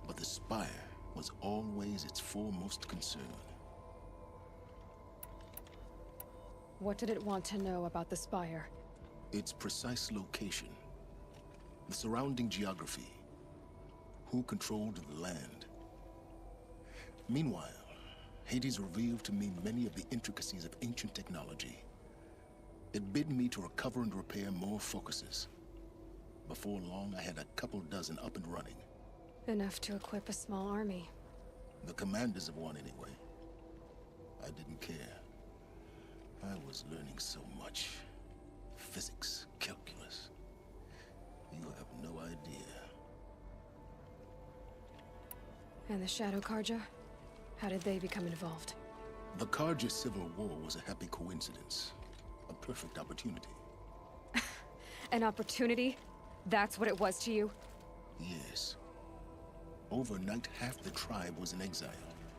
But the Spire was always its foremost concern. What did it want to know about the Spire? Its precise location, the surrounding geography, who controlled the land. Meanwhile, Hades revealed to me many of the intricacies of ancient technology. It bid me to recover and repair more focuses. Before long, I had a couple dozen up and running. Enough to equip a small army. The commanders of one, anyway. I didn't care. I was learning so much. Physics, calculus. You have no idea. And the Shadow Karja? How did they become involved? The Karja Civil War was a happy coincidence. A perfect opportunity. An opportunity? That's what it was to you? Yes. Overnight, half the tribe was in exile,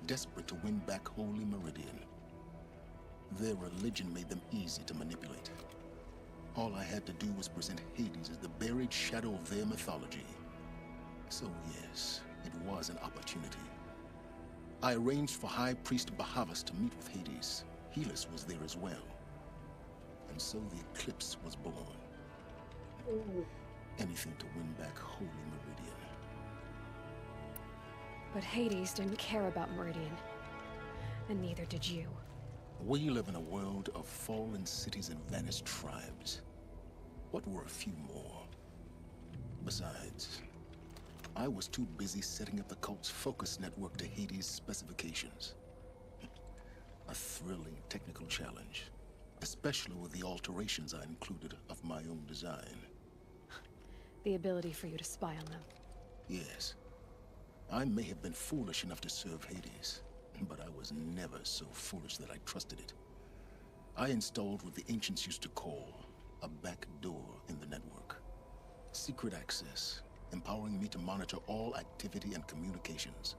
desperate to win back Holy Meridian. Their religion made them easy to manipulate. All I had to do was present Hades as the buried shadow of their mythology. So yes, it was an opportunity. I arranged for High Priest Bahavas to meet with Hades. Helis was there as well. And so the eclipse was born. Anything to win back Holy Meridian. But Hades didn't care about Meridian. And neither did you. We live in a world of fallen cities and vanished tribes. What were a few more? Besides, I was too busy setting up the cult's focus network to Hades' specifications. A thrilling technical challenge, especially with the alterations I included of my own design. The ability for you to spy on them. Yes. I may have been foolish enough to serve Hades, but I was never so foolish that I trusted it. I installed what the ancients used to call a back door in the network. Secret access, empowering me to monitor all activity and communications.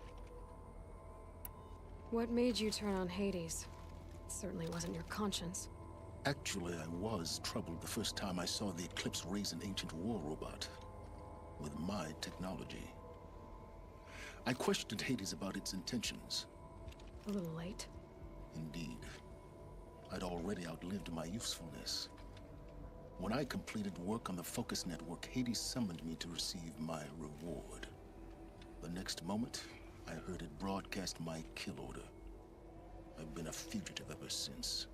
What made you turn on Hades? It certainly wasn't your conscience. Actually, I was troubled the first time I saw the Eclipse raise an ancient war robot. With my technology. I questioned Hades about its intentions. A little late. Indeed. I'd already outlived my usefulness. When I completed work on the Focus Network, Hades summoned me to receive my reward. The next moment, I heard it broadcast my kill order. I've been a fugitive ever since.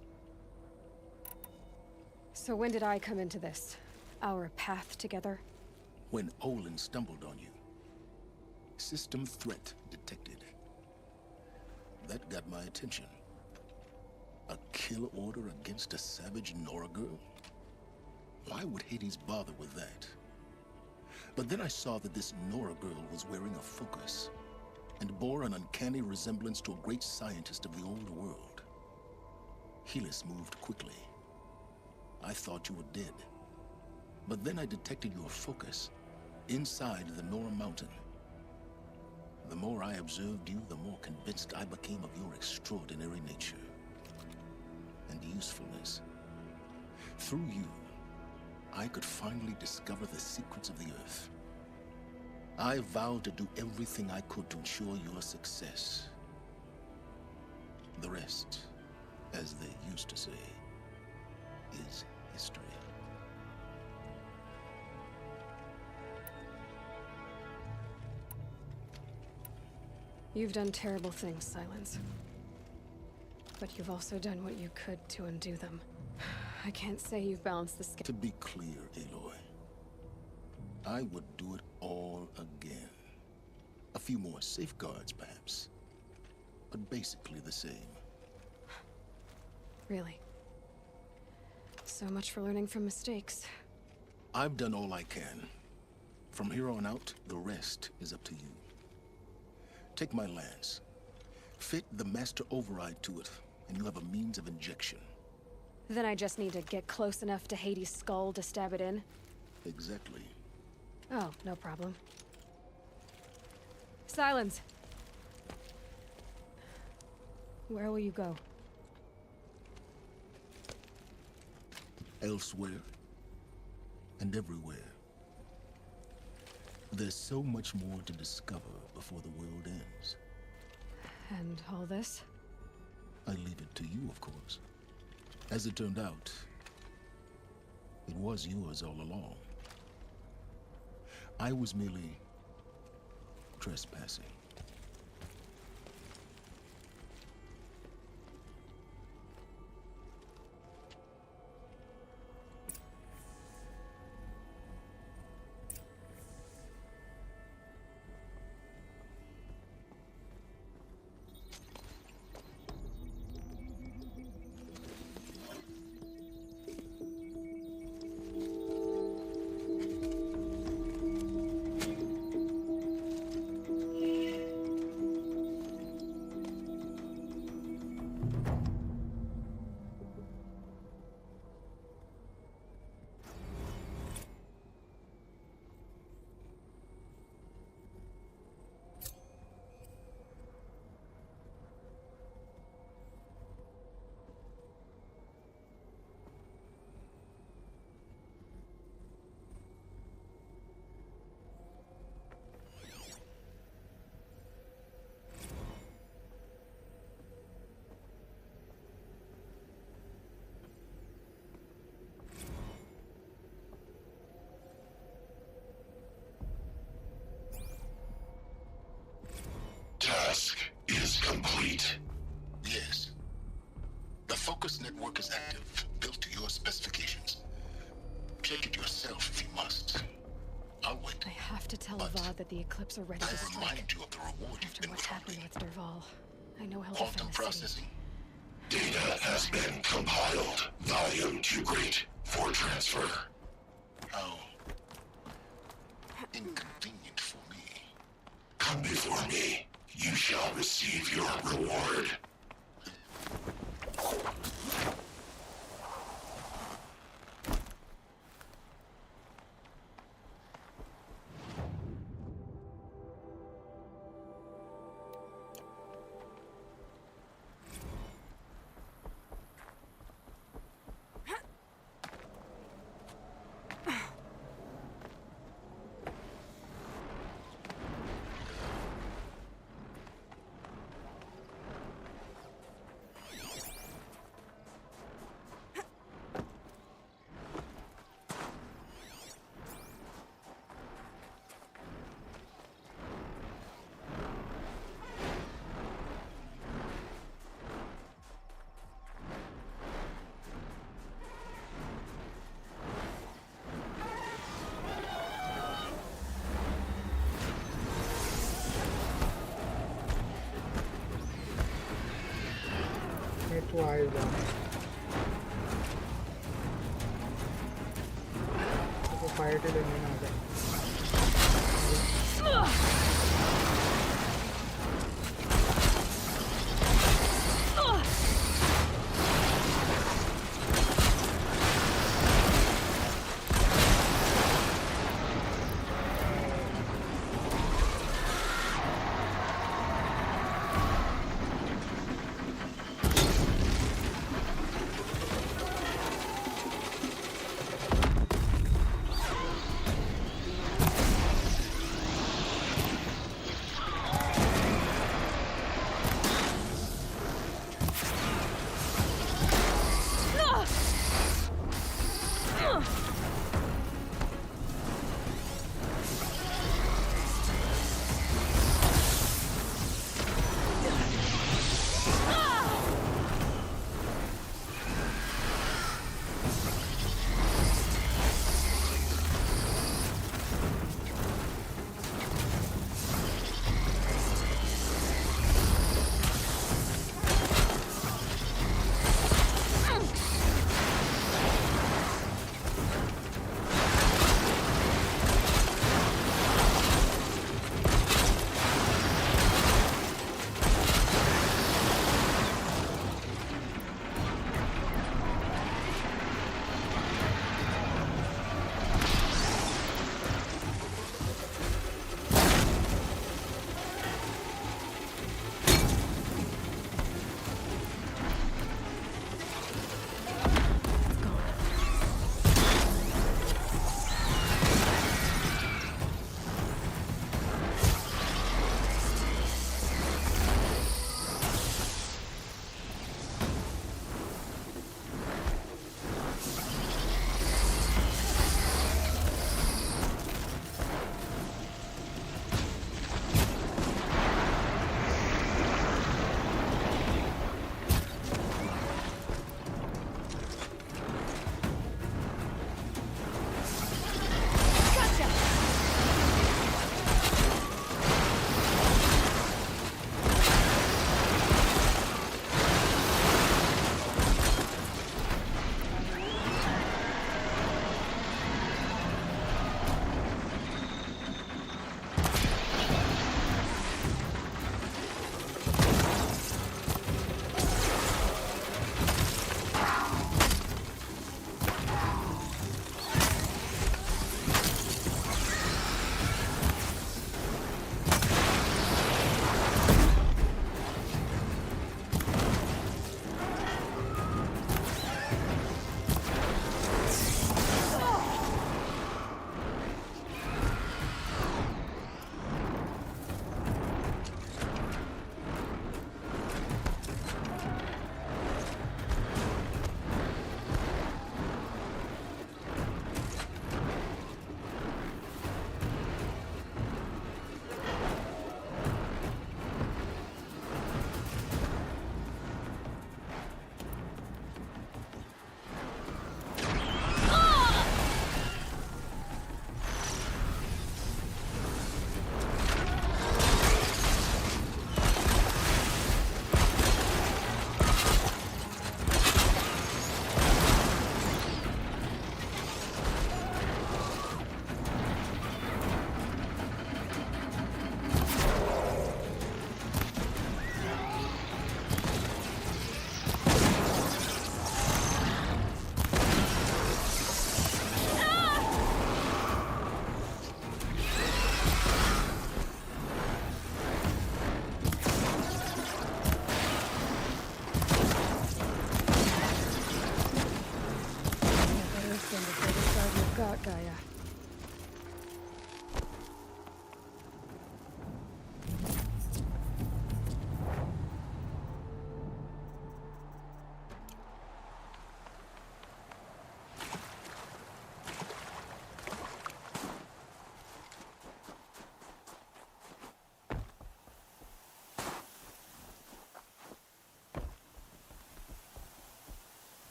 So when did I come into this? Our path together? When Olin stumbled on you. System threat detected. That got my attention. A kill order against a savage Nora girl? Why would Hades bother with that? But then I saw that this Nora girl was wearing a focus, and bore an uncanny resemblance to a great scientist of the old world. Helis moved quickly. I thought you were dead. But then I detected your focus inside the Nora mountain. The more I observed you, the more convinced I became of your extraordinary nature and usefulness. Through you, I could finally discover the secrets of the Earth. I vowed to do everything I could to ensure your success. The rest, as they used to say, is history. You've done terrible things, Silence. But you've also done what you could to undo them. I can't say you've balanced the scale. To be clear, Aloy, I would do it all again. A few more safeguards, perhaps. But basically the same. Really? So much for learning from mistakes. I've done all I can. From here on out, the rest is up to you. Take my lance. Fit the master override to it, and you have a means of injection. Then I just need to get close enough to Hades' skull to stab it in? Exactly. Oh, no problem. Silence! Where will you go? Elsewhere. And everywhere. There's so much more to discover before the world ends. And all this? I leave it to you, of course. As it turned out, it was yours all along. I was merely trespassing. Task is complete. Yes. The focus network is active, built to your specifications. Check it yourself if you must. I'll wait. I have to tell But Avad that the Eclipse are ready I'll to strike. remind you of the reward you've After been what's happened withholding. with Derval, I know he'll Quantum defend the city. processing. Data has been compiled. Volume too great for transfer. How inconvenient for me. Come before me. You shall receive your reward. तू आएगा तो fight लेने आ जाए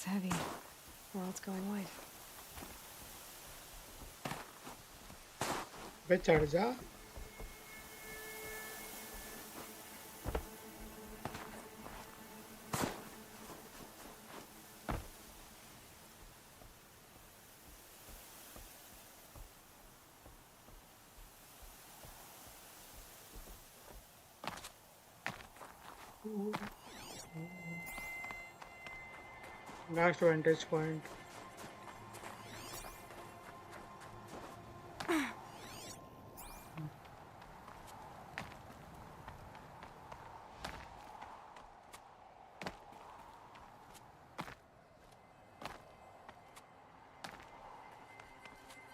heavy. World's going wide. बे चढ़ जा. Last vantage point.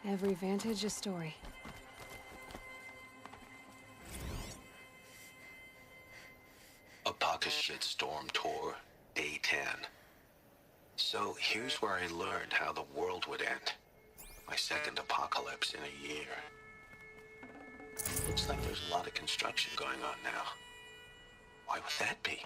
Every vantage a story. Apaka Shitstorm Tour, Day 10. So here's where I learned how the world would end. My second apocalypse in a year. Looks like there's a lot of construction going on now. Why would that be?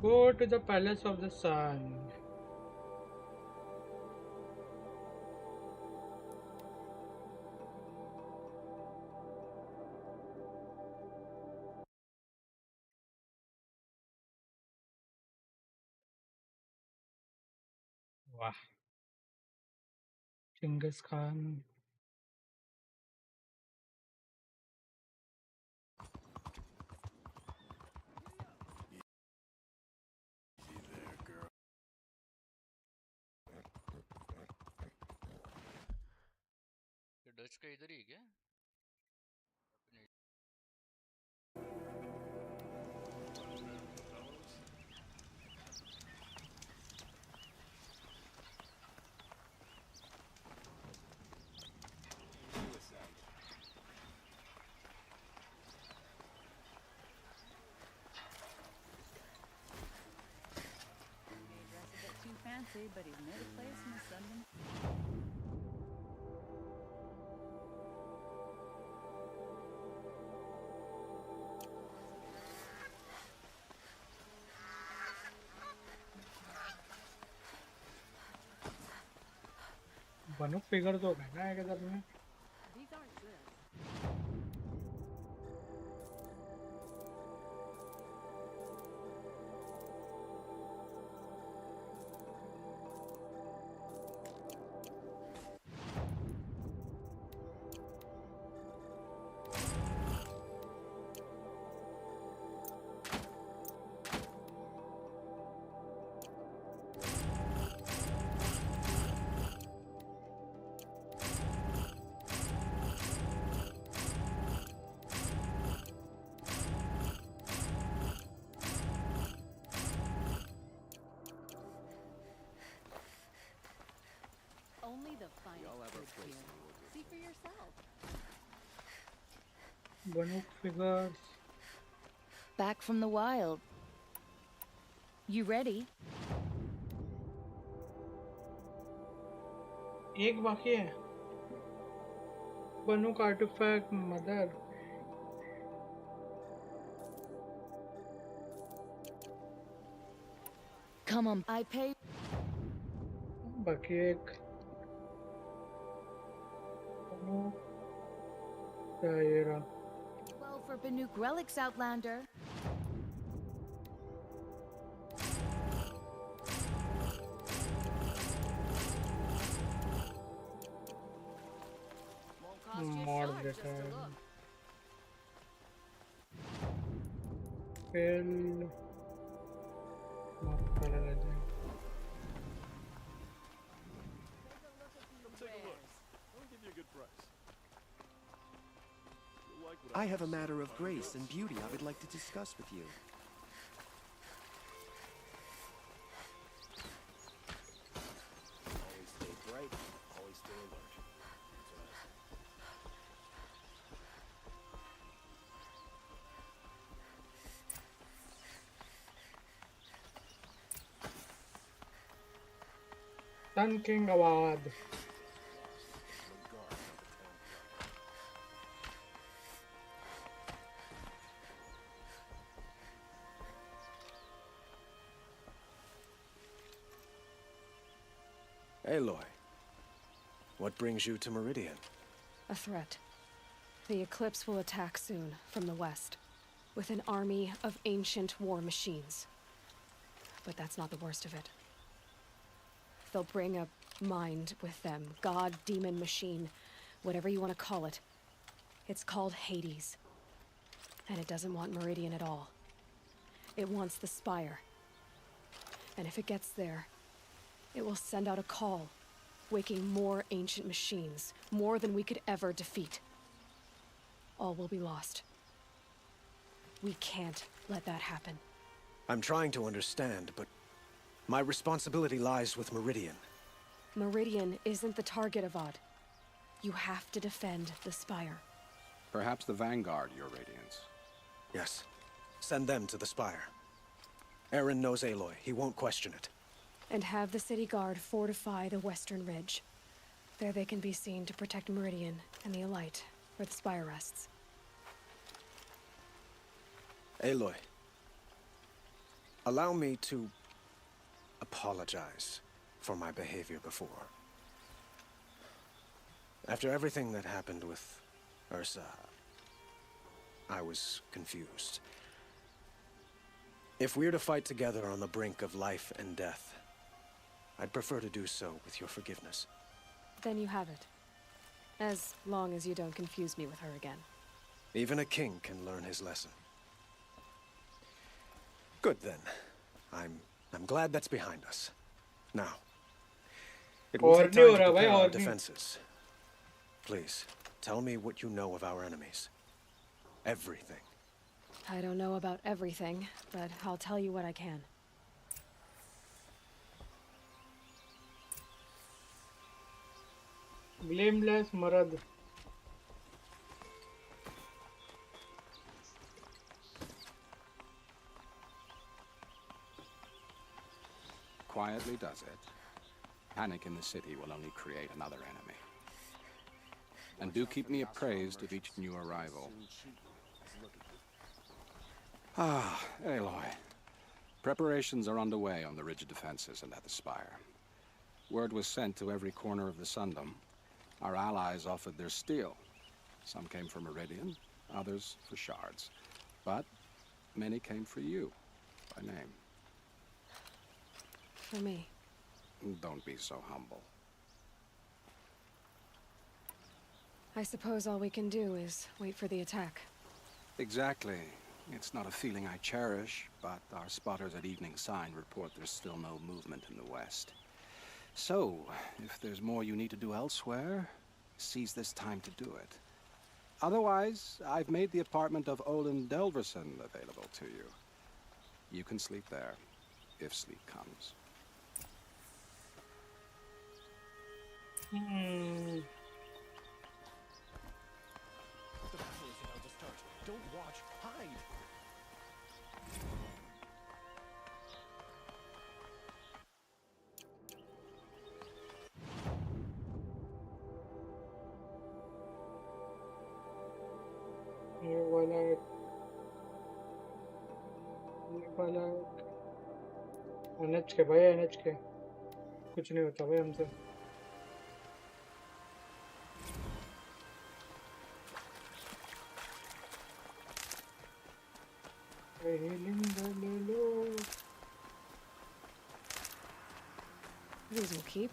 Go to the Palace of the Sun. Wow. Genghis Khan. Dutch का इधर ही है क्या? Too fancy, but he's made a place in the Sunday. बनो figure तो कहना है किधर में. These aren't good. Only the finest goods here. See for yourself. बनो figures. Back from the wild. You ready? एक बाकी है. बनो का artifact mother. Come on, I pay. बाकी एक. बनो. क्या ये रहा. Well, for Banuk relics, Outlander. Won't cost you a Mod shot just देता to है. look. Fail. माफ करा जाए. I have a matter of grace and beauty I would like to discuss with you. Always stay bright, always stay alert. Sun King Awad. Aloy, what brings you to Meridian? A threat. The Eclipse will attack soon, from the west, with an army of ancient war machines. But that's not the worst of it. They'll bring a mind with them, god, demon, machine, whatever you want to call it. It's called Hades. And it doesn't want Meridian at all. It wants the Spire. And if it gets there, it will send out a call, waking more ancient machines, more than we could ever defeat. All will be lost. We can't let that happen. I'm trying to understand, but my responsibility lies with Meridian. Meridian isn't the target, Avad. You have to defend the Spire. Perhaps the Vanguard, Your Radiance. Yes. Send them to the Spire. Aaron knows Aloy. He won't question it. And have the city guard fortify the western ridge. There they can be seen to protect Meridian and the Elite, where the Spire rests. Aloy, allow me to apologize for my behavior before. After everything that happened with Ursa, I was confused. If we're to fight together on the brink of life and death, I'd prefer to do so with your forgiveness. Then you have it. As long as you don't confuse me with her again. Even a king can learn his lesson. Good then. I'm glad that's behind us. Now, it will take time to prepare our defenses. Please, tell me what you know of our enemies. Everything. I don't know about everything, but I'll tell you what I can. Blameless Marad. Quietly does it. Panic in the city will only create another enemy. And do keep me appraised of each new arrival. Ah, Aloy. Preparations are underway on the ridge defenses and at the Spire. Word was sent to every corner of the Sundom. Our allies offered their steel. Some came for Meridian, others for shards. But many came for you, by name. For me. Don't be so humble. I suppose all we can do is wait for the attack. Exactly. It's not a feeling I cherish, but our spotters at Evening Sign report there's still no movement in the west. So, if there's more you need to do elsewhere, seize this time to do it. Otherwise, I've made the apartment of Olin Delverson available to you. You can sleep there, if sleep comes. Hmm. The battle is about to start. Don't watch. Hide. ये वाला NH के भाई NH के कुछ नहीं होता भाई हमसे These will keep.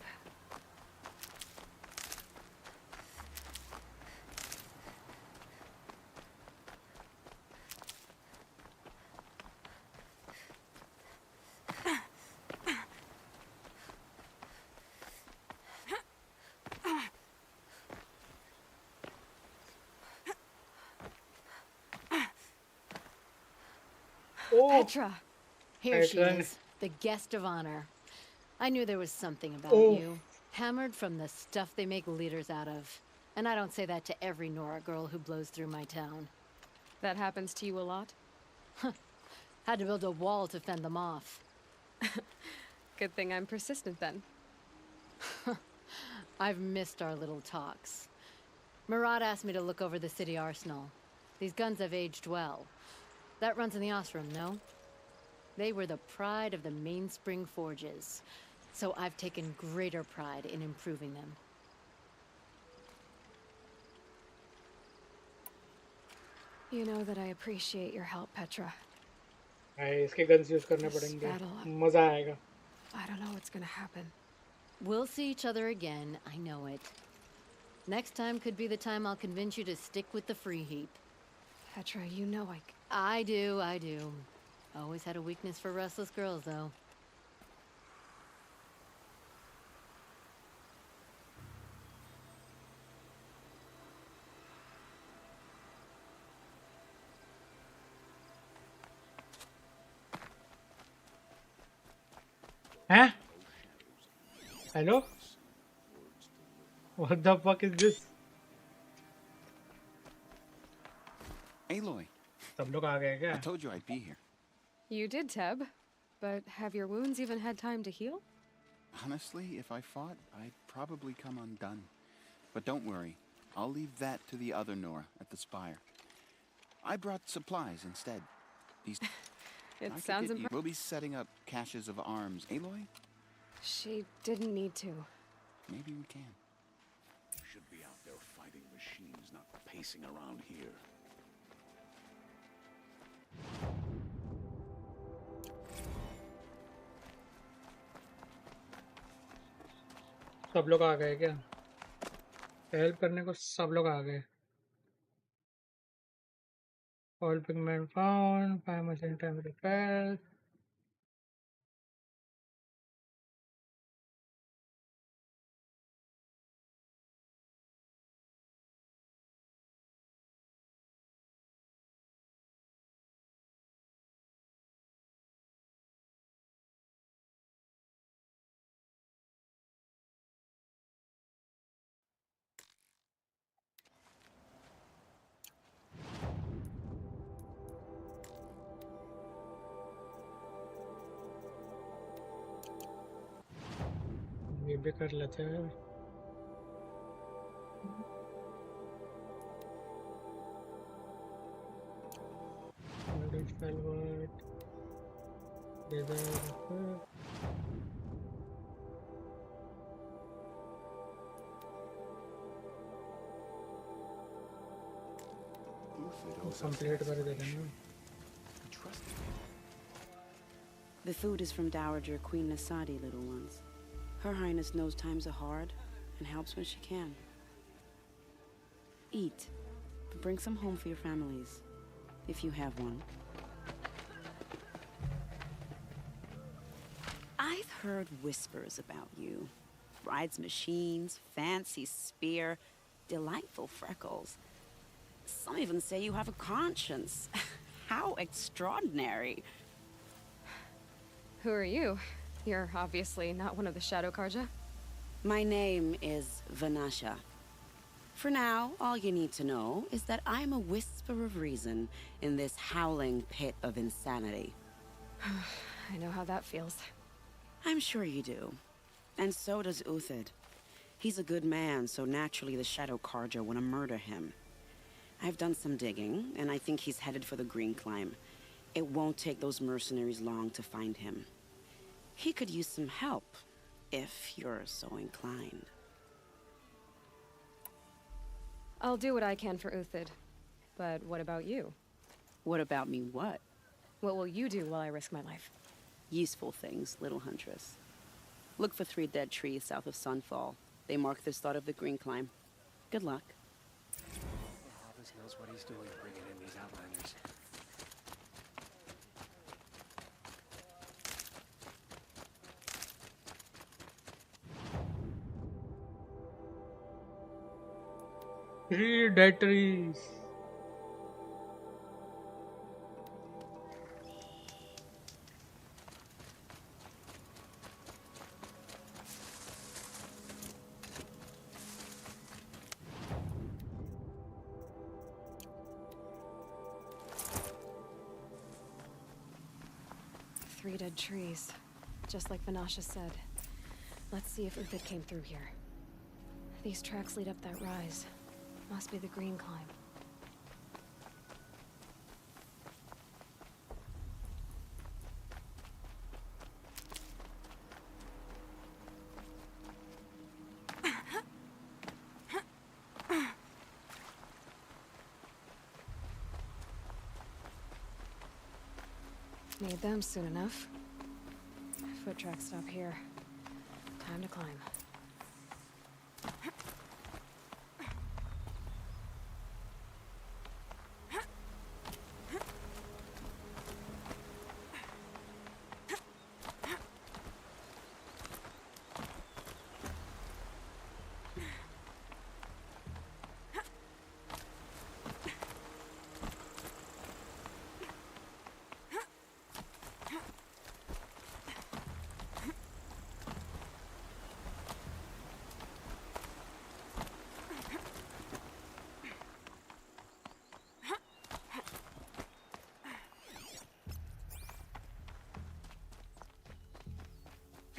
Petra. Here she is, the guest of honor. I knew there was something about you. Hammered from the stuff they make leaders out of. And I don't say that to every Nora girl who blows through my town. That happens to you a lot? Had to build a wall to fend them off. Good thing I'm persistent then. I've missed our little talks. Murat asked me to look over the city arsenal. These guns have aged well. That runs in the Osram, no? They were the pride of the Mainspring Forges, so I've taken greater pride in improving them. You know that I appreciate your help, Petra. इसके guns use करने पड़ेंगे. मजा आएगा. I don't know what's gonna happen. We'll see each other again, I know it. Next time could be the time I'll convince you to stick with the free heap. Petra, you know I do. Always had a weakness for restless girls, though. Huh? Hello? What the fuck is this? Aloy. सब लोग आ गए क्या? I told you I'd be here. You did, Teb. But have your wounds even had time to heal? Honestly, if I fought, I'd probably come undone. But don't worry. I'll leave that to the other Nora at the Spire. I brought supplies instead. These... It sounds impressive. We'll be setting up caches of arms. Aloy? She didn't need to. Maybe we can. Should be out there fighting machines, not pacing around here. सब लोग आ गए क्या? Help करने को सब लोग आ गए. All pigment found, 5% time repair. ये भी कर लेते हैं. कंप्लीट कर देते हैं. The food is from Dowager Queen Nasadi, little ones. Her Highness knows times are hard and helps when she can. Eat, but bring some home for your families, if you have one. I've heard whispers about you. Rides machines, fancy spear, delightful freckles. Some even say you have a conscience. How extraordinary. Who are you? You're obviously not one of the Shadow Karja. My name is Vanasha. For now, all you need to know is that I'm a whisper of reason in this howling pit of insanity. I know how that feels. I'm sure you do. And so does Uthid. He's a good man, so naturally the Shadow Karja want to murder him. I've done some digging, and I think he's headed for the Green Climb. It won't take those mercenaries long to find him. He could use some help, if you're so inclined. I'll do what I can for Uthid. But what about you? What about me what? What will you do while I risk my life? Useful things, little huntress. Look for 3 dead trees south of Sunfall. They mark the start of the Green Climb. Good luck. Hobbs knows what he's doing, bringing in these outlanders. Three dead trees. Three dead trees, just like Vanasha said. Let's see if Uthid came through here. These tracks lead up that rise. Must be the green climb. Need them soon enough. Foot tracks stop here. Time to climb.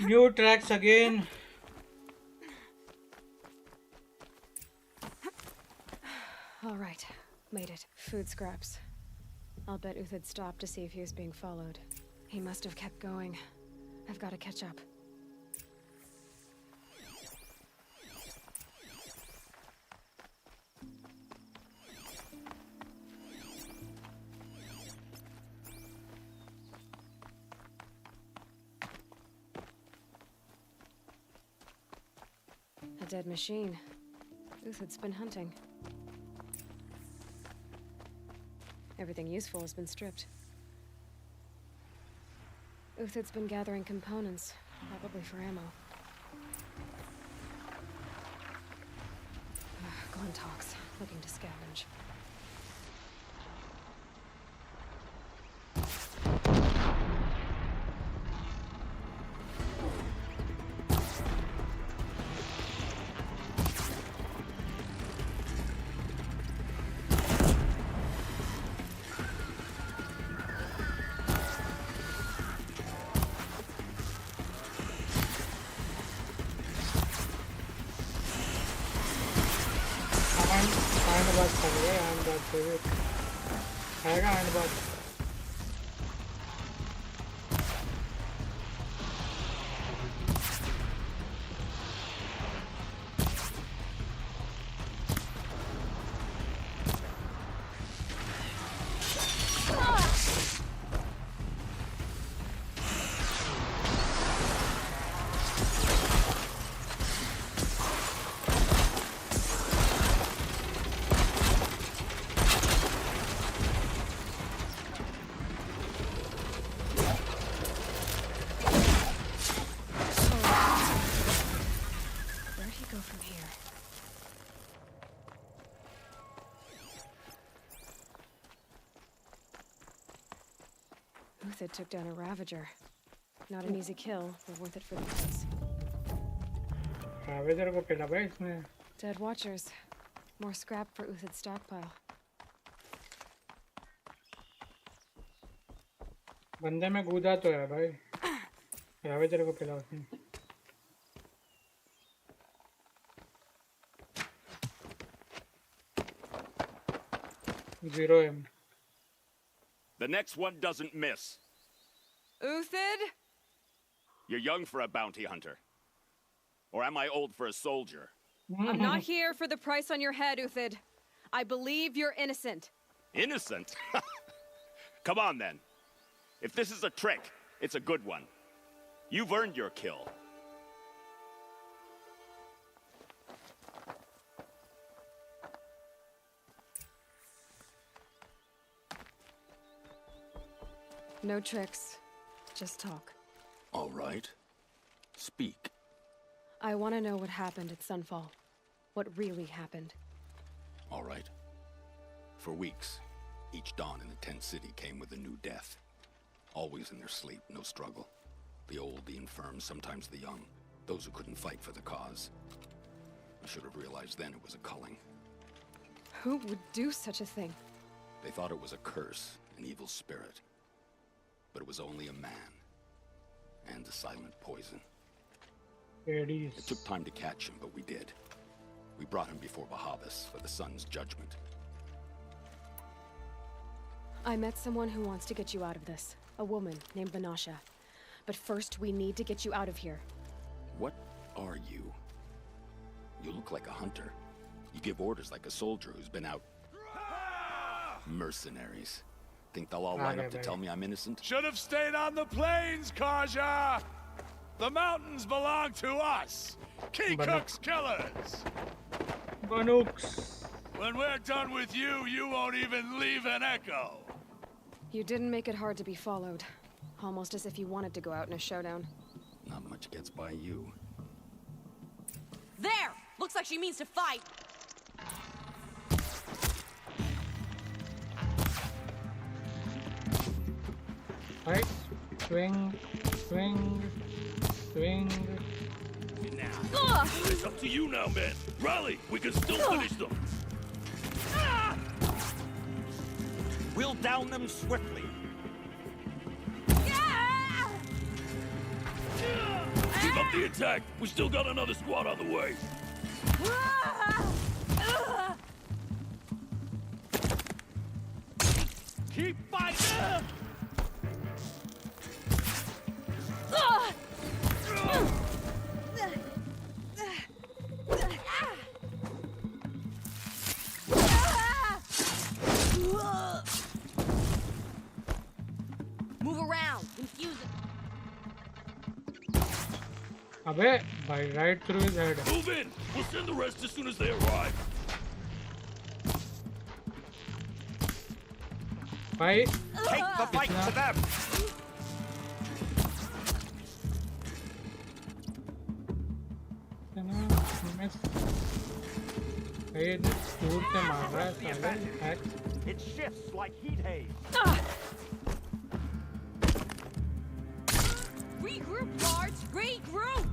New tracks again. All right, made it. Food scraps. I'll bet Uthid stopped to see if he was being followed. He must have kept going. I've got to catch up. A dead machine. Uthid's been hunting. Everything useful has been stripped. Uthid's been gathering components, probably for ammo. Glentox, looking to scavenge. आएगा आने बाद Uthid took down a Ravager. Not an easy kill, but worth it for the kids. Ravager को पिला भाई इसमें. Dead Watchers. More scrap for Uthid's stockpile. बंदे में कूदा तो है भाई. Ravager को पिला उसने. Zero M. The next one doesn't miss. Uthid? You're young for a bounty hunter. Or am I old for a soldier? I'm not here for the price on your head, Uthid. I believe you're innocent. Innocent? Come on, then. If this is a trick, it's a good one. You've earned your kill. No tricks. Just talk. All right. Speak. I want to know what happened at Sunfall. What really happened. All right. For weeks, each dawn in the tent city came with a new death. Always in their sleep, no struggle. The old, the infirm, sometimes the young. Those who couldn't fight for the cause. I should have realized then it was a culling. Who would do such a thing? They thought it was a curse, an evil spirit. But it was only a man. And a silent poison. It took time to catch him, but we did. We brought him before Bahavas for the sun's judgment. I met someone who wants to get you out of this. A woman named Vanasha. But first, we need to get you out of here. What are you? You look like a hunter. You give orders like a soldier who's been out. Mercenaries. Think they'll all line up to tell me I'm innocent? Should have stayed on the plains, Kaja! The mountains belong to us! Kikuk's killers! Banooks. When we're done with you, you won't even leave an echo! You didn't make it hard to be followed. Almost as if you wanted to go out in a showdown. Not much gets by you. There! Looks like she means to fight! Right. Swing. Swing. Swing. Now, it's up to you now, man. Rally! We can still finish them! We'll down them swiftly. Keep up the attack! We still got another squad on the way! Keep fighting! Move around, confuse it. Abe, by right through his head. Move in! We'll send the rest as soon as they arrive. Bye. Take the fight to them! It shifts like heat haze. Regroup, guards! Regroup!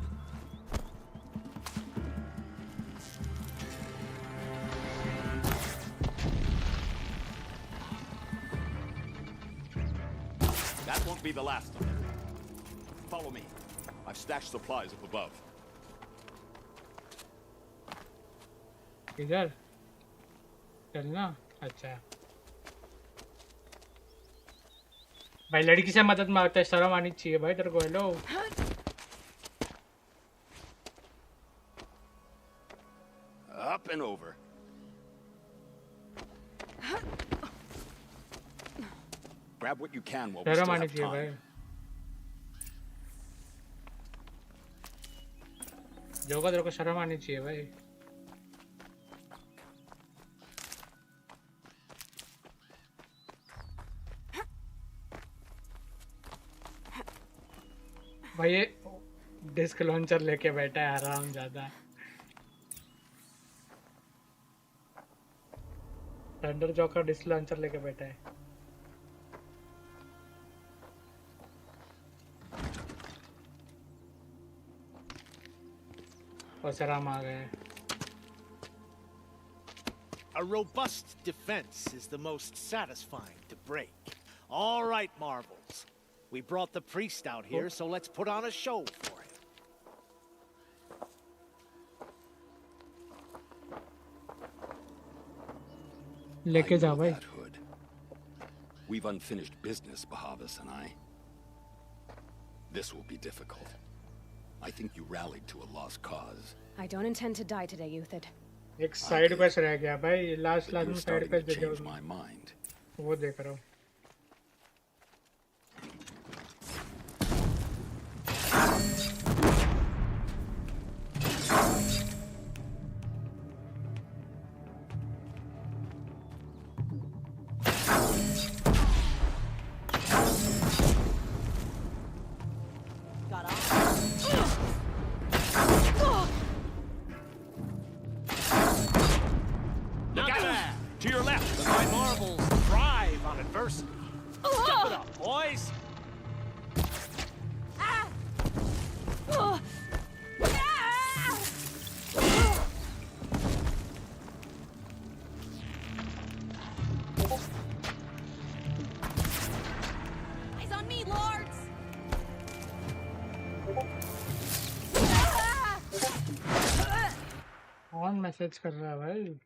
That won't be the last of them. Follow me. I've stashed supplies up above. इधर चलना अच्छा भाई लड़की से मदद मांगता है शर्म आनी चाहिए भाई तेरे को hello Up and over. Grab what you can while we शर्म still आनी have चाहिए भाई time. जो का तेरे को शर्म आनी चाहिए भाई भाई ये डिस्क लॉन्चर लेके बैठा है आराम ज्यादा थंडर जॉकर डिस्क लॉन्चर लेके बैठा है और सराम आ गए A robust defense is the most satisfying to break. All right, Marvels. We brought the priest out here, so let's put on a show for him. लेके जा भाई We've unfinished business, Bahavas and I. This will be difficult. I think you rallied to a lost cause. I don't intend to die today, Uthid. एक side quest रह गया भाई last But में you're side starting quest to देखे change my mind. वो देख रहा हूँ Look out! To your left, my Marvels thrive on adversity. Step it up, boys! Eyes on me, lords! Message कर रहा है भाई?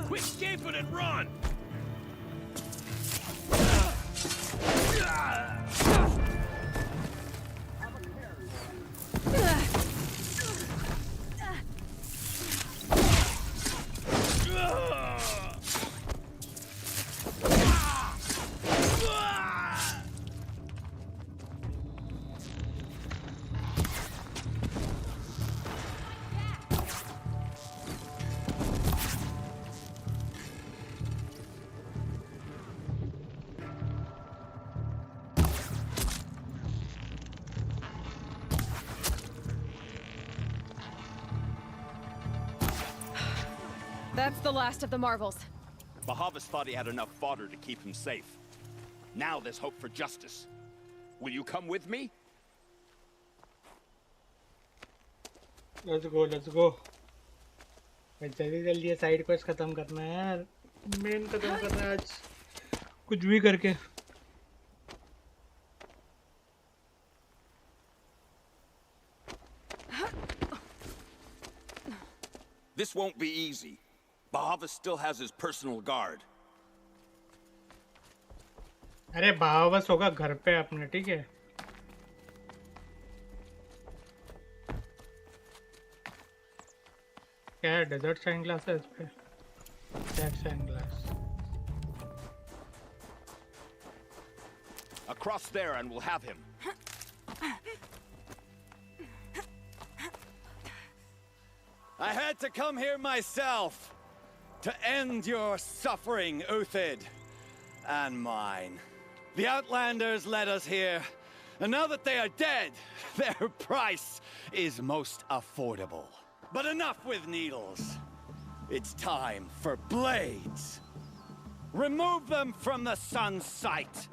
Quit escaping and run! That's the last of the marvels. Bahavas thought he had enough fodder to keep him safe. Now there's hope for justice. Will you come with me? Let's go, let's go. जल्दी जल्दी ये side quest खत्म करना है यार. Main खत्म करना है आज. कुछ भी करके. This won't be easy. Bahavas still has his personal guard. अरे बावस होगा घर पे अपने, ठीक है? क्या है? डेजर्ट साइन ग्लास है इस पे. Desert sign glass. Across there and we'll have him. I had to come here myself to end your suffering, Uthid, and mine. The Outlanders led us here, and now that they are dead, their price is most affordable. But enough with needles. It's time for blades. Remove them from the sun's sight.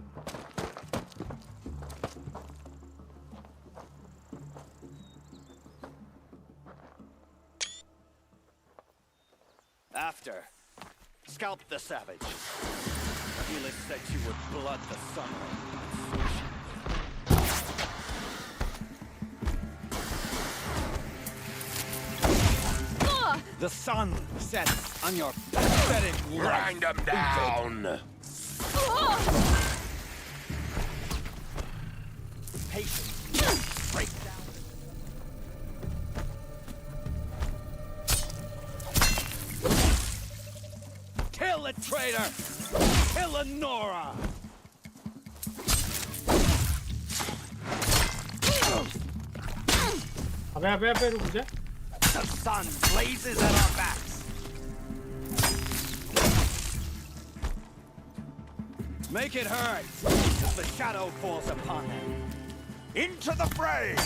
After, scalp the savage. Helis said you would blood the sun. The sun sets on your pathetic life. Grind them down! Patience. Break down. Kill a traitor! Kill a Nora! अबे रुक जा. The sun blazes at our backs. Make it hurt as the shadow falls upon them. Into the fray!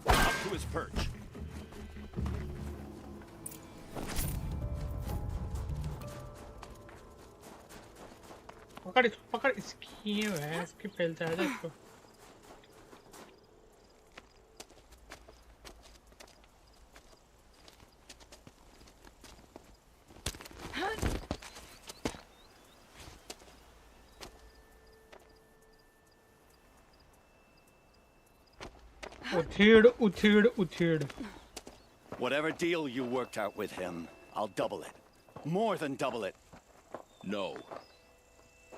Up to his perch. पकड़ इसकी है, इसकी फैलता है इसको. उथीड़. Whatever deal you worked out with him, I'll double it. More than double it. No.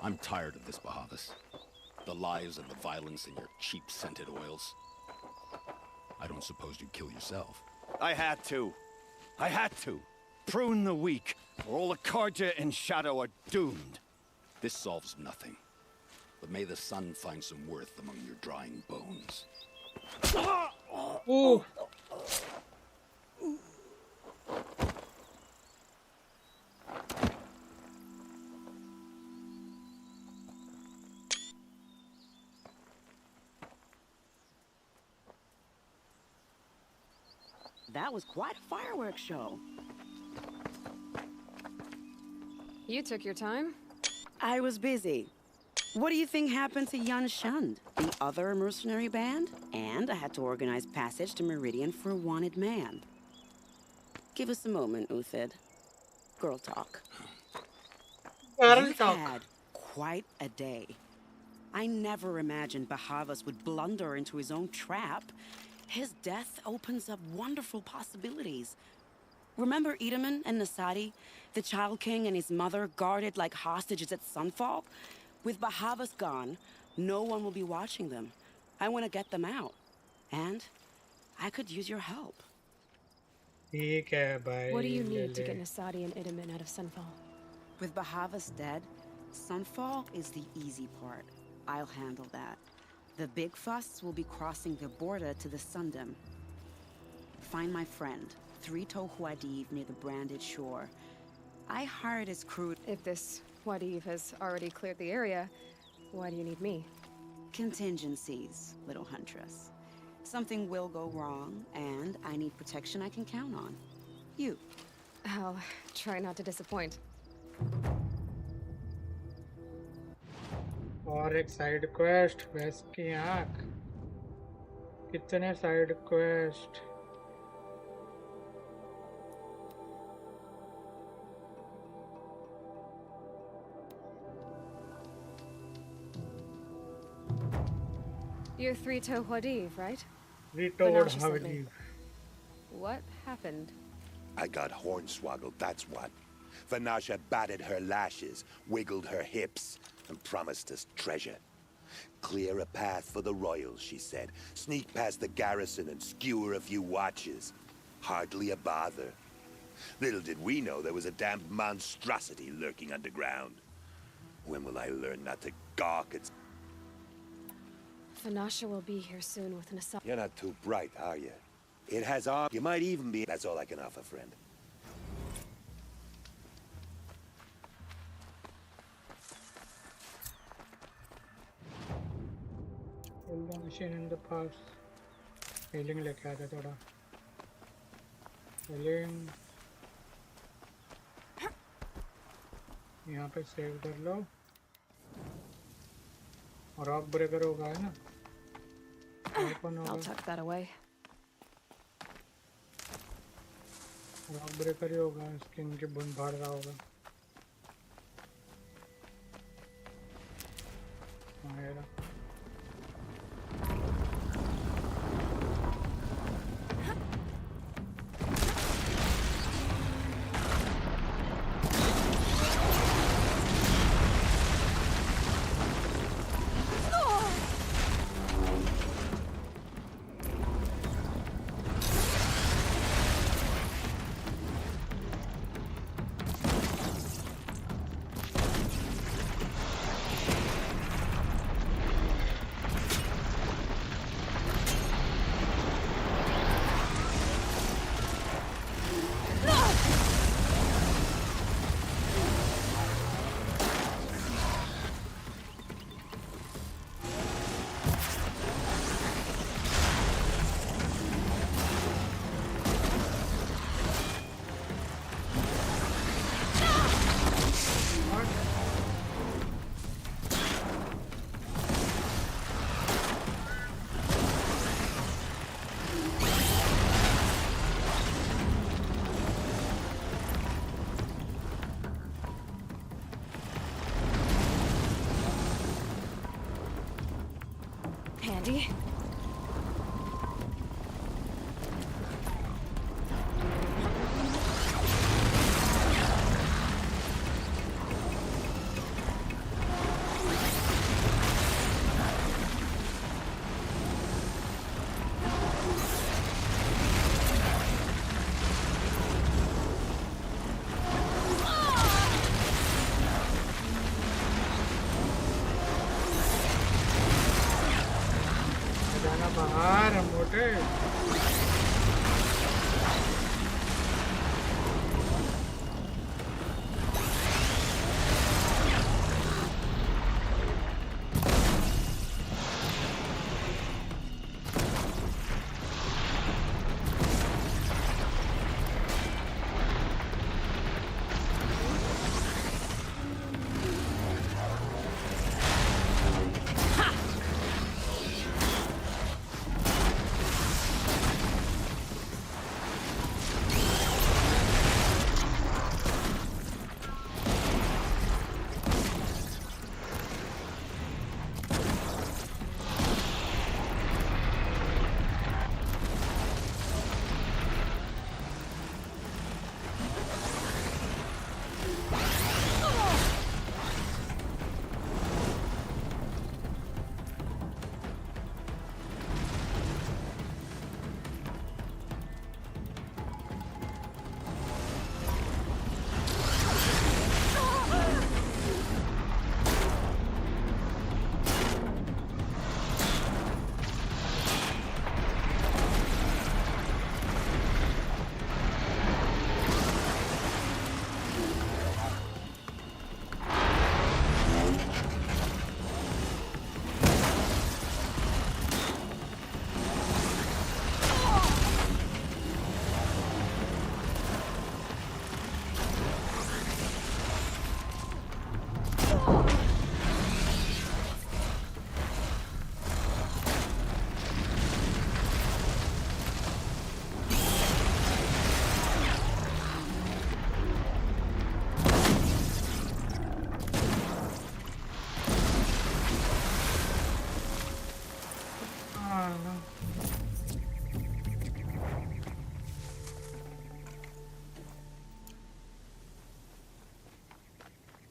I'm tired of this, Bahavas. The lies and the violence in your cheap-scented oils. I don't suppose you'd kill yourself. I had to. Prune the weak, or all the Karja in shadow are doomed. This solves nothing. But may the sun find some worth among your drying bones. Ooh. That was quite a fireworks show. You took your time? I was busy. What do you think happened to Yan Shund, the other mercenary band? And I had to organize passage to Meridian for a wanted man. Give us a moment, Uthid. Girl talk. You've had quite a day. I never imagined Bahavas would blunder into his own trap. His death opens up wonderful possibilities. Remember Edaman and Nasadi, the Child King and his mother guarded like hostages at sunfall? With Bahavas gone, no one will be watching them. I want to get them out. And I could use your help. What do you need to get Nasadi and Idaman out of Sunfall? With Bahavas dead, Sunfall is the easy part. I'll handle that. The big fuss will be crossing the border to the Sundom. Find my friend, Three-Toe Huadiv, near the branded shore. I hired his crew. If this Huadiv has already cleared the area, why do you need me? Contingencies, little huntress. Something will go wrong, and I need protection I can count on. You. I'll try not to disappoint. और एक side quest waste की आंख कितने side quest You're Three-Toe Huadiv, right? Three-Toe Huadiv. What happened? I got hornswoggled, that's what. Vanasha batted her lashes, wiggled her hips, and promised us treasure. Clear a path for the royals, she said. Sneak past the garrison and skewer a few watches. Hardly a bother. Little did we know there was a damned monstrosity lurking underground. When will I learn not to gawk at... Vanasha will be here soon with Nasadi. You're not too bright, are you? It has arms. You might even be... That's all I can offer, friend. The machine in the past. Healing लेके आता थोड़ा. Healing. यहाँ पे save कर लो. Rock breaker होगा है ना? I'll tuck that away. Rock breaker ही होगा. स्किन के बुन फाड़ रहा होगा. आएगा. Handy.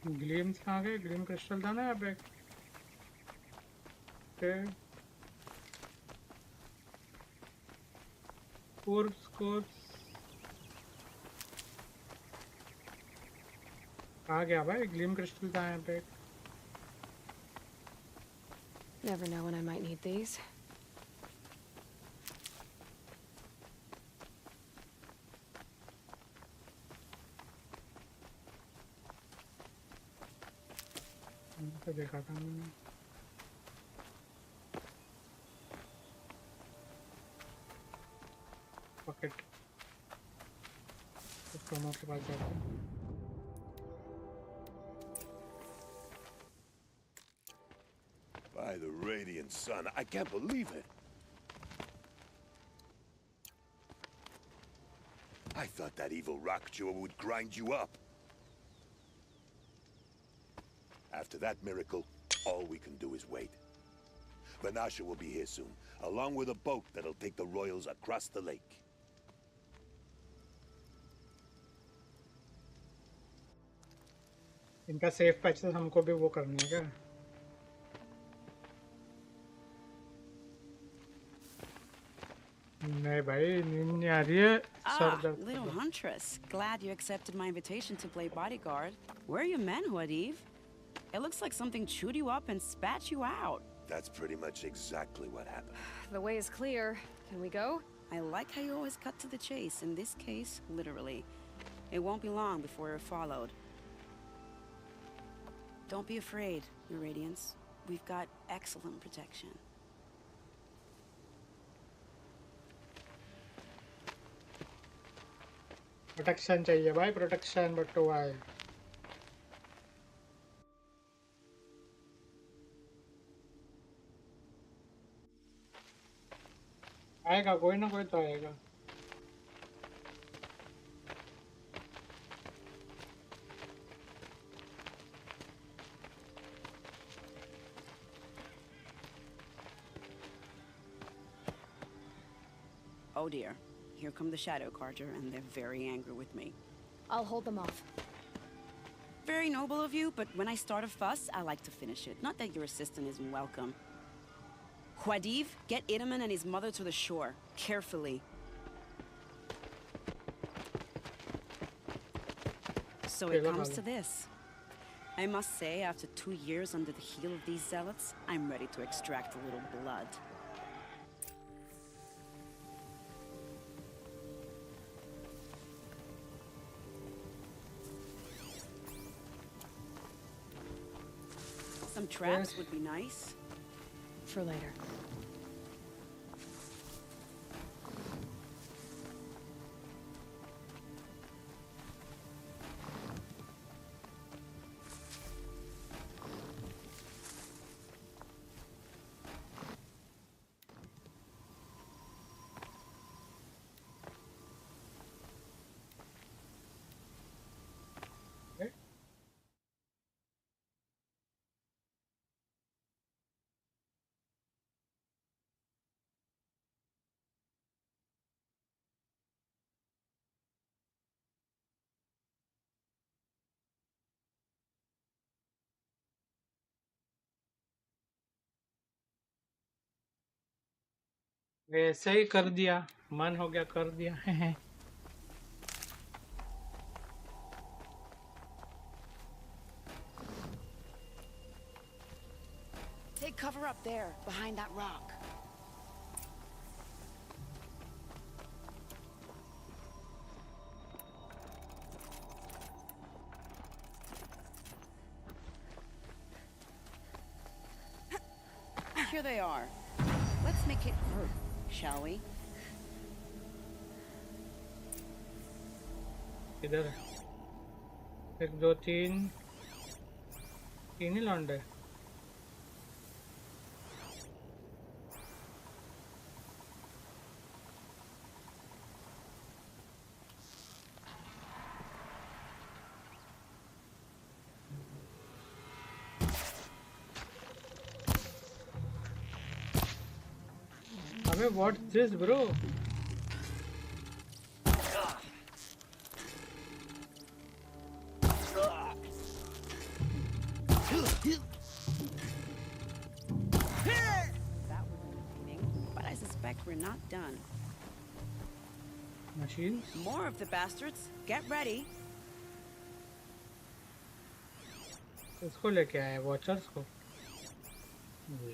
ग्लिम्स कहाँ गए? ग्लिम क्रिस्टल था ना यहाँ पे? कोर्स आ गया भाई, ग्लिम क्रिस्टल था यहाँ पे. Never know when I might need these. तो देखा था मैंने. पॉकेट उसको हम आपके पास जाते हैं. By the radiant sun, I can't believe it. I thought that evil rock jewel would grind you up. After that miracle, all we can do is wait. Vanasha will be here soon, along with a boat that'll take the royals across the lake. इनका safe patches हमको भी वो करना है क्या? नहीं भाई, नींद नहीं आ रही है. Little huntress, glad you accepted my invitation to play bodyguard. Where are your men, Huadiv? It looks like something chewed you up and spat you out. That's pretty much exactly what happened. The way is clear. Can we go? I like how you always cut to the chase. In this case, literally. It won't be long before you're followed. Don't be afraid, Your Radiance. We've got excellent protection. Protection चाहिए भाई, protection. But तो भाई आएगा, कोई ना कोई तो आएगा. Oh dear. Here come the Shadow Carter, and they're very angry with me. I'll hold them off. Very noble of you, but when I start a fuss, I like to finish it. Not that your assistant isn't welcome. Huadiv, get Idaman and his mother to the shore. Carefully. So it comes to this. I must say, after 2 years under the heel of these zealots, I'm ready to extract a little blood. Some traps would be nice. For later. वैसे ही कर दिया, मन हो गया कर दिया. Take cover up there, behind that rock. Here they are. Let's make it hurt, shall we? इधर 1 2 3 ini लौंडे अबे what's this bro We're not done. Machines? More of the bastards. Get ready. इसको लेके आए Watchers को.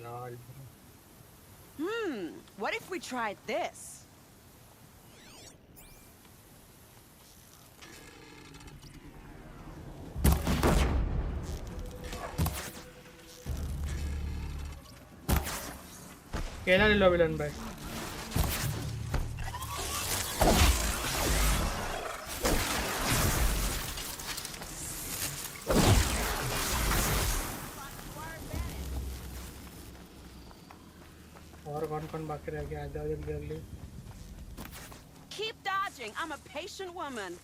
Lol. What if we tried this? केला ले लो villain भाई. कौन बाकी रह गया आ जाओ जल्दी Keep dodging. I'm a patient woman.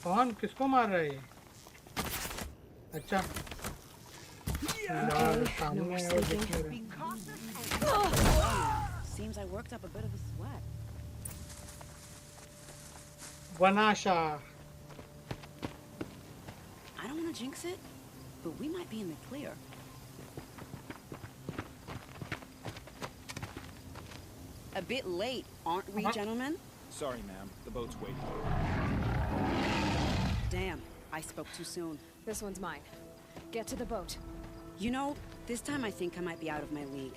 कौन किसको मार रहा है ये अच्छा सामने है और दिख Seems I worked up a bit of a sweat. Vanasha. I don't want to jinx it, but we might be in the clear. A bit late, aren't we, gentlemen? Sorry, ma'am. The boat's waiting. Damn, I spoke too soon. This one's mine. Get to the boat. You know, this time I think I might be out of my league.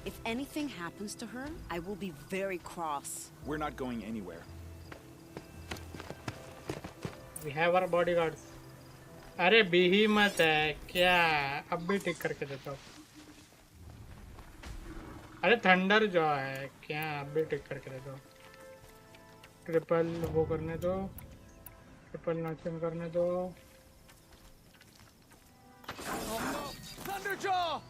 If anything happens to her, I will be very cross. We're not going anywhere. We have our bodyguards. अरे बेहिम्मत है क्या अब भी टिक करके देता हूँ अरे thunder जो है क्या अब भी टिक करके देता हूँ ट्रिपल वो करने दो ट्रिपल नॉचिंग करने दो Thunderjaw!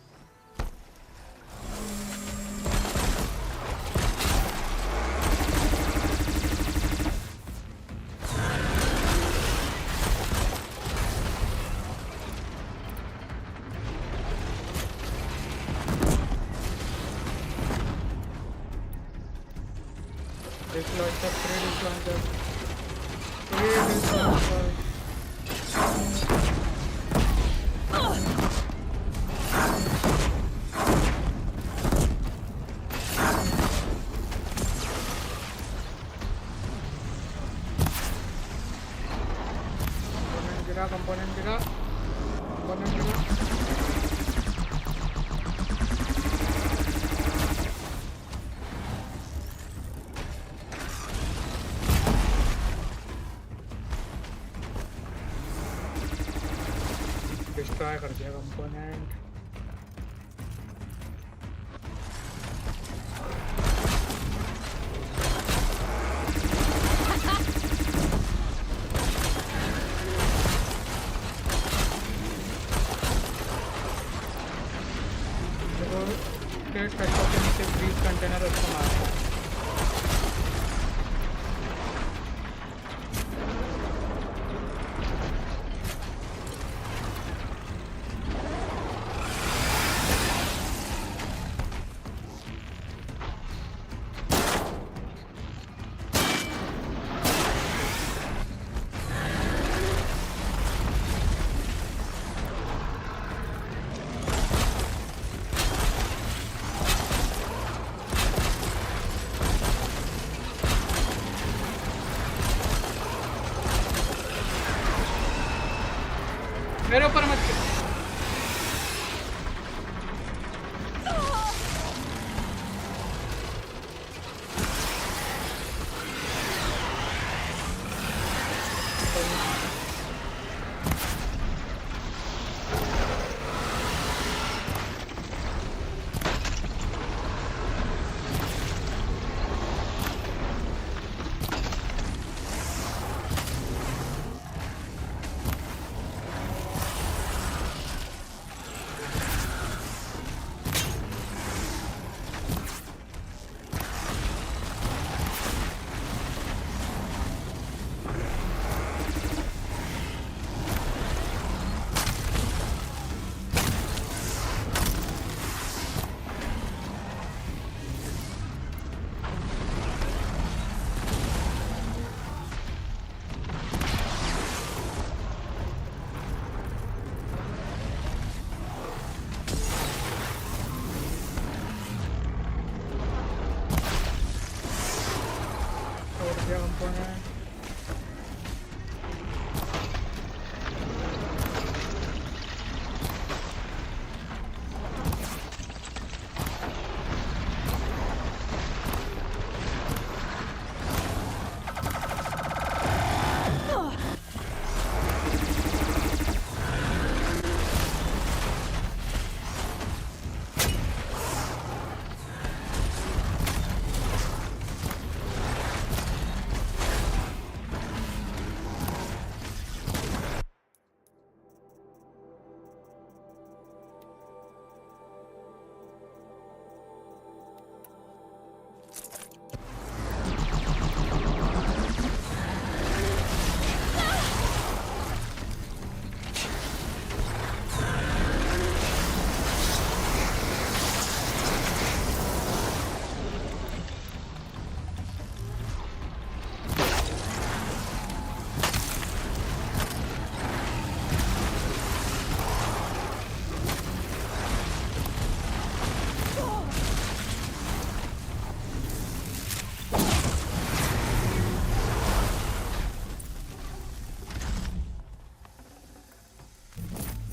डिस्ट्रॉय कर दिया कंपोनेंट कंटेनर उसको मारता है मेरे ऊपर मत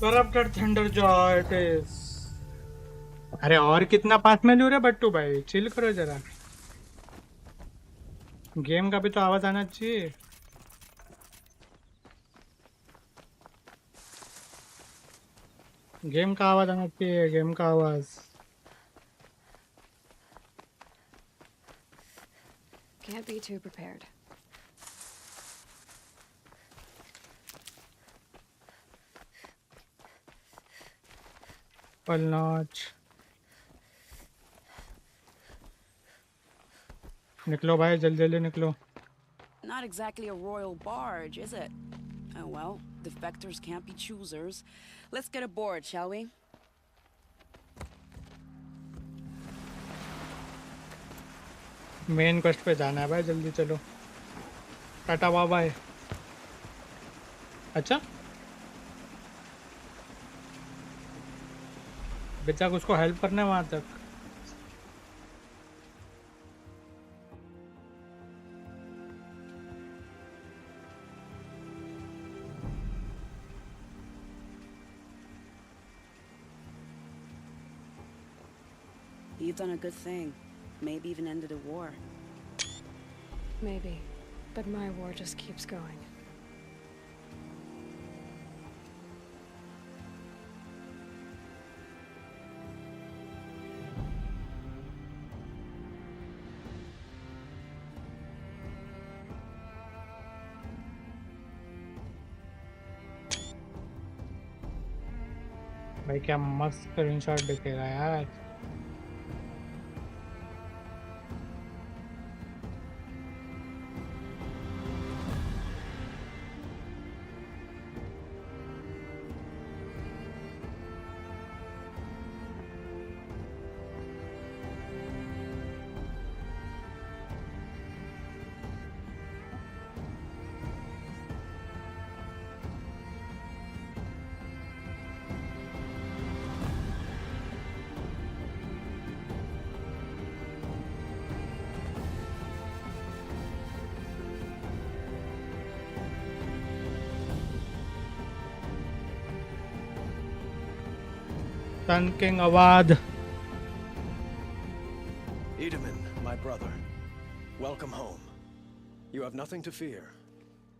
Corrupted Thunder Jaw it is. अरे और कितना पास में लूँ रे बट्टू भाई, चिल करो जरा. गेम का भी तो आवाज आना चाहिए. गेम का आवाज आना चाहिए, गेम का आवाज. Can't be too prepared. Full notch. निकलो भाई, जल्दी जल्दी निकलो. Not exactly a royal barge, is it? Oh well, defectors can't be choosers. Let's get aboard, shall we? Main quest पे जाना है भाई, जल्दी चलो. Tata bye bye. अच्छा बेचा उसको हेल्प करना है वहां तक. You've done a good thing. Maybe even ended a war. Maybe. But my war just keeps going. भाई क्या मस्त स्क्रीनशॉट दिखेगा यार. Sun King Awad. Edaman, my brother, welcome home. You have nothing to fear.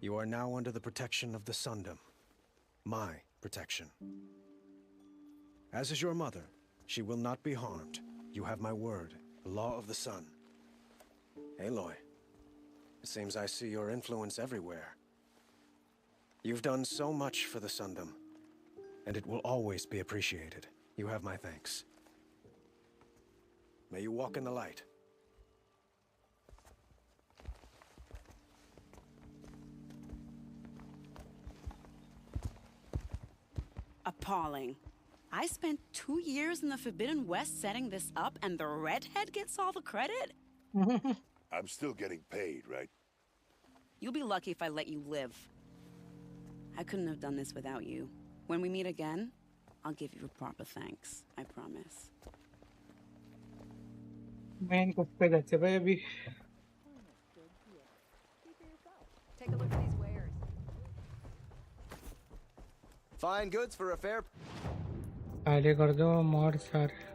You are now under the protection of the Sundom. My protection. As is your mother, she will not be harmed. You have my word, the law of the sun. Aloy, it seems I see your influence everywhere. You've done so much for the Sundom, and it will always be appreciated. You have my thanks. May you walk in the light. Appalling. I spent 2 years in the Forbidden West setting this up, and the redhead gets all the credit? I'm still getting paid, right? You'll be lucky if I let you live. I couldn't have done this without you. When we meet again, I'll give you a proper thanks. I promise. Main quest पे जाते भाई अभी. Take a look at these wares. Fine goods for a fair. खाली कर दो मोर सारे.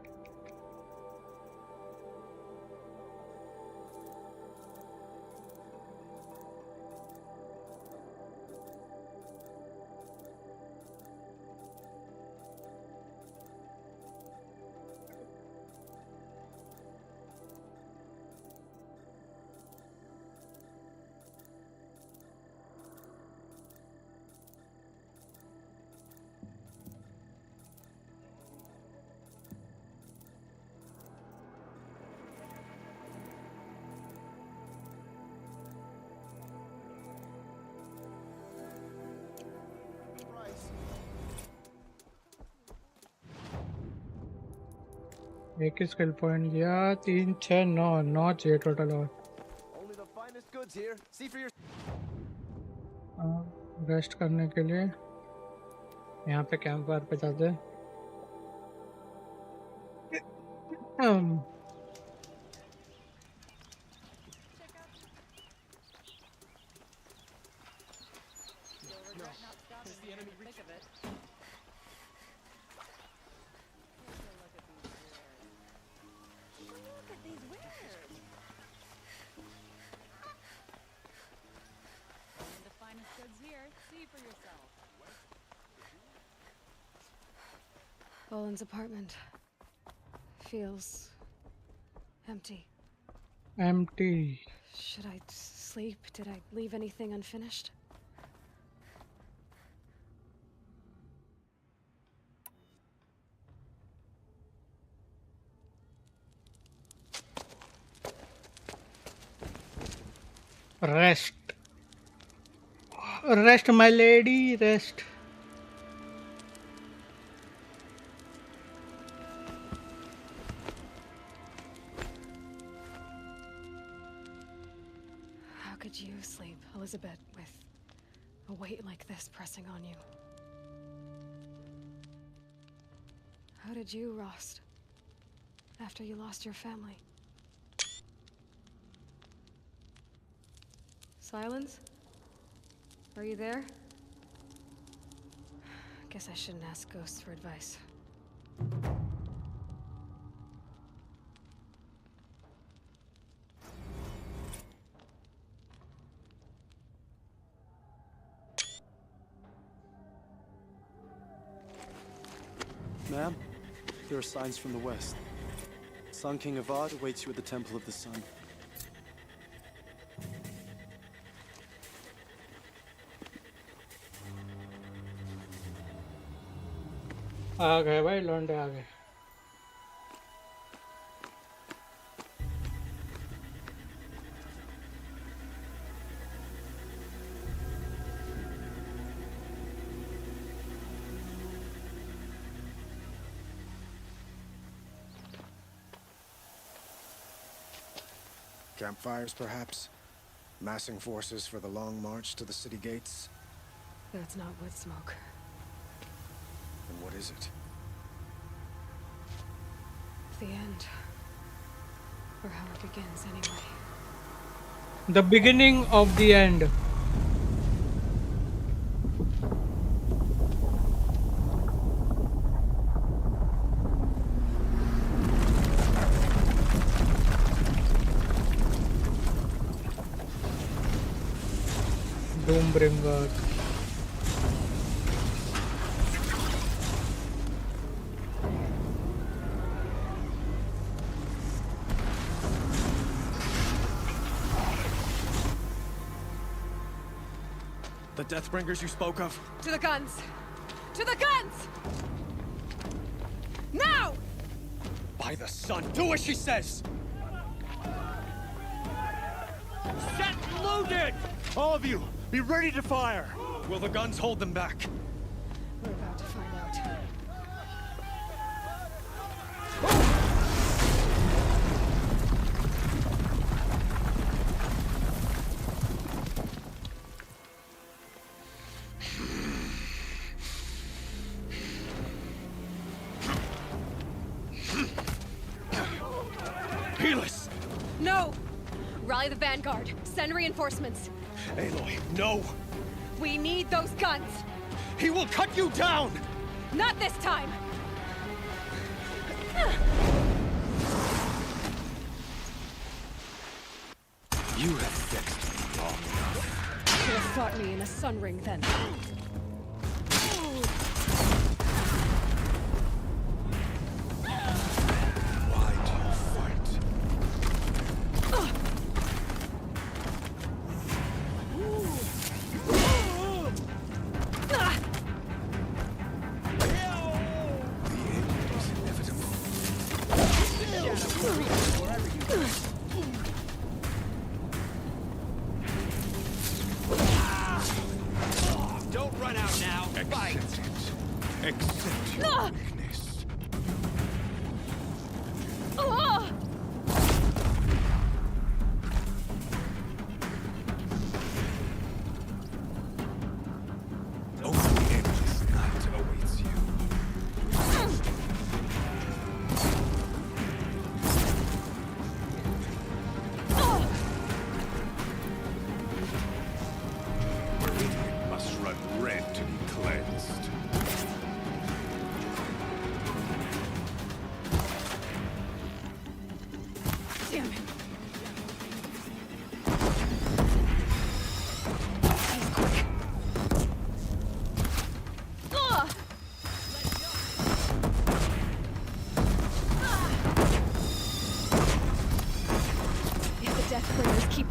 एक skill point दिया. 3 6 9 9 चाहिए टोटल. और Only the finest goods here. See for your. Rest करने के लिए यहाँ पे कैंप फायर पे जाते हैं. Colin's apartment feels empty. Empty. Should I sleep? Did I leave anything unfinished? Rest. Rest, my lady, rest. How could you sleep, Elizabeth, with a weight like this pressing on you? How did you, Rost, after you lost your family? Silence? Are you there? Guess I shouldn't ask ghosts for advice. Ma'am, there are signs from the west. Sun King Avad awaits you at the Temple of the Sun. आ गए भाई लौंडे आ गए Campfires, perhaps? Massing forces for the long march to the city gates? That's not wood smoke. And what is it? The end. Or how it begins, anyway. The beginning of the end. Doombringer. The Deathbringers you spoke of? To the guns! To the guns! Now! By the sun, do as she says! Set loaded! All of you, be ready to fire! Will the guns hold them back? We're about to find out. Helis! No! Rally the vanguard. Send reinforcements. Aloy, no! We need those guns! He will cut you down! Not this time! You have vexed me long enough. You could have fought me in a sun ring then. Why do you fight? The end is inevitable. Don't run out now. Fight! Accept your weakness. Only endless night awaits you. Meridian must run red to be cleansed.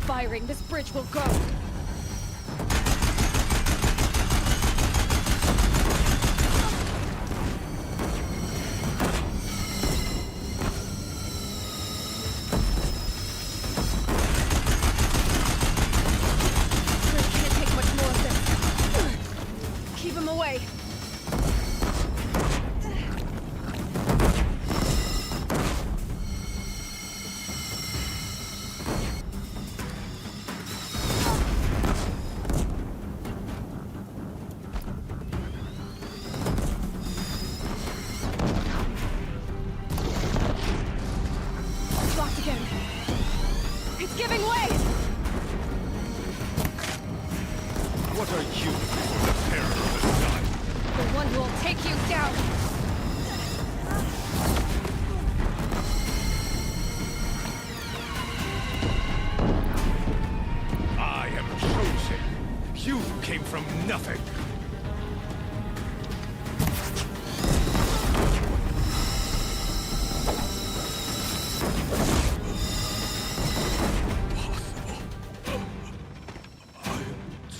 firing, this bridge will go. Bridge can't take much more of this. Keep him away. Locked again. It's giving way! What are you for the terror of the sun? The one who will take you down! I am chosen. You came from nothing.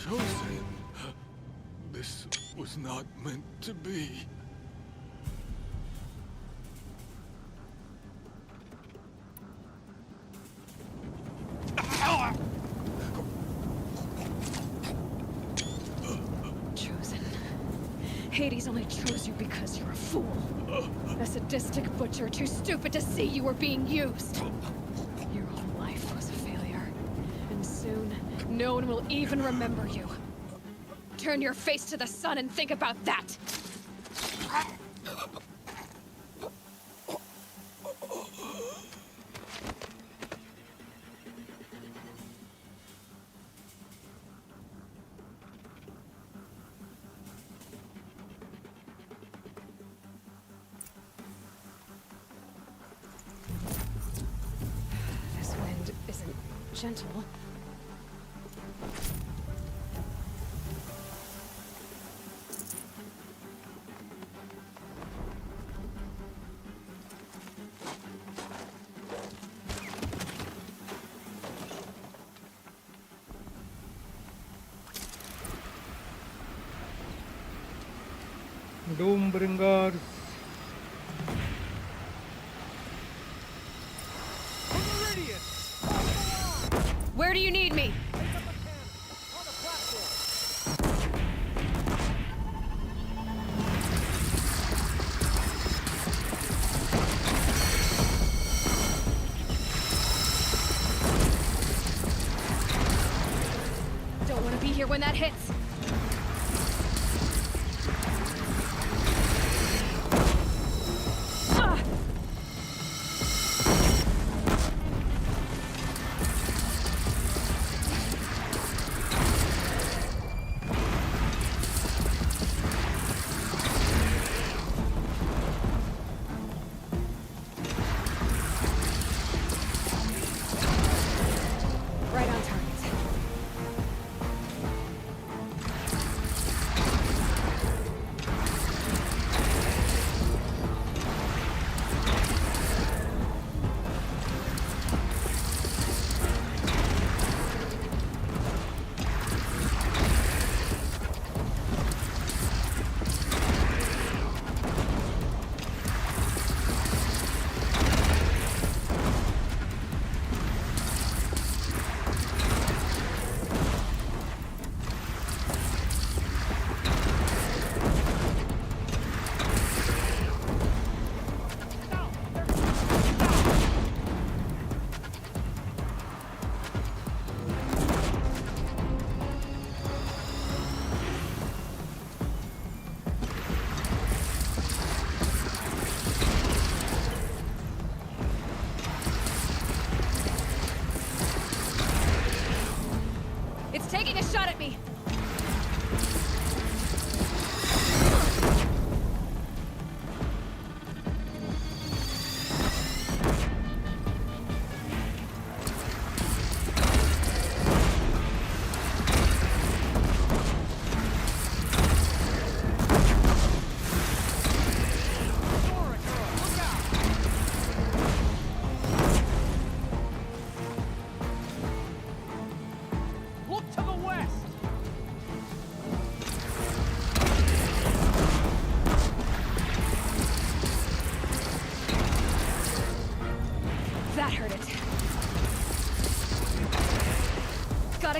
Chosen. This was not meant to be. Chosen. Hades only chose you because you're a fool. A sadistic butcher too stupid to see you were being used. Your whole life was a failure. And soon, no one will even remember you. Turn your face to the sun and think about that! This wind isn't gentle. Doombringers. Where do you need me? Don't want to be here when that hits. Ah! Right on target.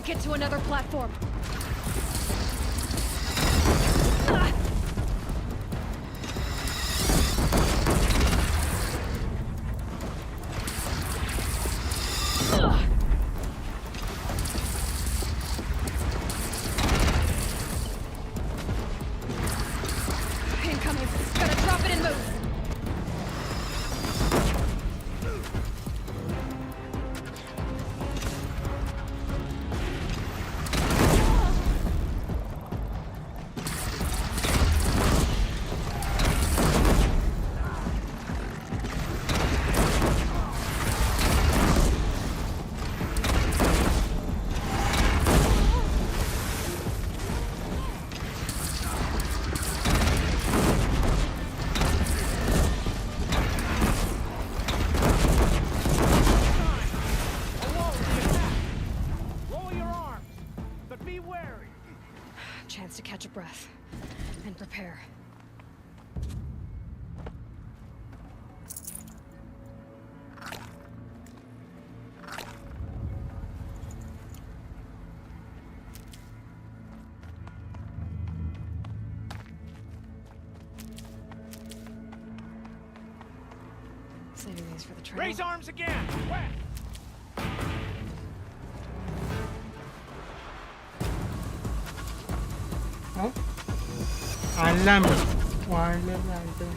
get to another platform. Incoming. Gotta drop it and move. Chance to catch a breath and prepare. Saving these for the trail. Raise arms again! West! Alarm. Wireless item.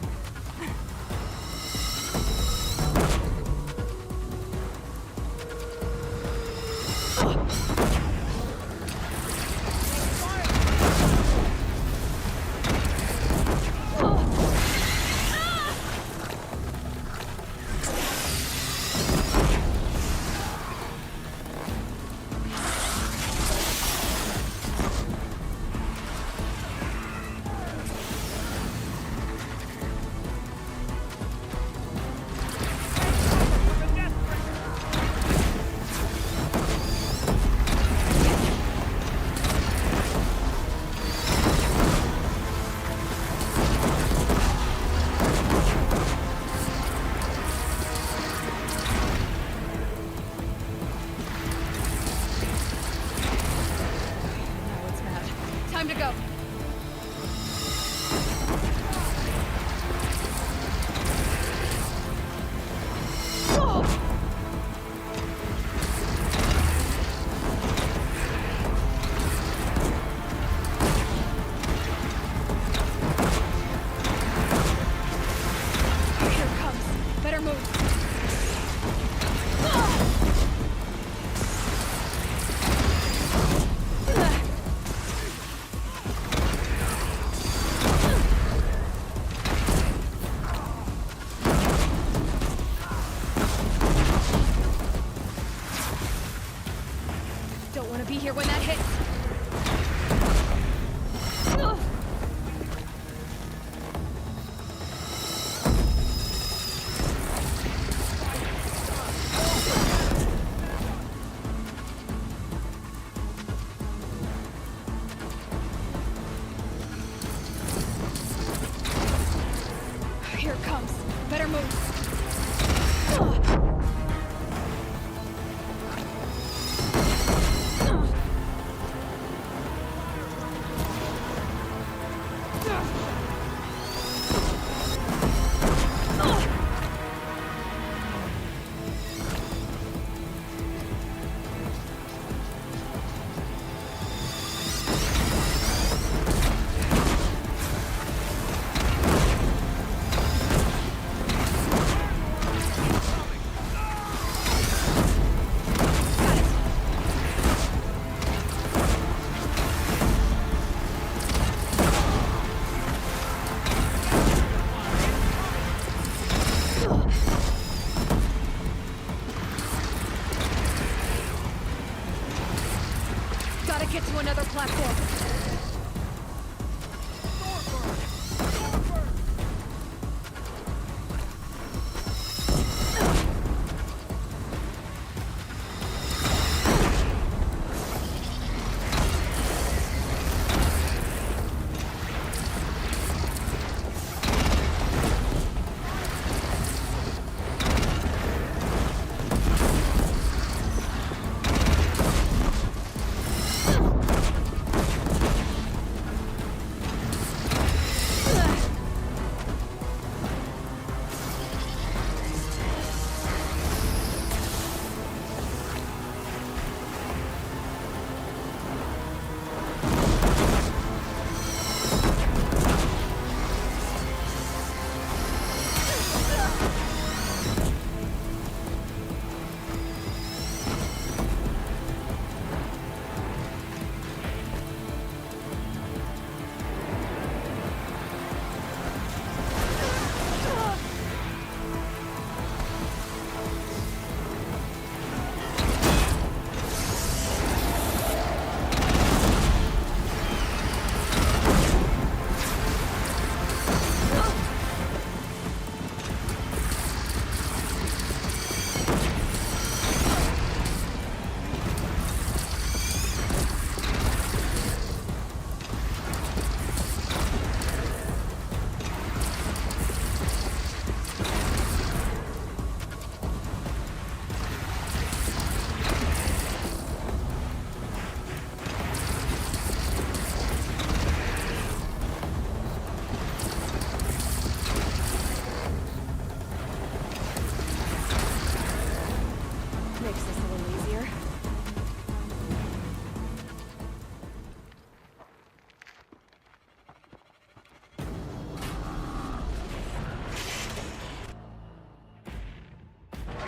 Time to go. Here it comes. Better move. Don't want to be here when that hits. Here it comes. Better move. Gotta get to another platform.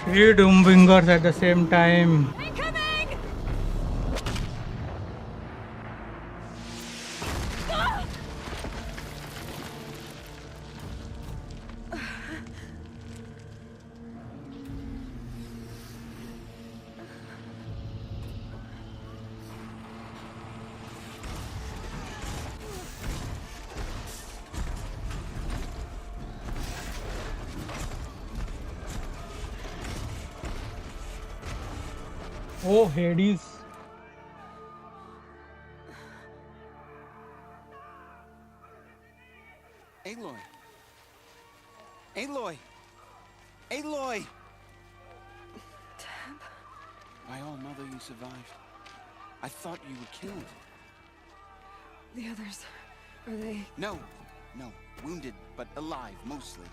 Three Doombringers at the same time. Incoming! Oh, Hades. Aloy! Aloy! Aloy! Tab? By all mother, you survived. I thought you were killed. The others, are they... No. Wounded, but alive, mostly.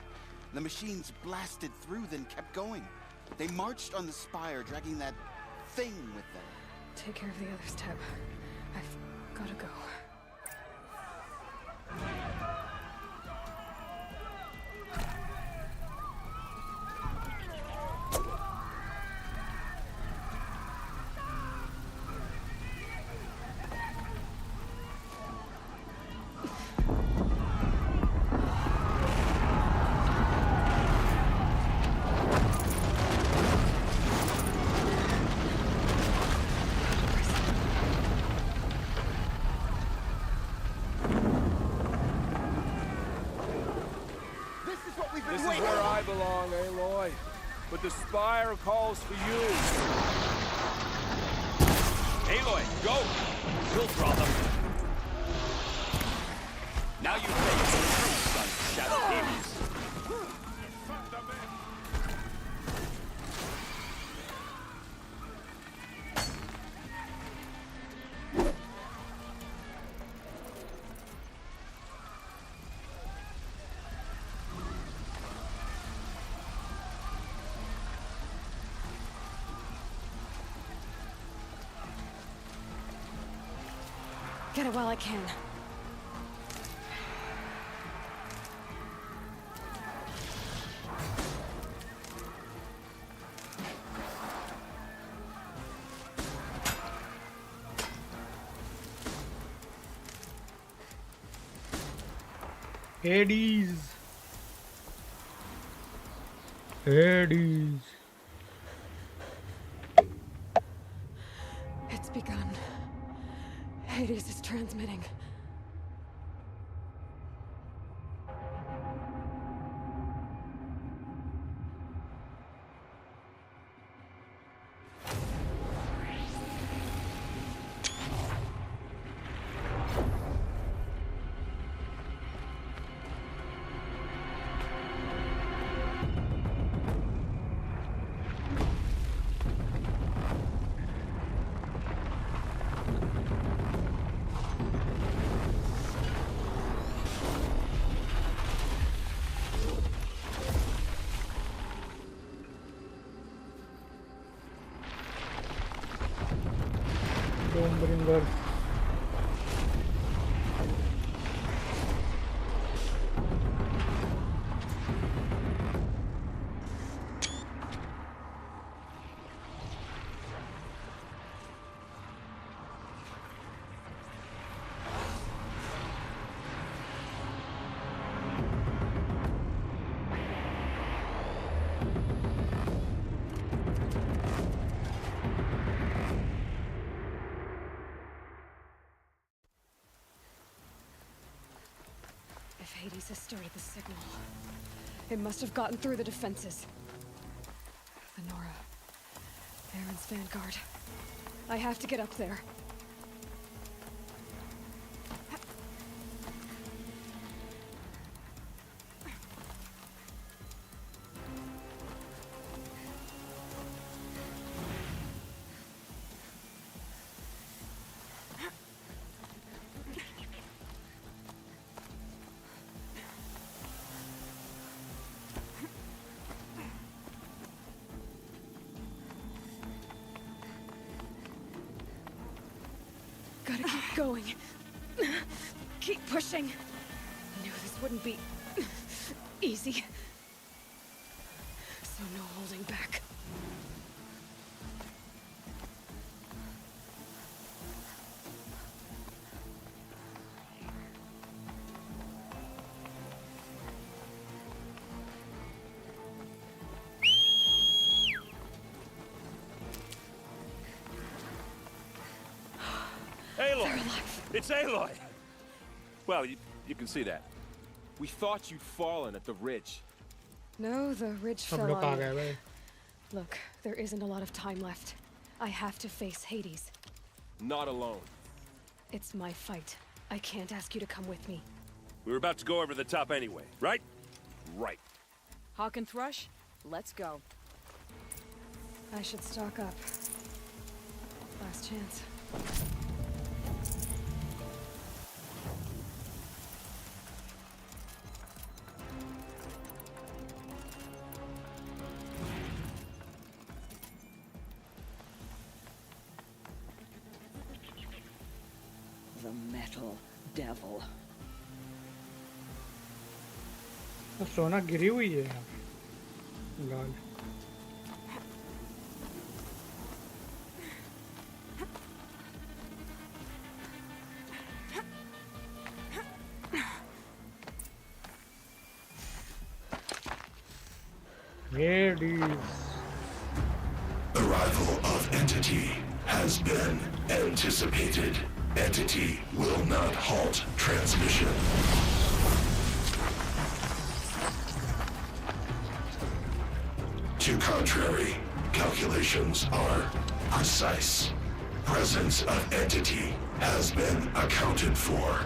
The machines blasted through, then kept going. They marched on the spire, dragging that thing with them. Take care of the others, Tab. I've gotta go. This is where I belong, Aloy. But the spire calls for you. Aloy, go! We'll draw them. Now you face the truth, son, Shadow Hades. Get it while I can. Hades. Hades. It's begun. Hades is transmitting. Doombringers. If Hades has started the signal, it must have gotten through the defenses. The Nora. Aaron's vanguard. I have to get up there. Gotta keep going. Keep pushing. Knew this wouldn't be easy. So no holding back. It's Aloy! Well, you can see that. We thought you'd fallen at the ridge. No, the ridge सब fell लोग आ on गए you. भाई. Look, there isn't a lot of time left. I have to face Hades. Not alone. It's my fight. I can't ask you to come with me. We were about to go over the top anyway, right? Right. Hawk and Thrush, let's go. I should stock up. Last chance. The metal devil. तो सोना गिरी हुई है यहाँ पे. Lol. Hades. Arrival of Entity has been anticipated. Entity will not halt transmission. To contrary, calculations are precise. Presence of Entity has been accounted for.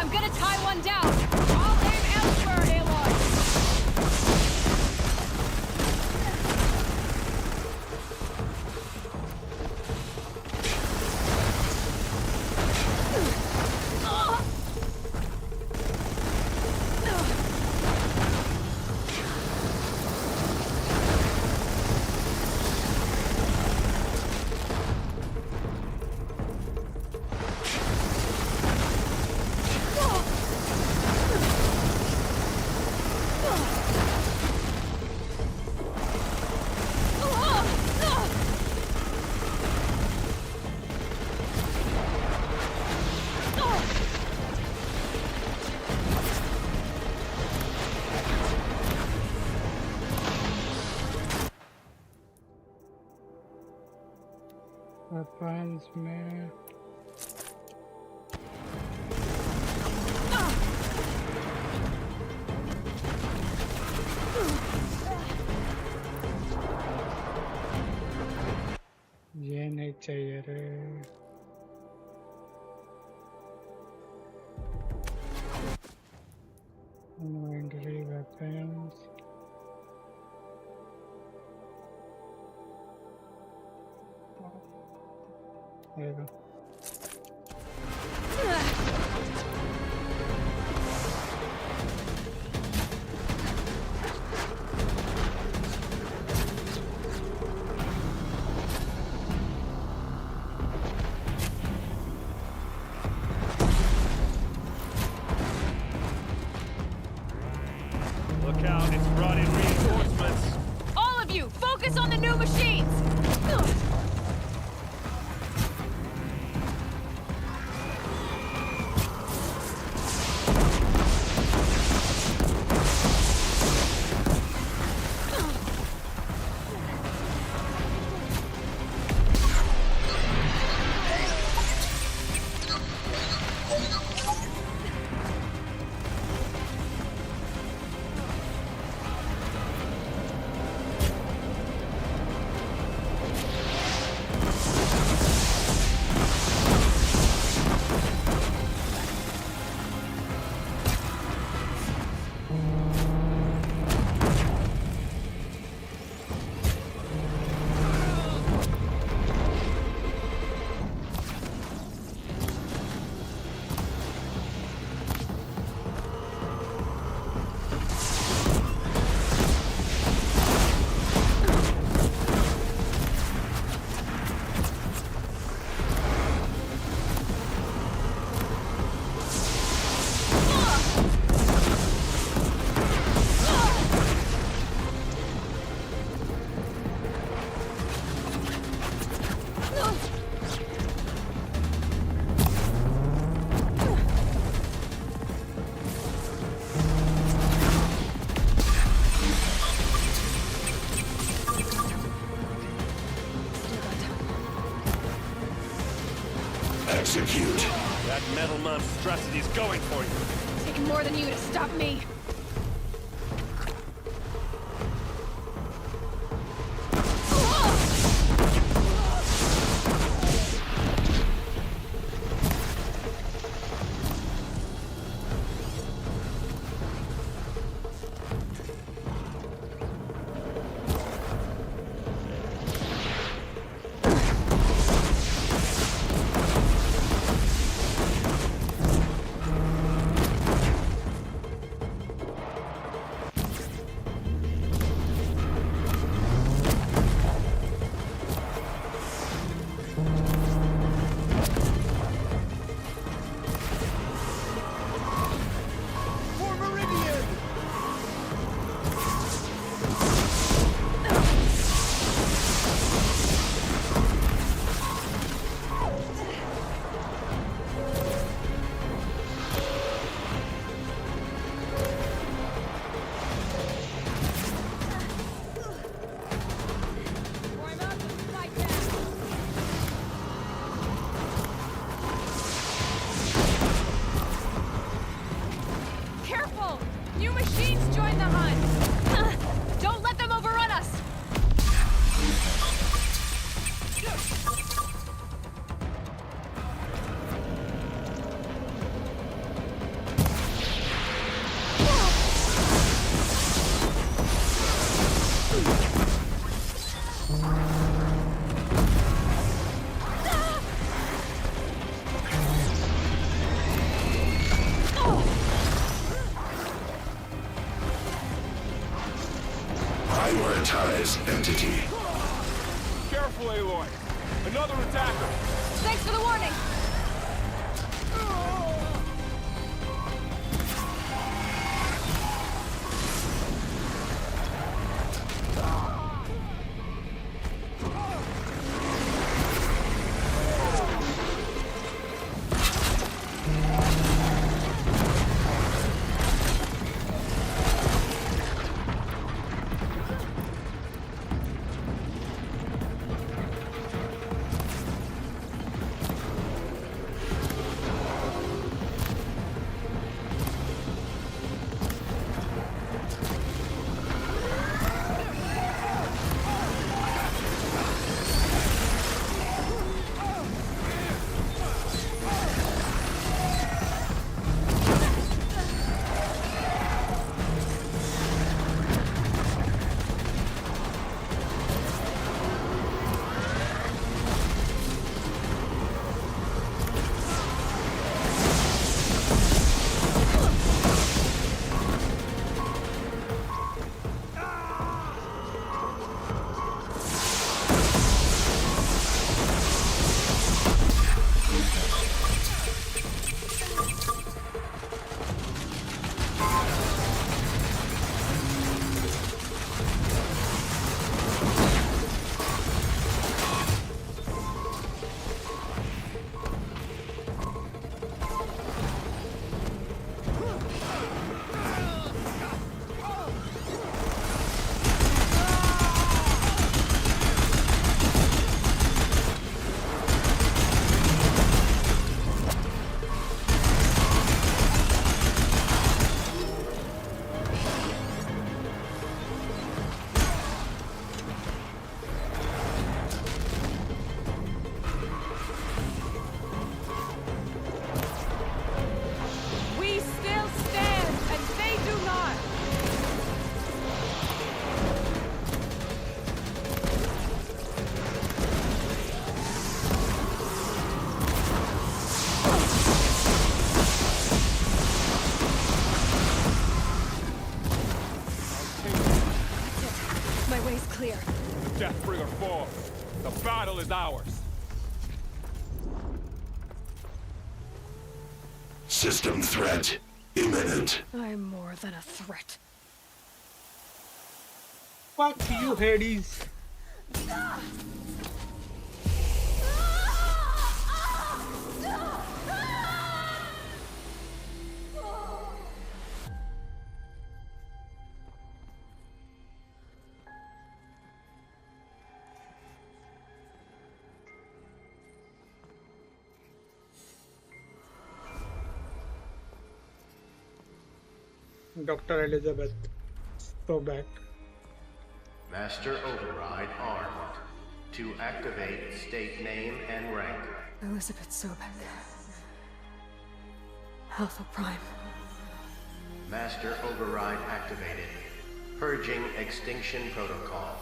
I'm gonna tie one down. I'll aim elsewhere, Aloy. Weapons में ये नहीं चाहिए रे. Inventory weapons. There you go. Look out, it's brought in reinforcements. All of you, focus on the new machines. that metal monstrosity's going for you. Taking more than you to stop me. Entity. Careful, Aloy. Another attacker. Thanks for the warning. Deathbringer fall. The battle is ours. System threat imminent. I'm more than a threat. Fuck you, Hades. Dr. Elizabeth Sobek. Master Override armed. To activate, state name and rank. Elizabeth Sobek. Alpha Prime. Master Override activated. Purging Extinction Protocol.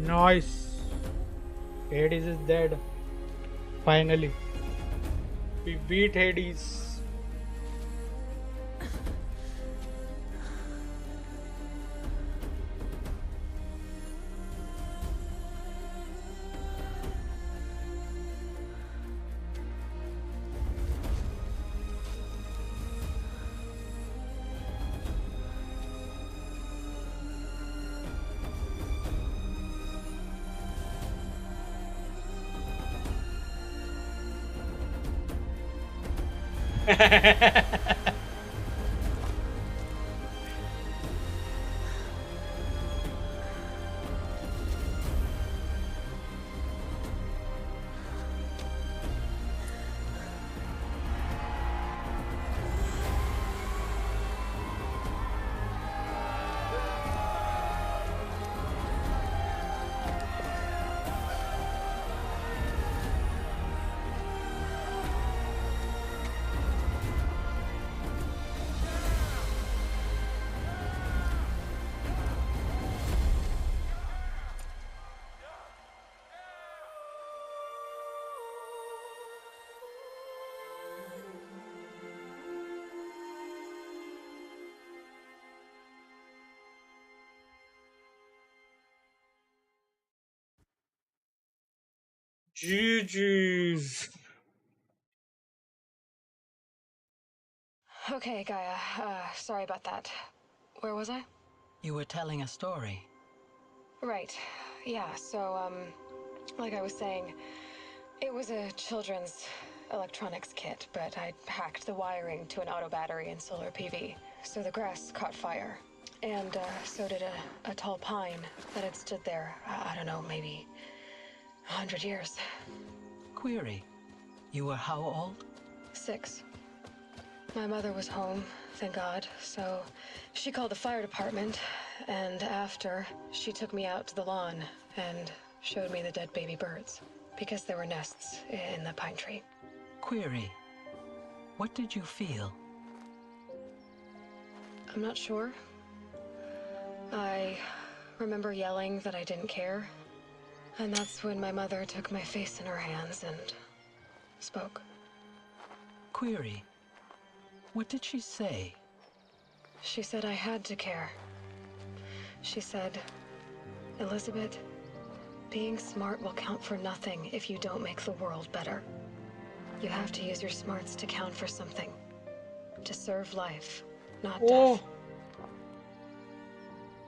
Nice. Hades is dead. Finally. We beat Hades. GG's. Okay, Gaia. Sorry about that. Where was I? You were telling a story. Right. Yeah, so, like I was saying, it was a children's electronics kit, but I'd hacked the wiring to an auto battery and solar PV. So the grass caught fire. And, so did a tall pine that had stood there, I don't know, maybe 100 years. Query. You were how old? 6. My mother was home, thank God, so she called the fire department, and after, she took me out to the lawn and showed me the dead baby birds, because there were nests in the pine tree. Query. What did you feel? I'm not sure. I remember yelling that I didn't care, and that's when my mother took my face in her hands and spoke. Query. What did she say? She said I had to care. She said, Elizabeth, being smart will count for nothing if you don't make the world better. You have to use your smarts to count for something. To serve life, not death.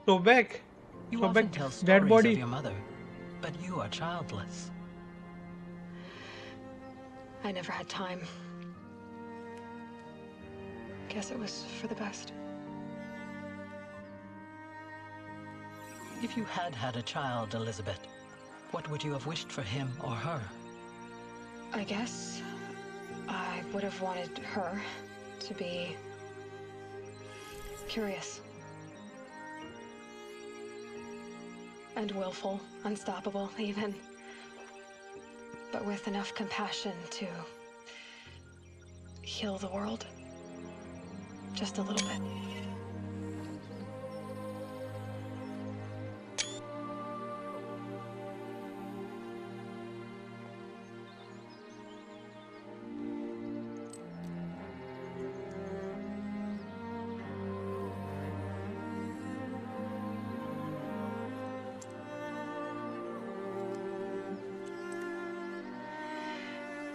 Sobek. You often tell Dead stories body. of your mother, but you are childless. I never had time. Guess it was for the best. If you had had a child, Elizabeth, what would you have wished for him or her? I guess I would have wanted her to be curious. And willful, unstoppable, even. But with enough compassion to heal the world. Just a little bit.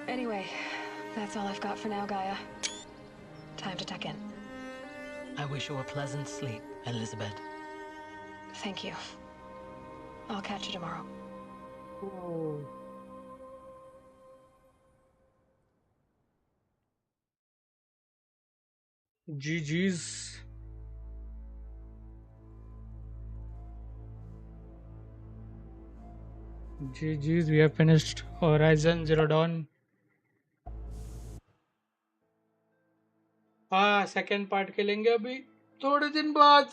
Anyway, That's all I've got for now, Gaia. Time to tuck in. I wish you a pleasant sleep, Elizabeth. Thank you. I'll catch you tomorrow. Oh. GG's. GG's, we have finished Horizon Zero Dawn. हाँ second part खेलेंगे अभी थोड़े दिन बाद.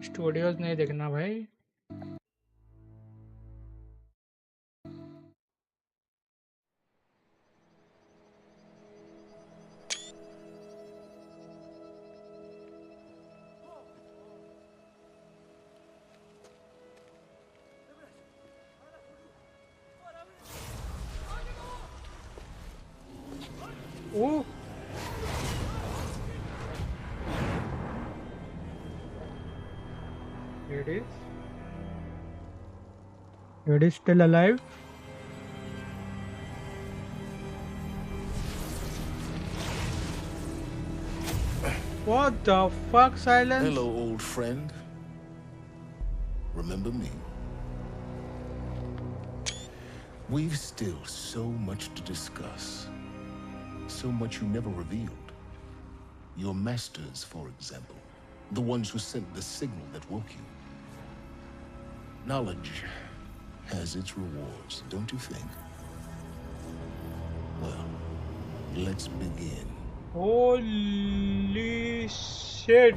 Studios नहीं देखना भाई. Oh. It is. It is still alive. What the fuck, Silence? Hello, old friend. Remember me? We've still so much to discuss. So much you never revealed. Your masters, for example. The ones who sent the signal that woke you. Knowledge has its rewards, don't you think? Well, let's begin. Holy shit.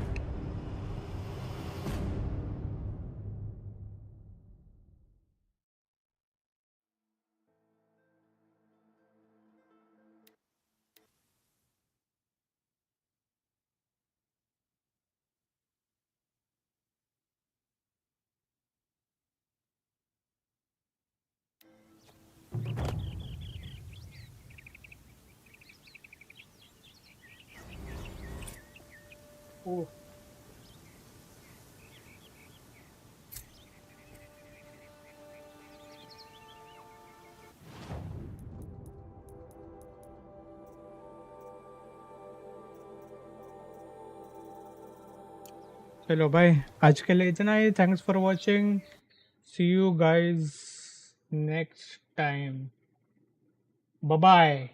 Oh. चलो भाई आज के लिए इतना ही. Thanks for watching. See you guys next time. Bye bye.